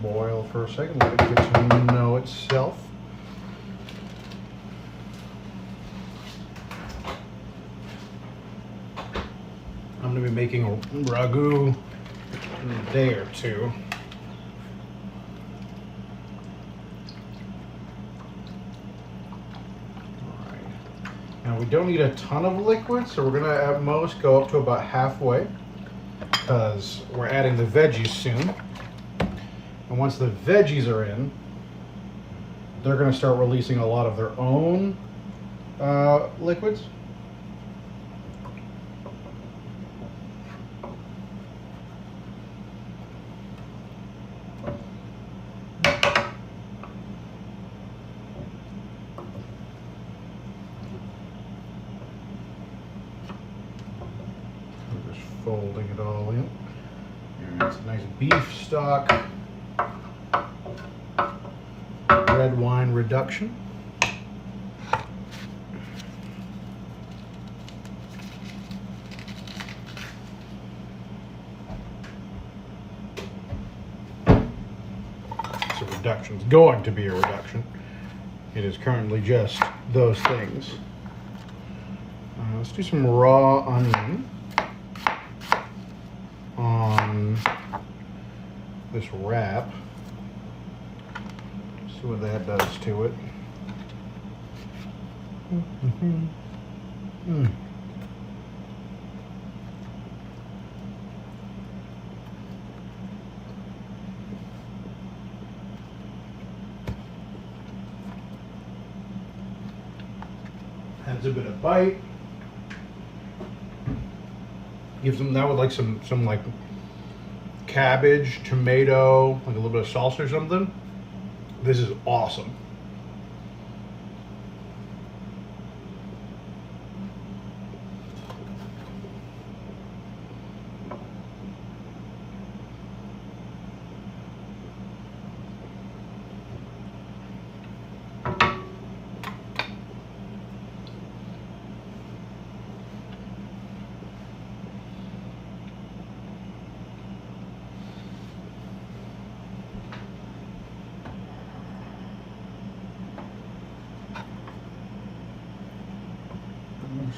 Boil for a second, let it get to know itself. I'm going to be making a ragu in a day or two. Alright. Now we don't need a ton of liquid, so we're going to at most go up to about halfway because we're adding the veggies soon. And once the veggies are in, they're going to start releasing a lot of their own liquids. I'm just folding it all in. And it's a nice beef stock. Red wine reduction. It's a reduction. It's going to be a reduction. It is currently just those things. Let's do some raw onion on this wrap. See what that does to it. Adds a bit of bite. Gives them that with like some like cabbage, tomato, like a little bit of salsa or something. This is awesome.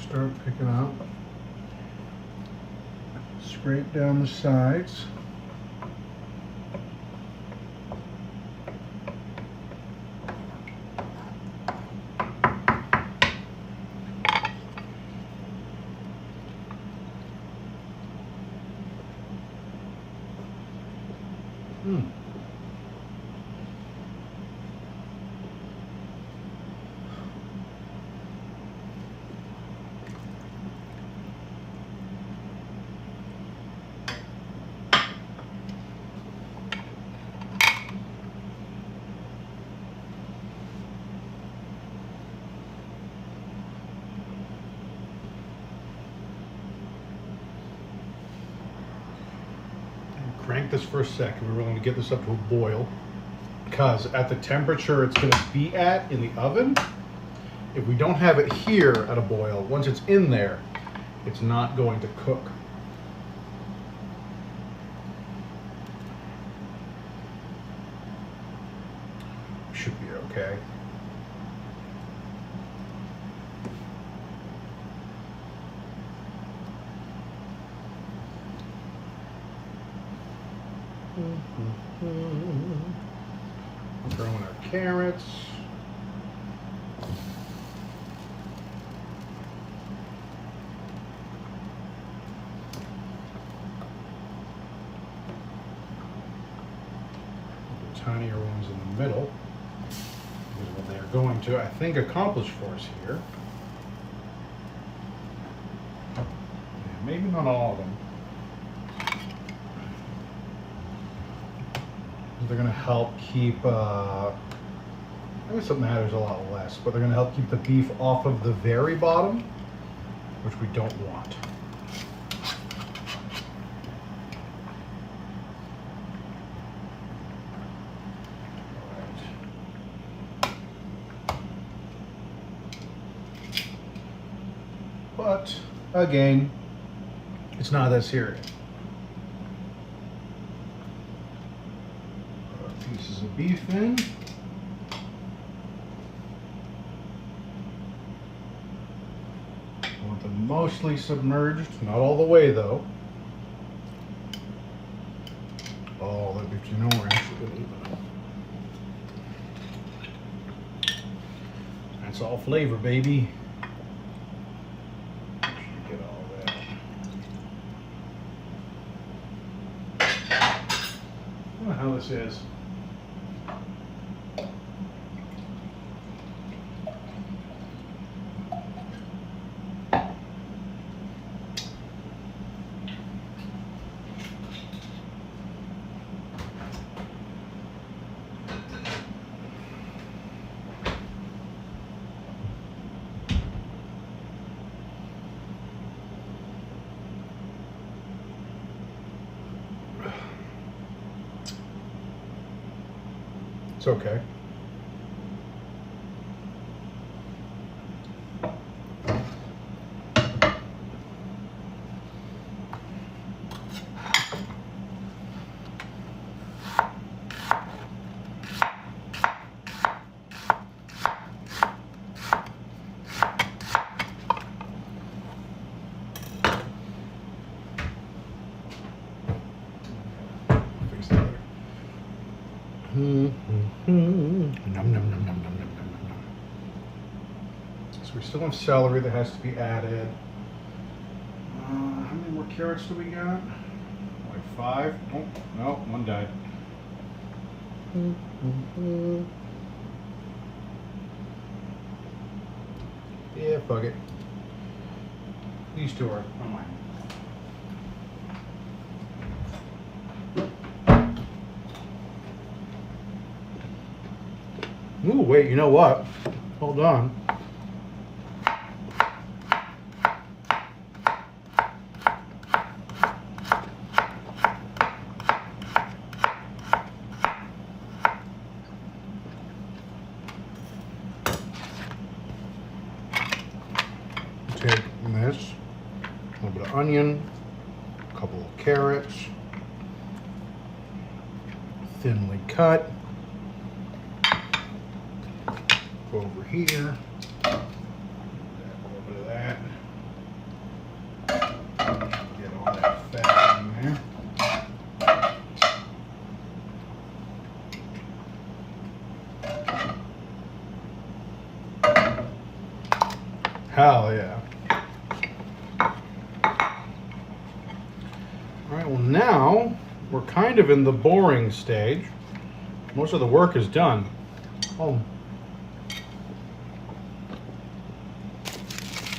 Start picking up, scrape down the sides. Crank this for a second. We're going to get this up to a boil because at the temperature it's going to be at in the oven, if we don't have it here at a boil, once it's in there, it's not going to cook. Should be okay. Throw in our carrots. The tinier ones in the middle is what they are going to, I think, accomplish for us here. Yeah, maybe not all of them. They're going to help keep I guess it matters a lot less, but they're going to help keep the beef off of the very bottom, which we don't want. But again, it's not that serious. Pieces of beef in. I want them mostly submerged, not all the way though. Oh, that beef, you know we're actually gonna eat it. That's all flavor, baby. Get all that. I don't know how this is. It's okay. Fix that. Nom, nom, nom, nom, nom, nom, nom, nom. So we still have celery that has to be added. How many more carrots do we got? Like 5? Oh, no, one died. Yeah, fuck it. These two are mine. Ooh, wait, you know what? Hold on. Take this, a little bit of onion, a couple of carrots, thinly cut. Go over here, add a little bit of that, get all that fat in there. Hell yeah. Alright, well now we're kind of in the boring stage. Most of the work is done. Oh.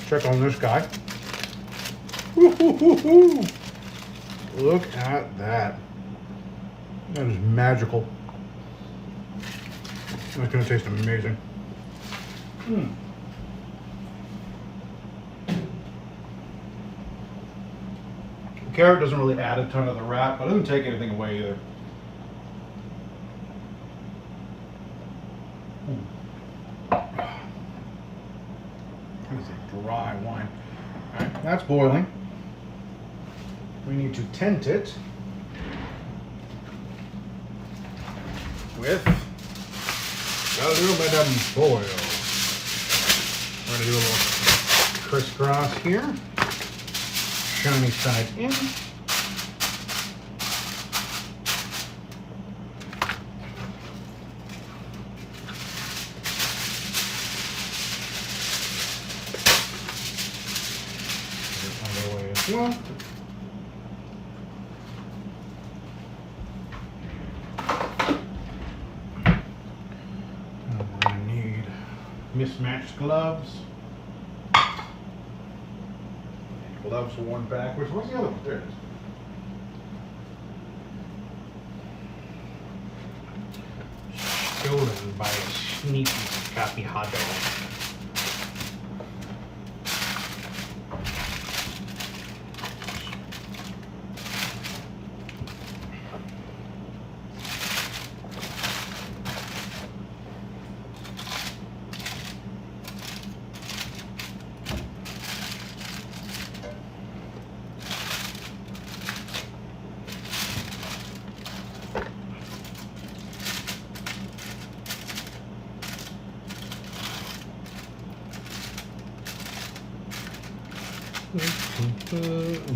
Check on this guy. Woo-hoo-hoo-hoo. Look at that. That is magical. That's gonna taste amazing. The carrot doesn't really add a ton of the wrap, but it doesn't take anything away either. This is a dry wine. All right, that's boiling. We need to tent it with aluminum foil. We're going to do a little crisscross here. Shiny side in. Other way as well. And we're going to need mismatched gloves. Gloves worn backwards. Where's the other one? There it is. stolen by a sneaky copy hot dog.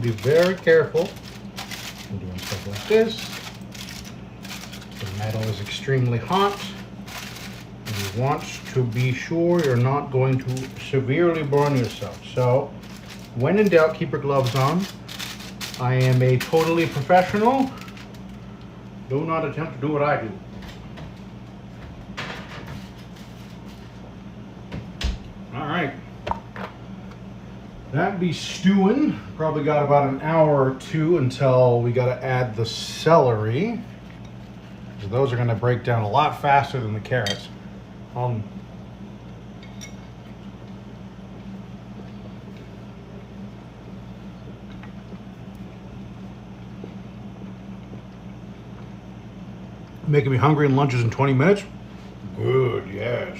Be very careful when doing stuff like this. The metal is extremely hot. You want to be sure you're not going to severely burn yourself. So, when in doubt, keep your gloves on. I am a totally professional. Do not attempt to do what I do. All right. That be stewing. Probably got about an hour or two until we got to add the celery. So those are going to break down a lot faster than the carrots. Making me hungry and lunch is in 20 minutes? Good, yes.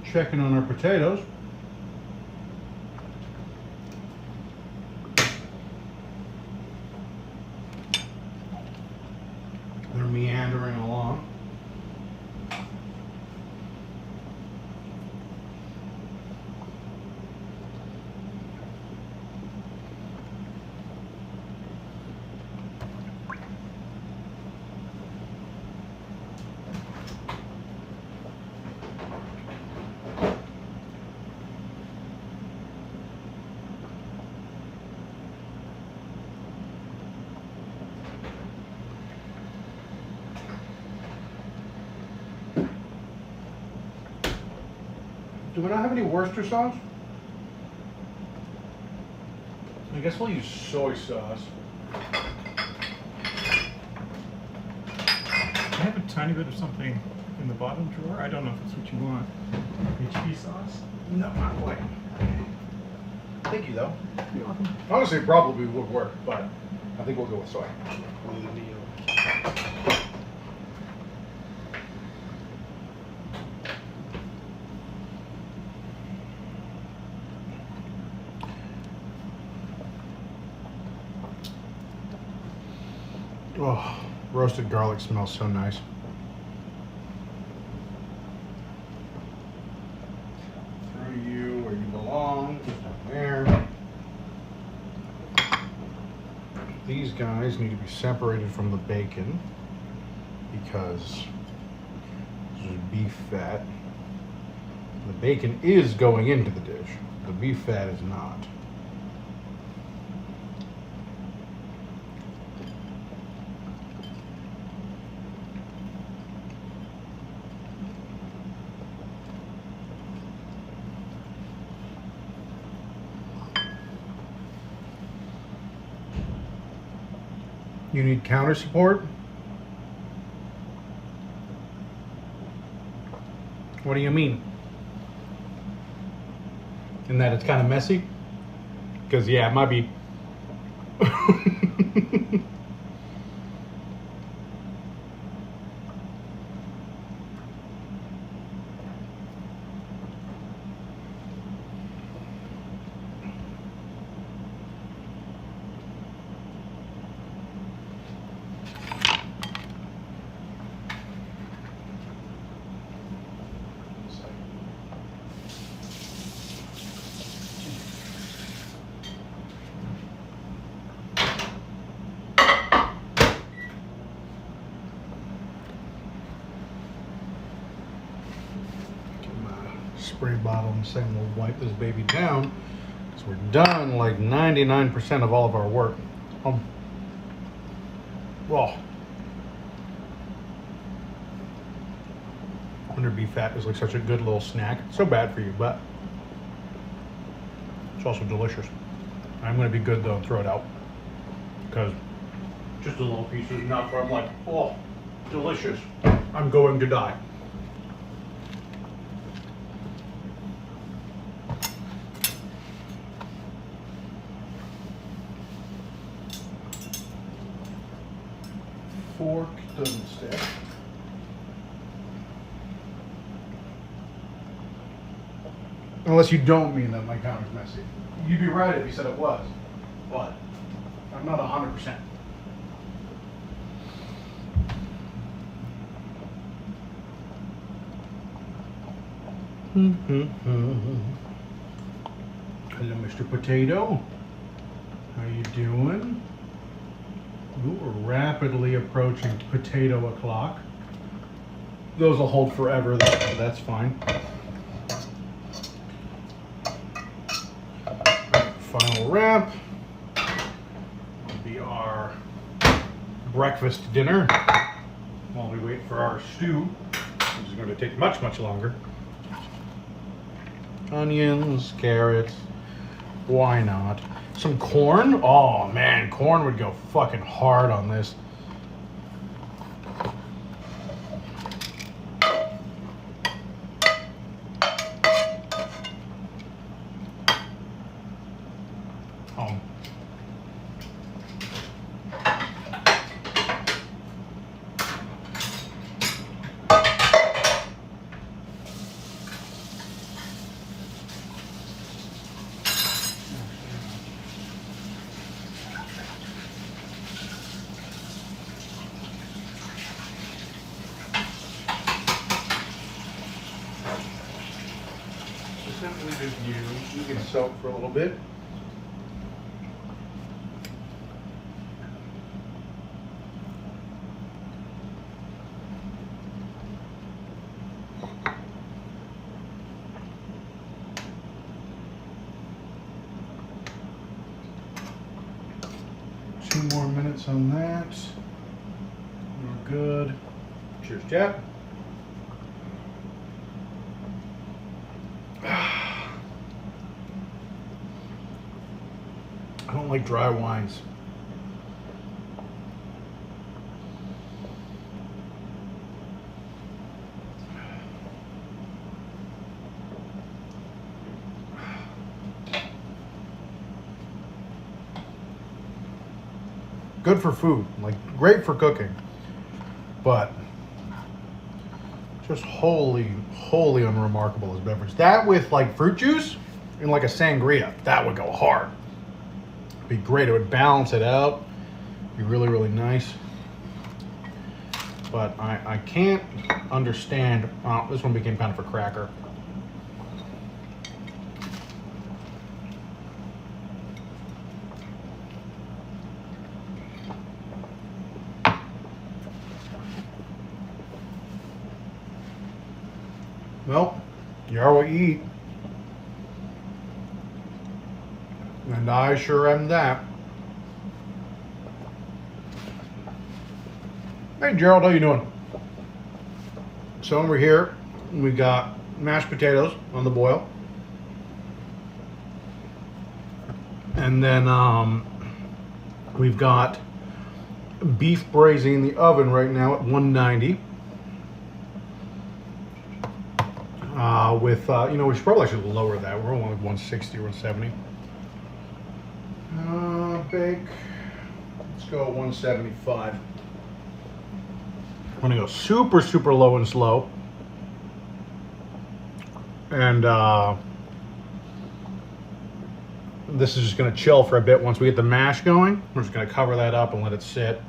Checking on our potatoes. They're meandering along. Do we not have any Worcester sauce? I guess we'll use soy sauce.
I have a tiny bit of something in the bottom drawer. I don't know if that's what you want. HP sauce?
No, not quite. Thank you, though.
You're welcome.
Honestly, it probably would work, but I think we'll go with soy. Oh, roasted garlic smells so nice. Throw you where you belong, just down there. These guys need to be separated from the bacon because this is beef fat. The bacon is going into the dish. The beef fat is not. You need counter support? What do you mean? In that it's kind of messy? Because, yeah, it might be. Spray bottle and saying we'll wipe this baby down because we're done like 99% of all of our work. Well, Under beef fat is like such a good little snack. So bad for you, but it's also delicious. I'm gonna be good though and throw it out because just a little piece is enough where I'm like, oh, delicious. I'm going to die. Fork doesn't stick. Unless you don't mean that my counter's messy. You'd be right if you said it was, but I'm not 100%. Hello, Mr. Potato. How you doing? Ooh, we're rapidly approaching potato o'clock. Those will hold forever, though, so that's fine. Final wrap will be our breakfast dinner while we wait for our stew, which is going to take much, much longer. Onions, carrots, why not? Some corn? Oh man, corn would go fucking hard on this. Oh. Simply just you can soak for a little bit. Two more minutes on that. We're good. Cheers, Jack. I don't like dry wines. Good for food, like great for cooking, but just wholly unremarkable as a beverage. That with like fruit juice and like a sangria, that would go hard. Be great. It would balance it out. Be really, really nice. But I can't understand. Oh, this one became kind of a cracker. Well, you are what you eat. And I sure am that. Hey Gerald, how you doing? So over here, we got mashed potatoes on the boil. And then we've got beef braising in the oven right now at 190. With, we should probably actually lower that. We're only like 160 or 170. Bake. Let's go 175. I'm gonna go super low and slow. And this is just gonna chill for a bit. Once we get the mash going, we're just gonna cover that up and let it sit.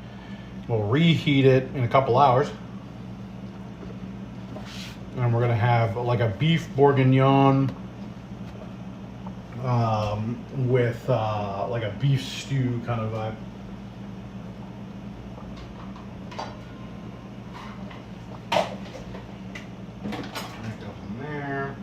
We'll reheat it in a couple hours. And we're gonna have like a beef bourguignon with like a beef stew kind of vibe. That goes in there.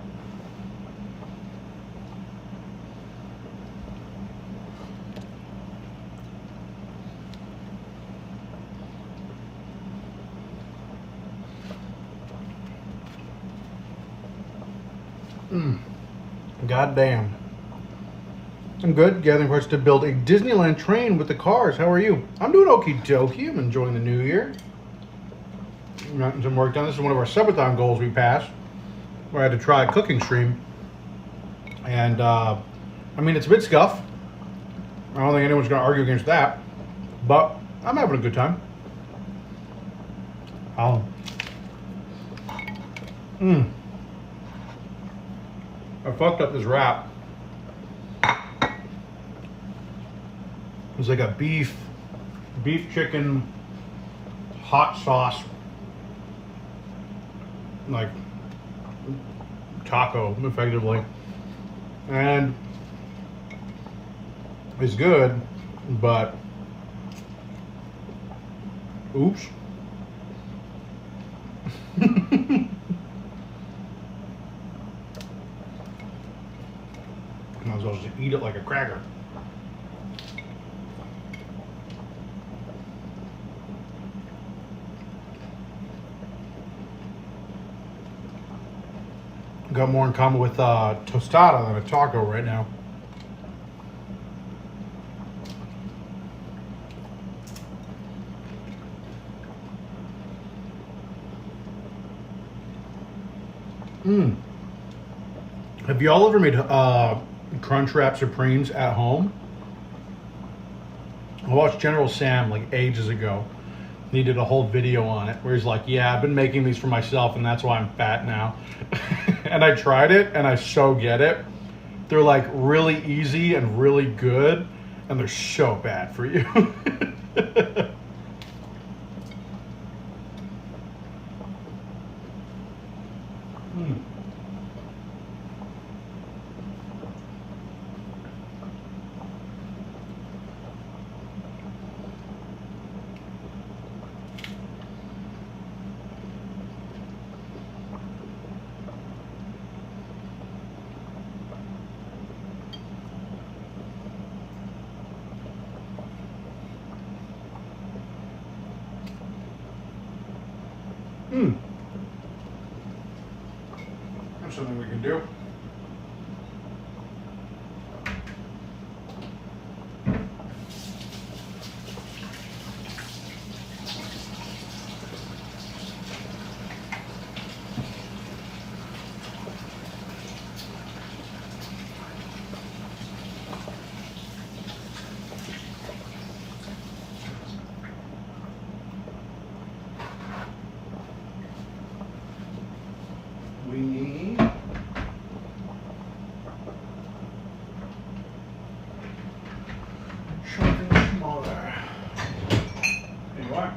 God damn. I'm good. Gathering parts to build a Disneyland train with the cars. How are you? I'm doing okie dokie. I'm enjoying the new year. Getting some work done. This is one of our subathon goals we passed, where I had to try a cooking stream. And, I mean, it's a bit scuff. I don't think anyone's going to argue against that. But I'm having a good time. I fucked up this wrap. It was like a beef chicken hot sauce, like taco, effectively, and it's good, but oops. Might as well just eat it like a cracker. Got more in common with tostada than a taco right now. Have y'all ever made Crunchwrap Supremes at home? I watched General Sam like ages ago. He did a whole video on it where he's like, yeah, I've been making these for myself and that's why I'm fat now. And I tried it and I so get it. They're like really easy and really good and they're so bad for you. That's something we can do. We need something smaller. There you are.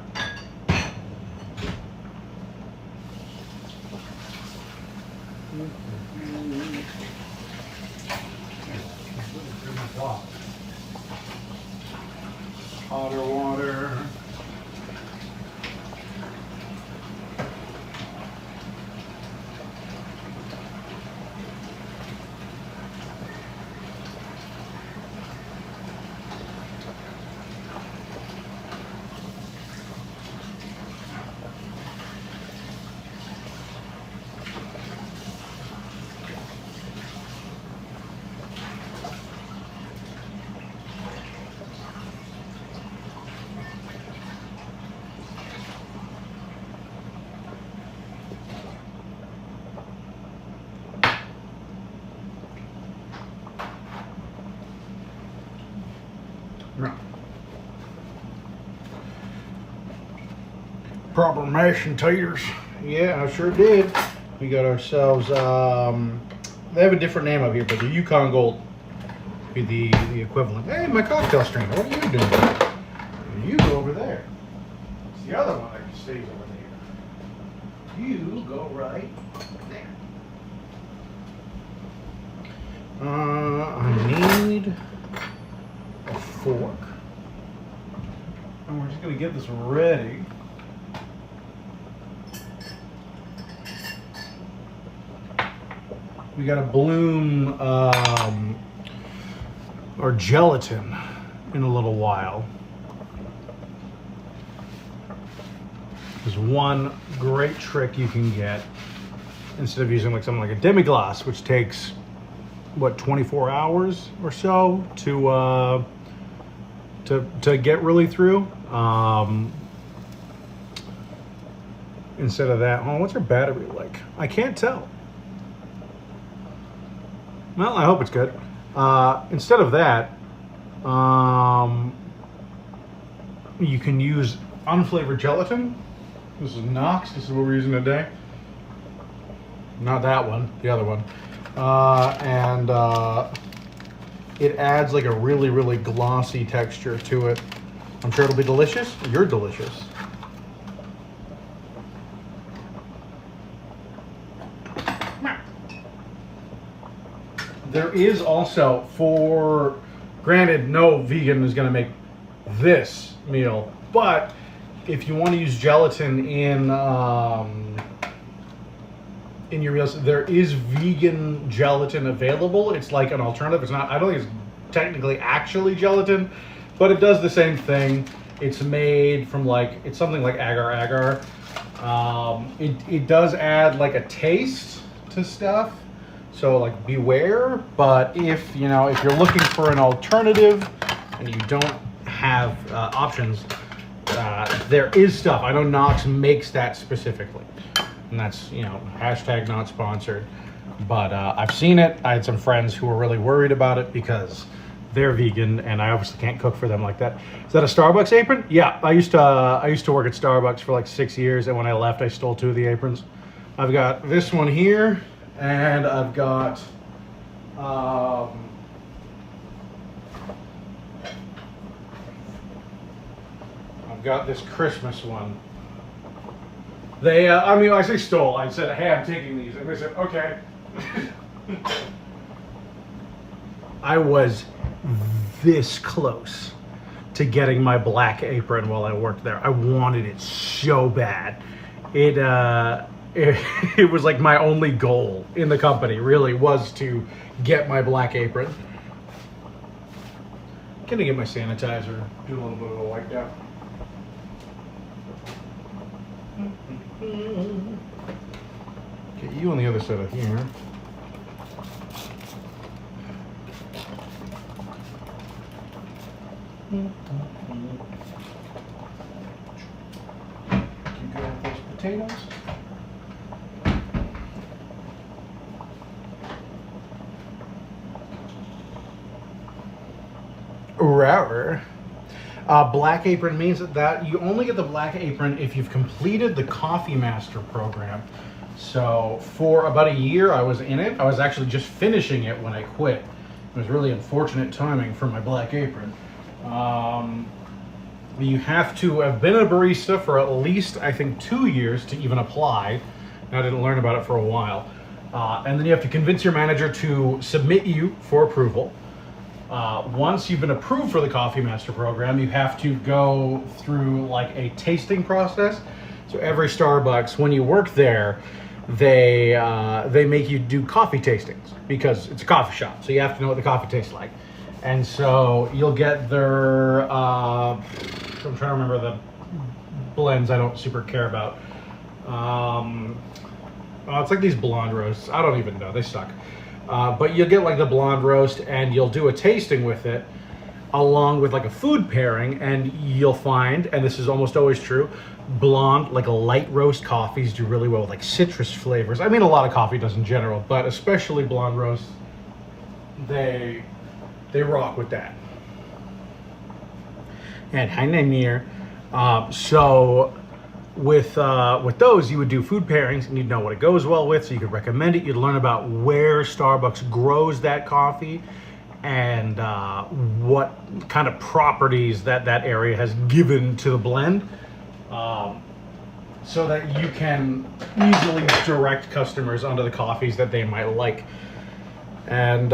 Hotter water. No. Proper mash and taters. Yeah, I sure did. We got ourselves, they have a different name up here, but the Yukon Gold be the equivalent. Hey, my cocktail strainer, what are you doing? You go over there. It's the other one that stays over there. You go right there. I need a fork. And we're just gonna get this ready. We got to bloom our gelatin in a little while. There's one great trick you can get instead of using like something like a demi-glace, which takes what 24 hours or so to get really through. Instead of that, oh, what's her battery like? I can't tell. Well, I hope it's good. Instead of that, you can use unflavored gelatin. This is Knox. This is what we're using today. Not that one, the other one. And it adds like a really, really glossy texture to it. I'm sure it'll be delicious. You're delicious. There is also, granted, no vegan is going to make this meal, but if you want to use gelatin in your meals, there is vegan gelatin available. It's like an alternative. It's not, I don't think it's technically actually gelatin, but it does the same thing. It's made from it's something like agar-agar. It does add like a taste to stuff. So like beware, but if you're looking for an alternative and you don't have options, there is stuff. I know Knox makes that specifically, and that's hashtag not sponsored, but I've seen it. I had some friends who were really worried about it because they're vegan, and I obviously can't cook for them like that. Is that a Starbucks apron? Yeah, I used to work at Starbucks for like 6 years, and when I left, I stole 2 of the aprons. I've got this one here. And I've got this Christmas one. They, I say stole. I said, hey, I'm taking these. And they said, okay. I was this close to getting my black apron while I worked there. I wanted it so bad. It was like my only goal in the company, really, was to get my black apron. Gonna get my sanitizer, do a little bit of a wipe down. Get you on the other side of here. You grab those potatoes. Router. Black apron means that you only get the black apron if you've completed the Coffee Master program. So for about a year I was in it. I was actually just finishing it when I quit. It was really unfortunate timing for my black apron. You have to have been a barista for at least, I think, 2 years to even apply. I didn't learn about it for a while. And then you have to convince your manager to submit you for approval. Once you've been approved for the Coffee Master program, you have to go through like a tasting process. So every Starbucks, when you work there, they make you do coffee tastings because it's a coffee shop. So you have to know what the coffee tastes like. And so you'll get their, I'm trying to remember the blends I don't super care about. It's like these blonde roasts. I don't even know, they suck. But you'll get like the blonde roast and you'll do a tasting with it along with like a food pairing, and you'll find, and this is almost always true, blonde, like a light roast coffees do really well with like citrus flavors. I mean, a lot of coffee does in general, but especially blonde roasts, they rock with that. And Heinenir, so with those, you would do food pairings and you'd know what it goes well with, so you could recommend it. You'd learn about where Starbucks grows that coffee and what kind of properties that area has given to the blend, so that you can easily direct customers onto the coffees that they might like. And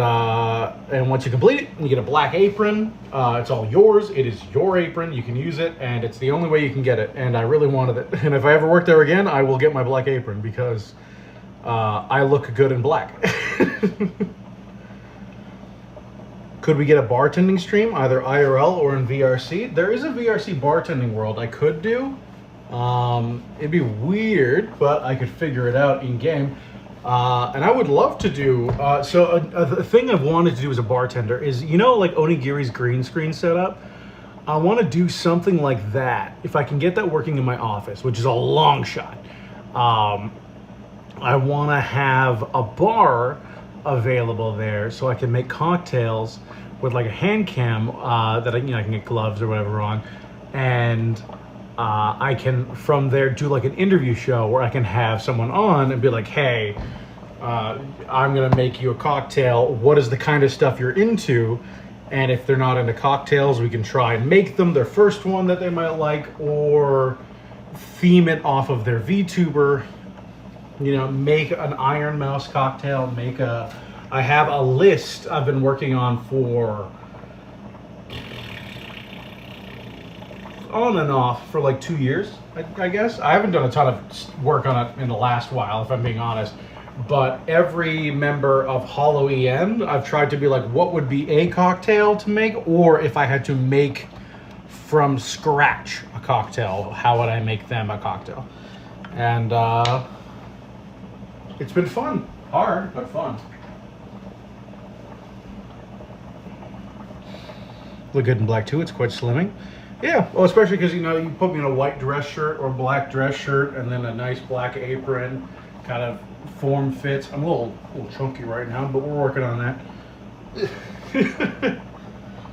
once you complete it, you get a black apron. It's all yours. It is your apron. You can use it, and it's the only way you can get it. And I really wanted it. And if I ever work there again, I will get my black apron because I look good in black. Could we get a bartending stream, either IRL or in VRC? There is a VRC bartending world I could do. It'd be weird, but I could figure it out in game.
And I would love to do. So a thing I've wanted to do as a bartender is, you know, like Onigiri's green screen setup. I want to do something like that if I can get that working in my office, which is a long shot. I want to have a bar available there so I can make cocktails with like a hand cam that I can get gloves or whatever on, and I can from there do like an interview show where I can have someone on and be like, hey, I'm gonna make you a cocktail. What is the kind of stuff you're into? And if they're not into cocktails, we can try and make them their first one that they might like, or theme it off of their VTuber. You know, make an Iron Mouse cocktail. I have a list I've been working on for on and off for like 2 years, I guess. I haven't done a ton of work on it in the last while, if I'm being honest. But every member of Hollow EN, I've tried to be like, what would be a cocktail to make? Or if I had to make from scratch a cocktail, how would I make them a cocktail? And it's been fun. Hard, but fun. Look good in black too. It's quite slimming. Yeah, well, especially because, you know, you put me in a white dress shirt or black dress shirt and then a nice black apron, kind of form fits. I'm a little chunky right now, but we're working on that.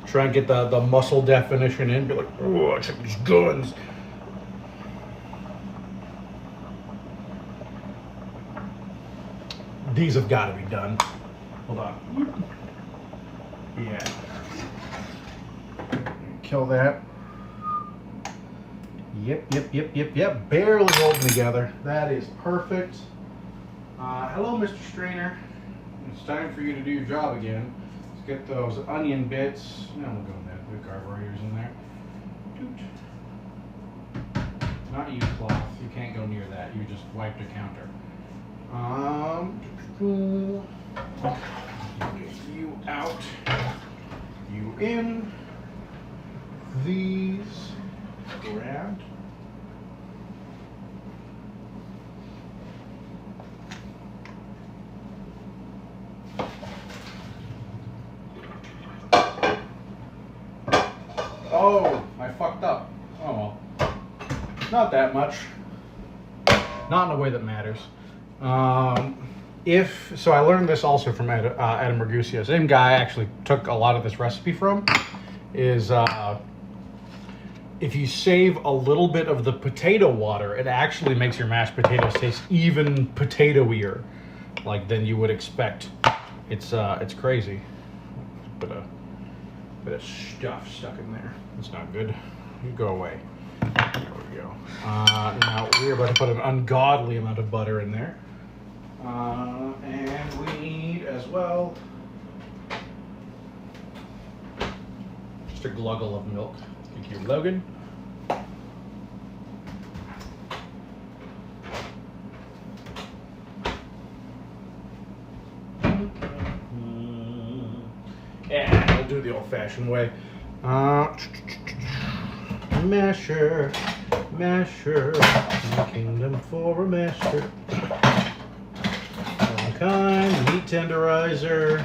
Try and get the muscle definition in. Be like, oh, check these guns. These have got to be done. Hold on. Yeah. Kill that. Yep. Barely holding together. That is perfect. Hello, Mr. Strainer. It's time for you to do your job again. Let's get those onion bits. No, we'll go with that. The carburetors in there. Doot. Not use cloth. You can't go near that. You just wiped a counter. Get you out. You in. These grabbed. Oh, I fucked up. Oh well. Not that much. Not in a way that matters. So I learned this also from Adam Ragusa. Same guy I actually took a lot of this recipe from. Is if you save a little bit of the potato water, it actually makes your mashed potatoes taste even potatoier, like than you would expect. It's crazy. Bit of stuff stuck in there. It's not good. You go away. There we go. Now we're about to put an ungodly amount of butter in there, and we need as well just a gluggle of milk. Thank you, Logan. Yeah, we'll do the old-fashioned way. Masher, the kingdom for a masher. One kind, meat tenderizer,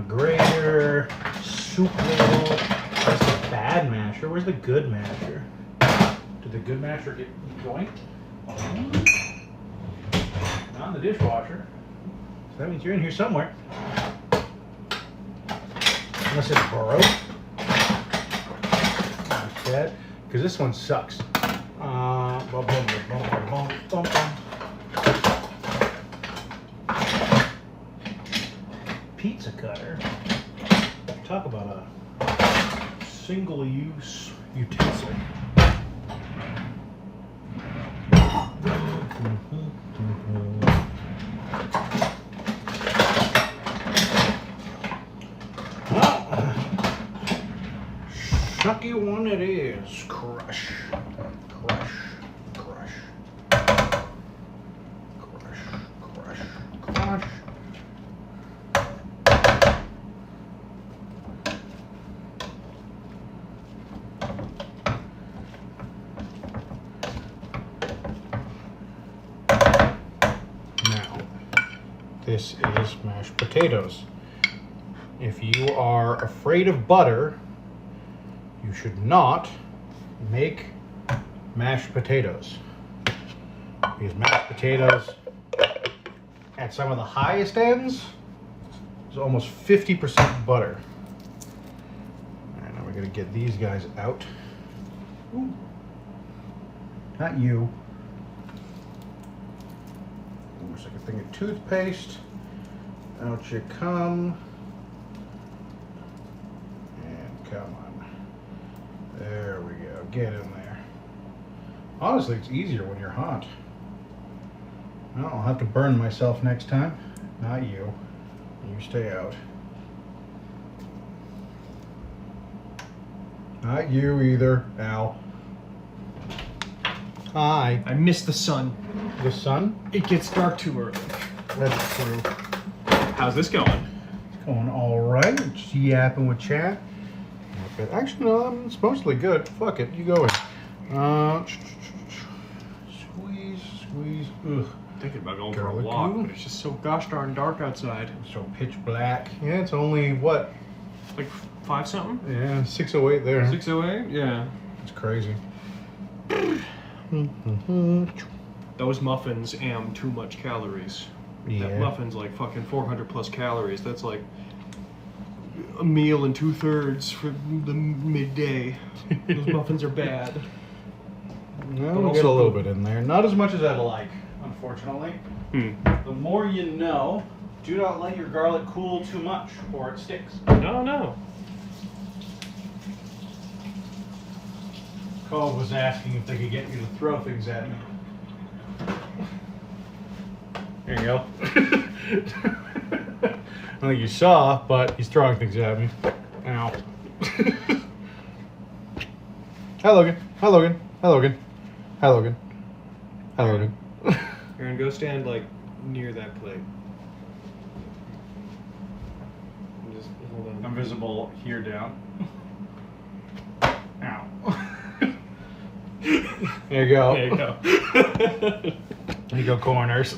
grater, soup ladle. Where's the bad masher? Where's the good masher? Did the good masher get joint? Not in the dishwasher. So that means you're in here somewhere. Unless it's broke. Because this one sucks. Pizza cutter. Talk about a single-use utensil. Sucky one it is. Crush. Crush. Crush. Crush. Crush. Crush. Now,
this is mashed potatoes. If you are afraid of butter, you should not make mashed potatoes. Because mashed potatoes, at some of the highest ends, is almost 50% butter. All right, now we're gonna get these guys out. Ooh. Not you. Almost like a thing of toothpaste. Out you come. And come on. There we go. Get in there. Honestly, it's easier when you're hot. Well, I'll have to burn myself next time. Not you. You stay out. Not you either, Al. Hi.
I miss the sun.
The sun?
It gets dark too early.
That's true.
How's this going?
Going all right. Just yapping with chat. Okay. Actually, no, it's mostly good. Fuck it. You go in. Squeeze. Ugh.
Thinking about going for a
Garlic
walk,
glue?
but it's just so gosh darn dark outside.
So pitch black. Yeah, it's only what?
Like 5 something?
Yeah, 6:08 there.
6:08? Yeah.
It's crazy.
Those muffins am too much calories. That
Yeah.
muffin's like fucking 400 plus calories. That's like a meal and 2/3 for the midday. Those muffins are bad.
Well,
But
we
also
get a little
good.
bit in there. Not as much as I'd like, unfortunately. The more you know, do not let your garlic cool too much or it sticks.
No.
Cole was asking if they could get you to throw things at me. There you go. I don't think you saw, but he's throwing things at me. Ow. Hi, Logan. Hi, Logan. Hi, Logan. Hi, Logan. Hi, Logan.
Aaron, go stand like near that plate. Just hold on.
I'm visible here down. Ow. There you go.
There you go.
There you go, corners.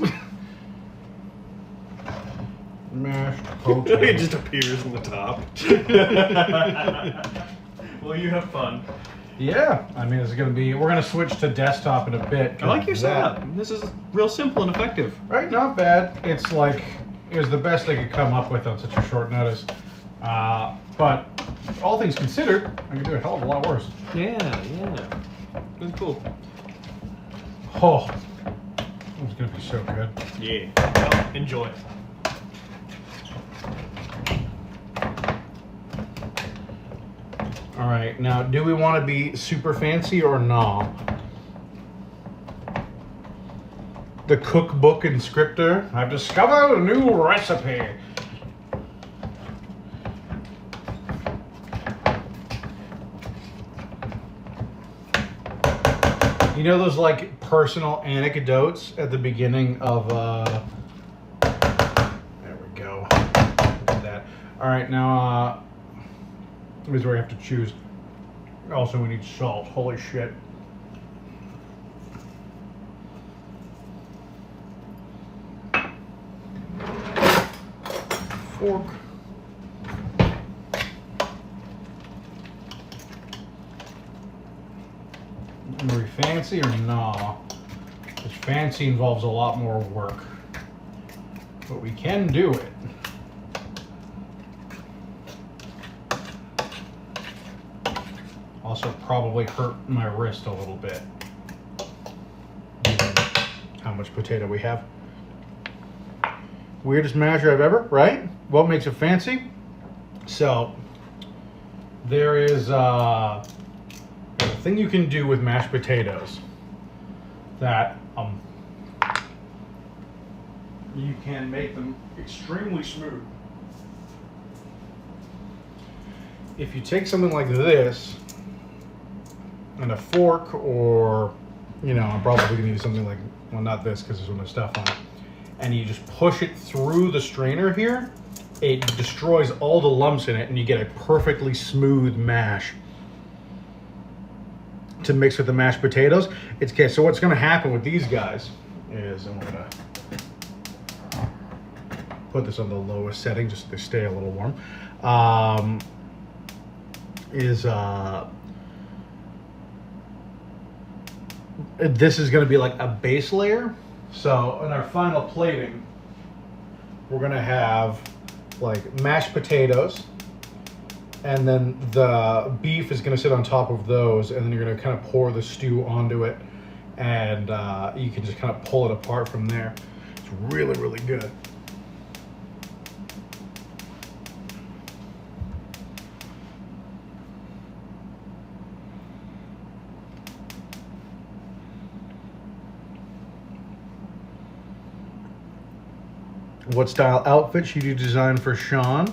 Mashed
It
potatoes.
just appears in the top. Well, you have fun.
Yeah, I mean, it's gonna be. We're gonna switch to desktop in a bit.
I like your
'cause that-
setup. This is real simple and effective.
Right, not bad. It's like it was the best I could come up with on such a short notice. But all things considered, I could do a hell of a lot worse.
Yeah. That's cool.
Oh, it's gonna be so good.
Yeah. Well, enjoy.
All right, now, do we want to be super fancy or no? The cookbook inscriptor. I've discovered a new recipe. You know those like personal anecdotes at the beginning of there we go. Look at that. All right, now here's where we have to choose. Also, we need salt. Holy shit. Fork. Are we fancy or nah? Because fancy involves a lot more work. But we can do it. Also probably hurt my wrist a little bit. Given how much potato we have. Weirdest masher I've ever, right? What makes it fancy? So, there is a thing you can do with mashed potatoes that you can make them extremely smooth. If you take something like this and a fork, or, you know, I'm probably gonna use something like, well, not this because there's no stuff on it, and you just push it through the strainer here, it destroys all the lumps in it and you get a perfectly smooth mash to mix with the mashed potatoes. It's okay. So what's gonna happen with these guys is, I'm gonna
put this on the lowest setting just so they stay a little warm. This is going to be like a base layer. So in our final plating, we're going to have like mashed potatoes, and then the beef is going to sit on top of those, and then you're going to kind of pour the stew onto it, and you can just kind of pull it apart from there. It's really, really good. What style outfit should you design for Sean?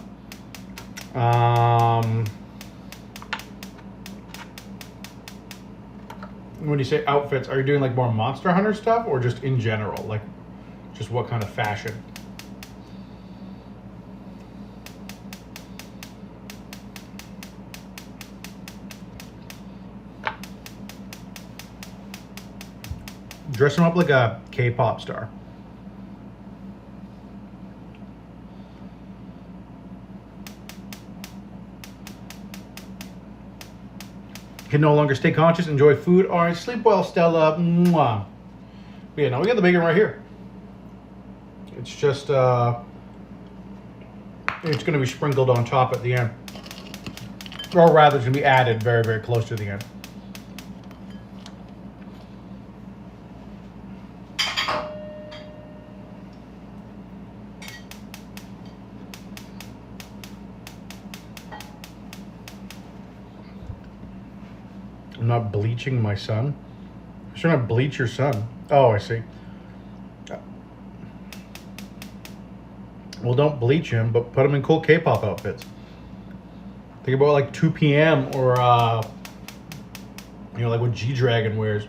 When you say outfits, are you doing like more Monster Hunter stuff or just in general? Like, just what kind of fashion? Dress him up like a K-pop star. Can no longer stay conscious, enjoy food. All right, sleep well, Stella. Mwah. But yeah, now we got the bacon right here. It's just, it's going to be sprinkled on top at the end. Or rather, it's going to be added very, very close to the end. I'm not bleaching my son. I should not bleach your son. Oh, I see. Well, don't bleach him, but put him in cool K-pop outfits. Think about like 2 p.m. or, like what G-Dragon wears.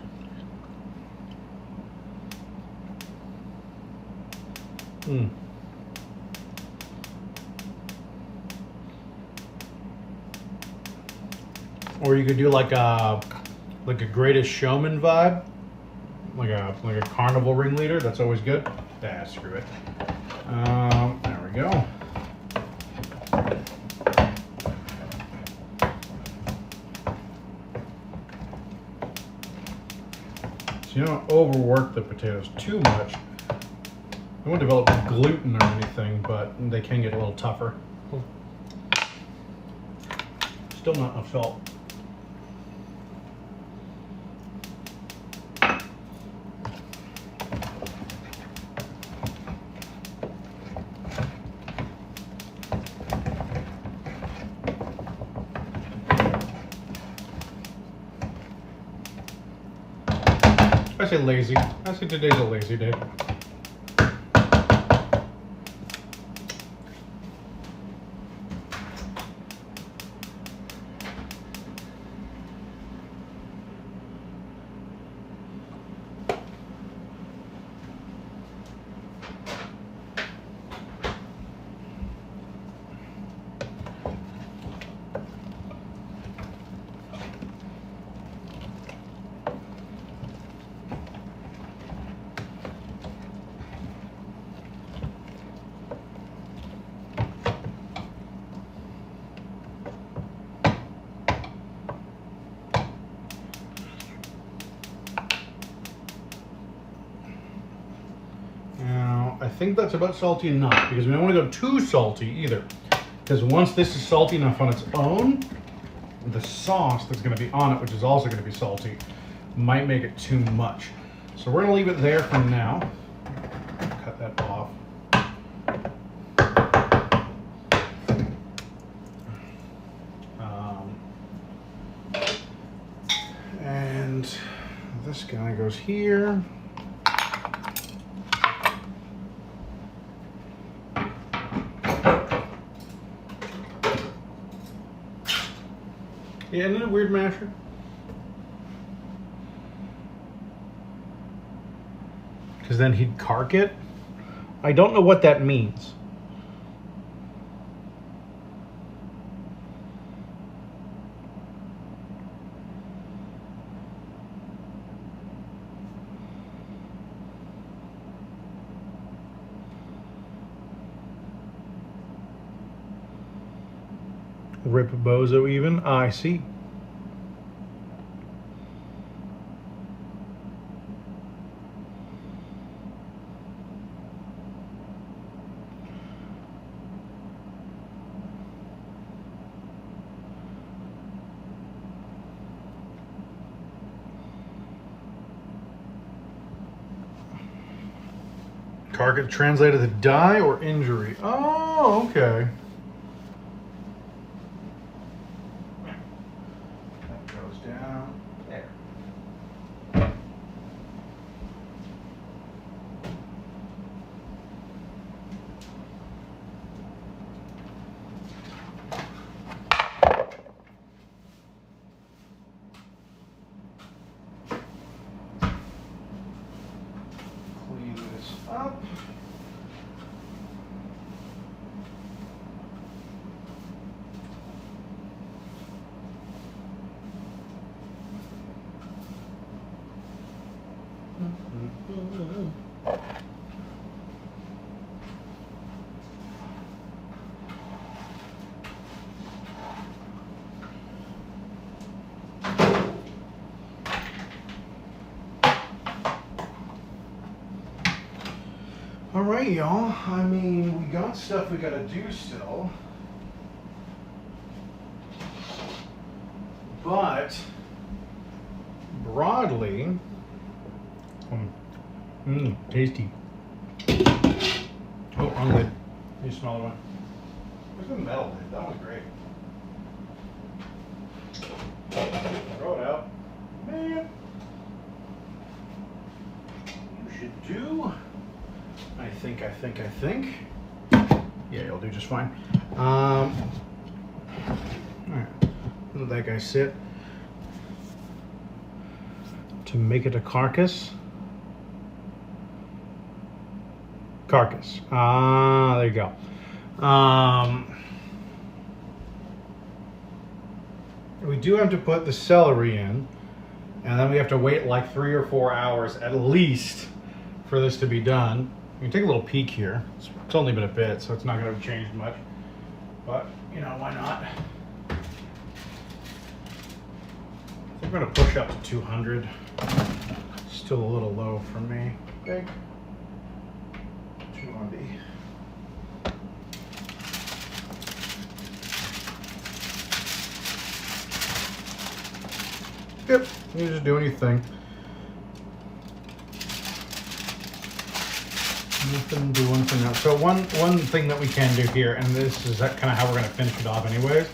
Or you could do like a Greatest Showman vibe, like a carnival ringleader. That's always good. Ah, screw it. There we go. So you don't overwork the potatoes too much. They won't develop gluten or anything, but they can get a little tougher. Still not enough salt. I say lazy. I say today's a lazy day. I think that's about salty enough because we don't want to go too salty either. Because once this is salty enough on its own, the sauce that's going to be on it, which is also going to be salty, might make it too much. So we're going to leave it there for now. Cut that off. And this guy goes here. Yeah, isn't it a weird masher? Because then he'd cark it. I don't know what that means. Rip Bozo even. I see. Carcass translated to die or injury. Oh, okay. That goes down there. Clean this up. All right, y'all. I mean, we got stuff we gotta do still. But broadly, tasty. Oh, wrong lid. Here's a smaller one. Where's the metal lid? That was great. Throw it out. Man. You should do. I think. Yeah, you'll do just fine. All right. Let that guy sit. To make it a carcass. Carcass. Ah, there you go. We do have to put the celery in, and then we have to wait like 3 or 4 hours at least for this to be done. You can take a little peek here. It's only been a bit, so it's not going to have changed much. But, you know, why not? I think we're going to push up to 200. Still a little low for me. Okay. 200. Yep, you just do anything. Nothing, do one thing else. So one thing that we can do here, and this is kind of how we're going to finish it off anyways.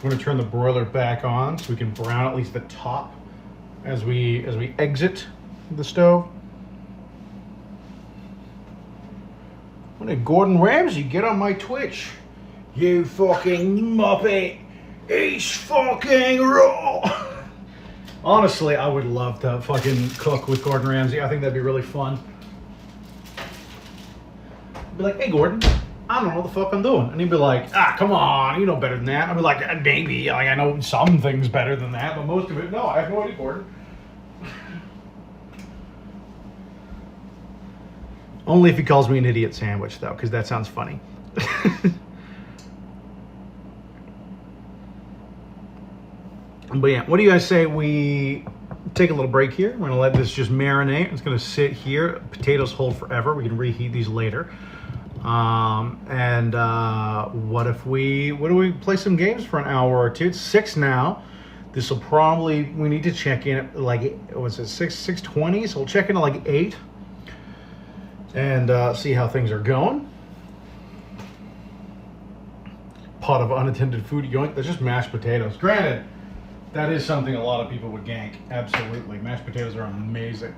We're going to turn the broiler back on so we can brown at least the top as we exit the stove. When did Gordon Ramsay get on my Twitch? You fucking muppet! He's fucking raw! Honestly, I would love to fucking cook with Gordon Ramsay. I think that'd be really fun. Be like, hey Gordon, I don't know what the fuck I'm doing. And he'd be like, come on, you know better than that. I'd be like, maybe, like I know some things better than that, but most of it, no, I have no idea, Gordon. Only if he calls me an idiot sandwich though, because that sounds funny. But yeah, what do you guys say we take a little break here? We're gonna let this just marinate. It's gonna sit here. Potatoes hold forever. We can reheat these later. What do we play some games for an hour or two? It's 6 now. This will probably, we need to check in at like, what's it, 6:20? So we'll check in at like 8 and see how things are going. Pot of unattended food, yoink. That's just mashed potatoes. Granted, that is something a lot of people would gank. Absolutely. Mashed potatoes are amazing.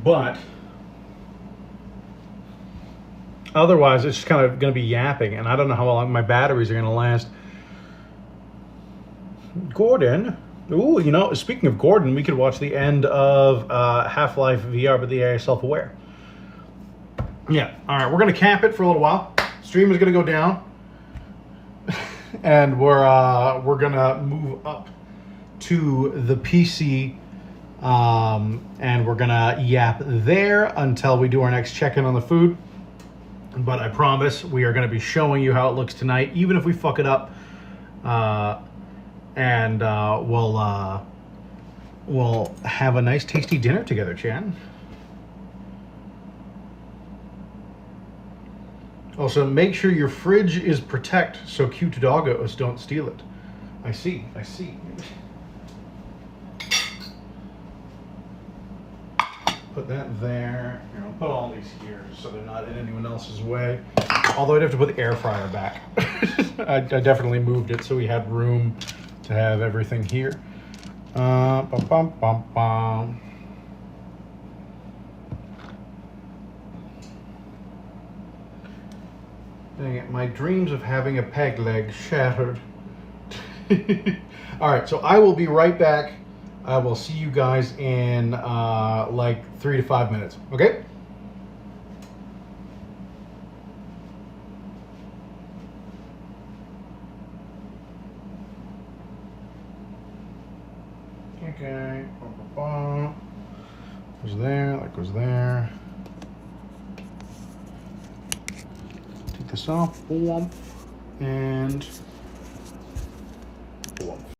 But otherwise, it's just kind of going to be yapping, and I don't know how long my batteries are going to last. Gordon. Ooh, you know, speaking of Gordon, we could watch the end of Half-Life VR, but the AI self-aware. Yeah. All right, we're going to cap it for a little while. Stream is going to go down. And we're gonna move up to the PC, and we're gonna yap there until we do our next check-in on the food. But I promise we are going to be showing you how it looks tonight, even if we fuck it up. And we'll have a nice tasty dinner together, Chan. Also, make sure your fridge is protect so cute doggos don't steal it. I see. Put that there. Here, I'll put all these here so they're not in anyone else's way. Although I'd have to put the air fryer back. I definitely moved it so we had room to have everything here. Bum, bum, bum, bum. Dang it, my dreams of having a peg leg shattered. All right, so I will be right back. I will see you guys in like 3 to 5 minutes, okay? Okay, goes there, that goes there. Take this off, and